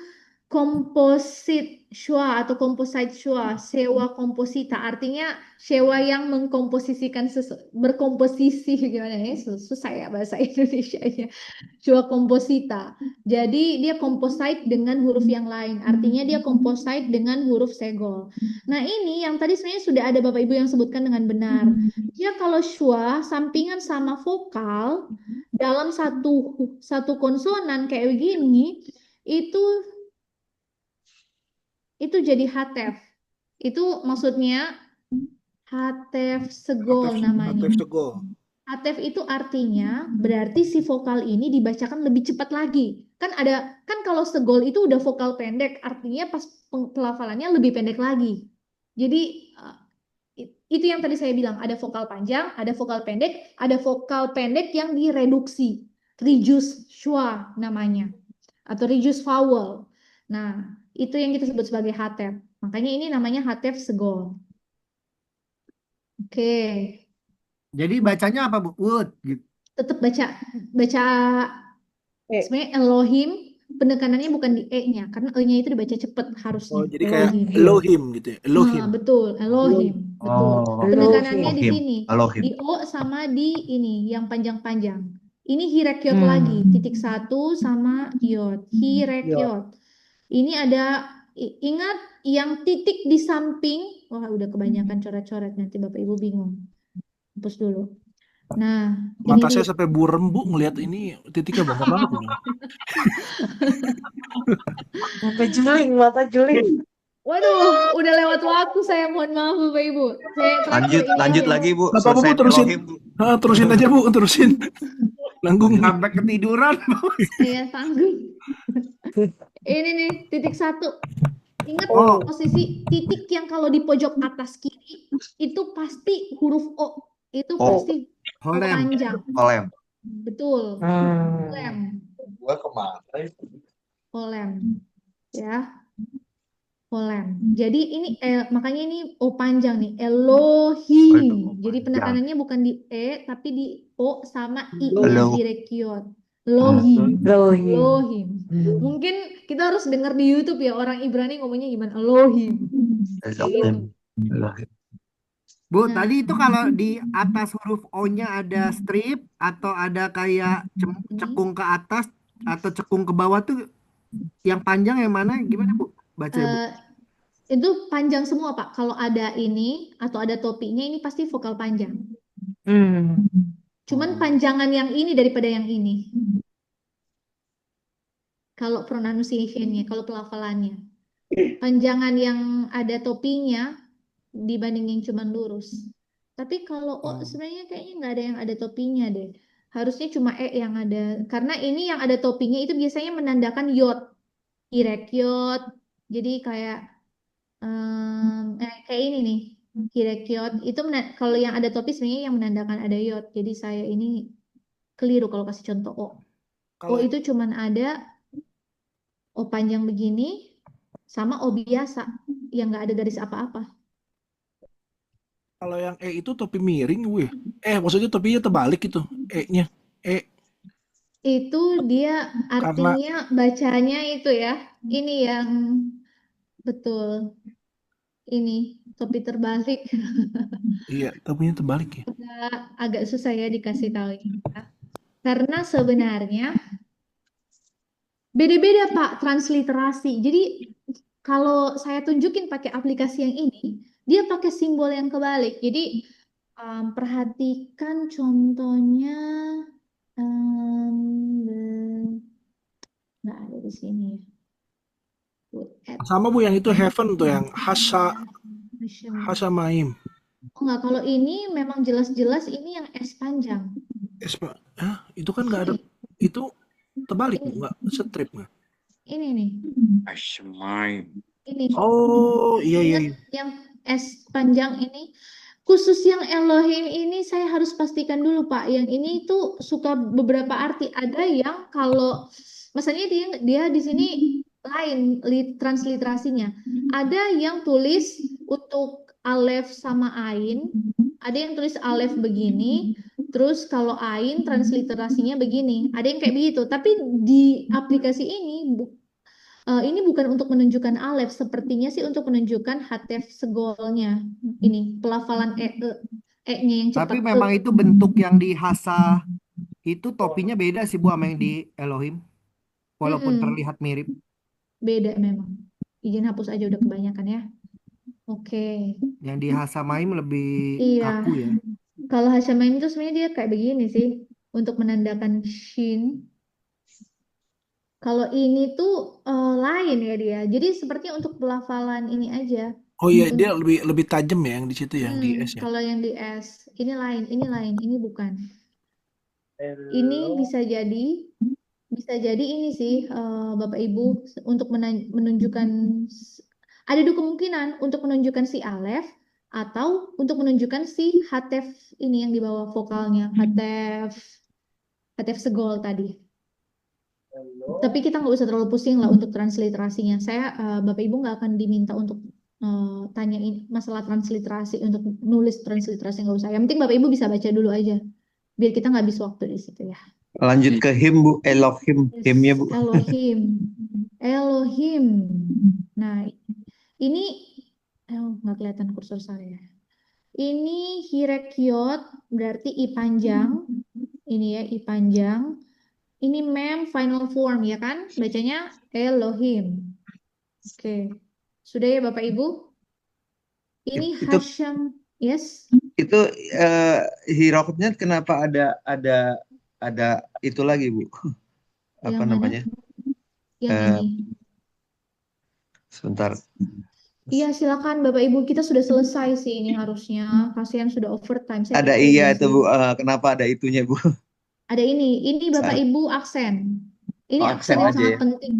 komposit shwa atau composite shwa, sewa komposita. Artinya sewa yang mengkomposisikan berkomposisi gimana ya? Susah ya bahasa Indonesianya. Shwa komposita. Jadi dia composite dengan huruf yang lain. Artinya dia composite dengan huruf segol. Nah ini yang tadi sebenarnya sudah ada Bapak Ibu yang sebutkan dengan benar. Dia kalau shwa sampingan sama vokal dalam satu konsonan kayak begini itu jadi hatef. Itu maksudnya hatef segol namanya. Hataf segol. Hatef itu artinya berarti si vokal ini dibacakan lebih cepat lagi. Kan kalau segol itu udah vokal pendek, artinya pas pelafalannya lebih pendek lagi. Jadi itu yang tadi saya bilang, ada vokal panjang, ada vokal pendek yang direduksi. Reduced schwa namanya. Atau reduced vowel. Nah, itu yang kita sebut sebagai hatef. Makanya ini namanya hatef segol. Oke. Jadi bacanya apa, Bu? Wood gitu. Tetap baca sebenarnya Elohim, penekanannya bukan di E-nya, karena E-nya itu dibaca cepet harusnya. Oh, jadi kayak Elohim. Elohim gitu ya. Elohim. Betul, Elohim. Betul. Oh. Pendekanannya di Elohim. sini. Elohim. Di O sama di ini yang panjang-panjang. Ini hirekyot Hmm. lagi, titik 1 sama yod. Hirekyot. Ini ada ingat yang titik di samping. Wah, udah kebanyakan coret-coret, nanti Bapak Ibu bingung. Hapus dulu. Nah, ini Mata saya dulu. sampai burem, Bu, ngelihat ini titiknya banyak banget. Bu. Sampai juling, mata juling. Waduh, udah lewat waktu saya, mohon maaf Bapak Ibu. Saya terakhir ini Lanjut aja. lagi, Bu. Nggak apa-apa, Bu, Selesai terusin. Elohim, Bu. Terusin aja, Bu, terusin. Nanggung. Sampai ketiduran, Bu. Saya sanggup. Ini nih, titik 1. Ingat posisi titik yang kalau di pojok atas kiri itu pasti huruf O. Itu Oh, pasti O Holem. panjang. Holem. Betul. Hmm. Holem. Gua kemana? Holem. Ya. Holem. Jadi ini makanya ini O panjang nih. Oh, itu Elohim. Jadi panjang. penekanannya bukan di E tapi di O sama I-nya Halo. hirekiot. Lohim. Lohim. Lohim. Mungkin kita harus dengar di YouTube ya orang Ibrani ngomongnya gimana. Elohim. Kayak gitu. Elohim. Bu, Nah, tadi itu kalau di atas huruf O-nya ada strip atau ada kayak ini cekung ke atas atau cekung ke bawah tuh yang panjang yang mana? Gimana Bu? Baca Bu. itu panjang semua Pak. Kalau ada ini atau ada topinya ini pasti vokal panjang. Hmm. Cuman panjangan yang ini daripada yang ini. Kalau pronunciation-nya, kalau pelafalannya. Panjangan yang ada topinya dibanding yang cuman lurus. Tapi kalau O sebenarnya kayaknya nggak ada yang ada topinya deh. Harusnya cuma E yang ada. Karena ini yang ada topinya itu biasanya menandakan yod. Hirekyot. Jadi kayak kayak ini nih. Hirekyot. Itu kalau yang ada topi sebenarnya yang menandakan ada yod. Jadi saya ini keliru kalau kasih contoh O. O Kalau itu cuman ada O panjang begini sama O biasa yang nggak ada garis apa-apa. kalau yang E itu topi miring, wih. Maksudnya topinya terbalik itu, E-nya. Itu dia Karena artinya bacanya itu ya. Ini yang betul. Ini topi terbalik. iya, topinya terbalik ya. Agak susah ya dikasih tahu ya. Karena sebenarnya beda-beda Pak transliterasi. Jadi kalau saya tunjukin pakai aplikasi yang ini, dia pakai simbol yang kebalik. Jadi perhatikan contohnya nggak ada di sini ya. Sama Bu yang itu heaven tuh yang Hasamaim. Oh enggak, kalau ini memang jelas-jelas ini yang S panjang. Itu kan nggak ada, itu terbalik nggak strip nggak? Ini nih. Hasemaim. Ini. Oh iya iya. Ingat yang S panjang ini. Khusus yang Elohim ini saya harus pastikan dulu Pak. Yang ini tuh suka beberapa arti. Ada yang kalau misalnya dia di sini lain transliterasinya. Ada yang tulis untuk alef sama ain. Ada yang tulis alef begini. Terus kalau ain transliterasinya begini. Ada yang kayak begitu. Tapi di aplikasi ini bukan untuk menunjukkan alef, sepertinya sih untuk menunjukkan hatef segolnya. Ini pelafalan E-nya yang Tapi cepat. memang itu bentuk yang di Hasa itu topinya beda sih Bu sama yang di Elohim. Walaupun terlihat mirip. Beda memang. Izin hapus aja udah kebanyakan ya. Oke. Yang di Hasamaim lebih Iya. kaku ya. Kalau Hasamaim itu sebenarnya dia kayak begini sih. Untuk menandakan shin. Kalau ini tuh lain ya dia. Jadi sepertinya untuk pelafalan ini aja. Oh iya, dia lebih tajam ya yang di situ yang di S ya. Kalau yang di S, ini lain, ini bukan. Ini bisa jadi ini sih Bapak Ibu untuk menunjukkan ada dua kemungkinan untuk menunjukkan si alef atau untuk menunjukkan si hatef ini yang di bawah vokalnya, hatef segol tadi. Tapi kita nggak usah terlalu pusing lah untuk transliterasinya. Bapak Ibu nggak akan diminta untuk tanyain masalah transliterasi, untuk nulis transliterasi nggak usah. Yang penting Bapak Ibu bisa baca dulu aja, biar kita nggak habis waktu di situ ya. Lanjut ke him Bu, Elohim, himnya Bu. Elohim. Nah, ini nggak kelihatan kursor saya. Ini hirekiot berarti I panjang. Ini ya I panjang. Ini mem final form ya kan? Bacanya Elohim. Oke. Sudah ya Bapak Ibu? Ini Itu Hasham, yes. itu hieroglyphnya kenapa ada itu lagi Bu? Apa Yang mana? namanya? Yang ini. Sebentar. Iya, silakan Bapak Ibu, kita sudah selesai sih ini harusnya. Kasihan sudah overtime. Saya Ada pikir iya udah itu Bu. Kenapa ada itunya Bu? Ada ini Bapak Ibu aksen. Ini aksen Aksen yang aja sangat ya. penting.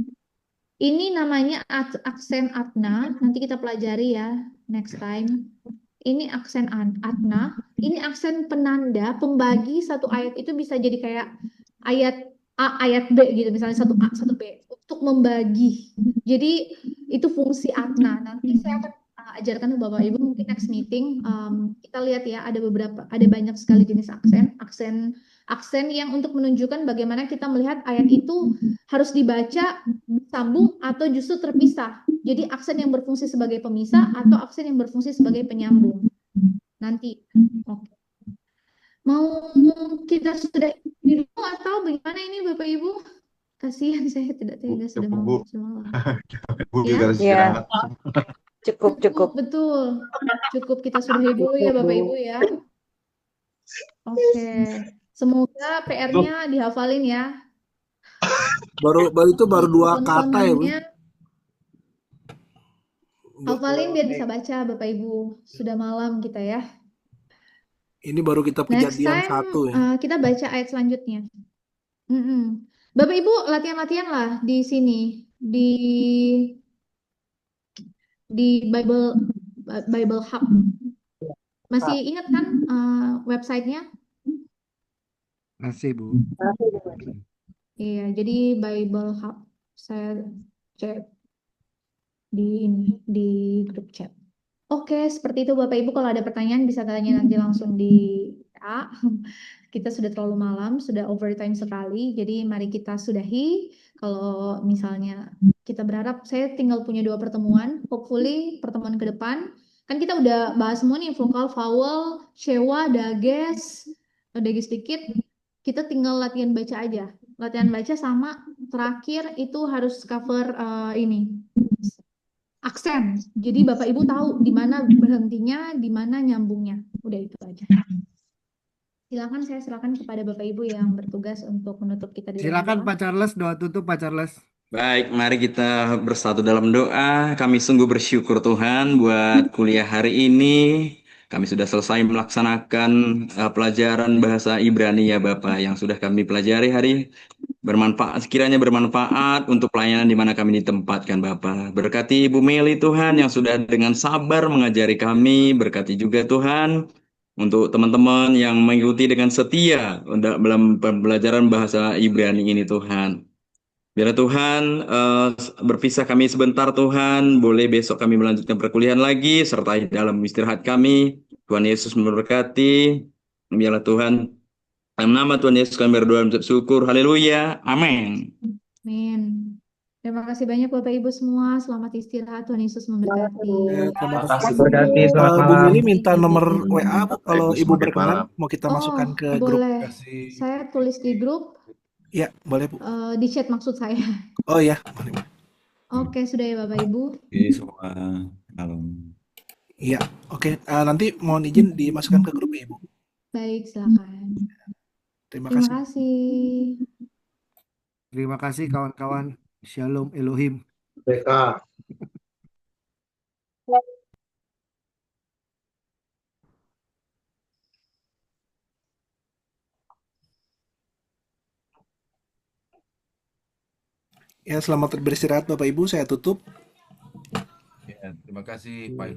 Ini namanya aksen Adna. Nanti kita pelajari ya next time. ini aksen adna, ini aksen penanda, pembagi satu ayat itu bisa jadi kayak ayat A, ayat B gitu, misalnya satu A, satu B, untuk membagi. Jadi itu fungsi adna. Nanti saya akan ajarkan ke Bapak Ibu mungkin next meeting. Kita lihat ya, ada banyak sekali jenis aksen yang untuk menunjukkan bagaimana kita melihat ayat itu harus dibaca sambung atau justru terpisah. Jadi aksen yang berfungsi sebagai pemisah atau aksen yang berfungsi sebagai penyambung. Nanti. Oke. Mau kita sudah dulu atau bagaimana ini Bapak Ibu? Kasihan saya tidak tega sudah Cukup, Bu. malam. Bu Ya? juga harus Ya, istirahat. cukup. Betul. Cukup kita sudahi dulu ya Bapak Ibu ya. Oke. Semoga PR-nya dihafalin ya. Baru itu baru 2 kata ya, Bu. Tontonannya hafalin biar bisa baca Bapak Ibu. Sudah malam kita ya. Ini baru kita Next kejadian time 1 ya. kita baca ayat selanjutnya. Bapak Ibu latihan-latihan lah di sini di Bible Hub. Masih ingat kan websitenya? Masih, Bu. Iya, jadi Bible Hub saya cek di grup chat. Oke, seperti itu Bapak Ibu. Kalau ada pertanyaan bisa tanya nanti langsung di WA. Kita sudah terlalu malam, sudah overtime sekali. Jadi mari kita sudahi. Kalau misalnya kita berharap, saya tinggal punya 2 pertemuan. Hopefully pertemuan ke depan. Kan kita udah bahas semua nih, vokal, vowel, shewa, dages dikit. Kita tinggal latihan baca aja. Latihan baca sama terakhir itu harus cover ini. Aksen. Jadi Bapak Ibu tahu di mana berhentinya, di mana nyambungnya. Udah itu aja. Saya silakan kepada Bapak Ibu yang bertugas untuk menutup kita di dalam Silakan doa. Pak Charles, doa tutup Pak Charles. Baik, mari kita bersatu dalam doa. Kami sungguh bersyukur Tuhan buat kuliah hari ini. Kami sudah selesai melaksanakan pelajaran bahasa Ibrani ya Bapak yang sudah kami pelajari hari bermanfaat, sekiranya bermanfaat untuk pelayanan di mana kami ditempatkan Bapak. Berkati Ibu Meli Tuhan yang sudah dengan sabar mengajari kami. Berkati juga Tuhan untuk teman-teman yang mengikuti dengan setia dalam pembelajaran bahasa Ibrani ini Tuhan. Biarlah Tuhan berpisah kami sebentar Tuhan. Boleh besok kami melanjutkan perkuliahan lagi. Sertai dalam istirahat kami. Tuhan Yesus memberkati. Biarlah Tuhan dalam nama Tuhan Yesus kami berdoa dan bersyukur. Haleluya. Amin. Amin. Terima kasih banyak Bapak Ibu semua. Selamat istirahat. Tuhan Yesus memberkati. Terima Terima kasih kasih. berkati. Selamat Bu malam. Mili minta nomor WA Bu, kalau Ibu Ibu semakin berkenan malam. mau kita Oh, masukkan ke grup. boleh. Saya tulis di grup, Ya, boleh Bu. di chat maksud saya. Oh ya, boleh. Oke, sudah ya Bapak Ibu. Oke, semua malam. Iya, oke. Nanti mohon izin dimasukkan ke grup ya Ibu. Baik, silakan. Terima Terima kasih. kasih. Terima kasih kawan-kawan. Shalom Elohim. BK. Ya, selamat beristirahat Bapak Ibu. Saya tutup. Ya, terima kasih Pak Ibrahim.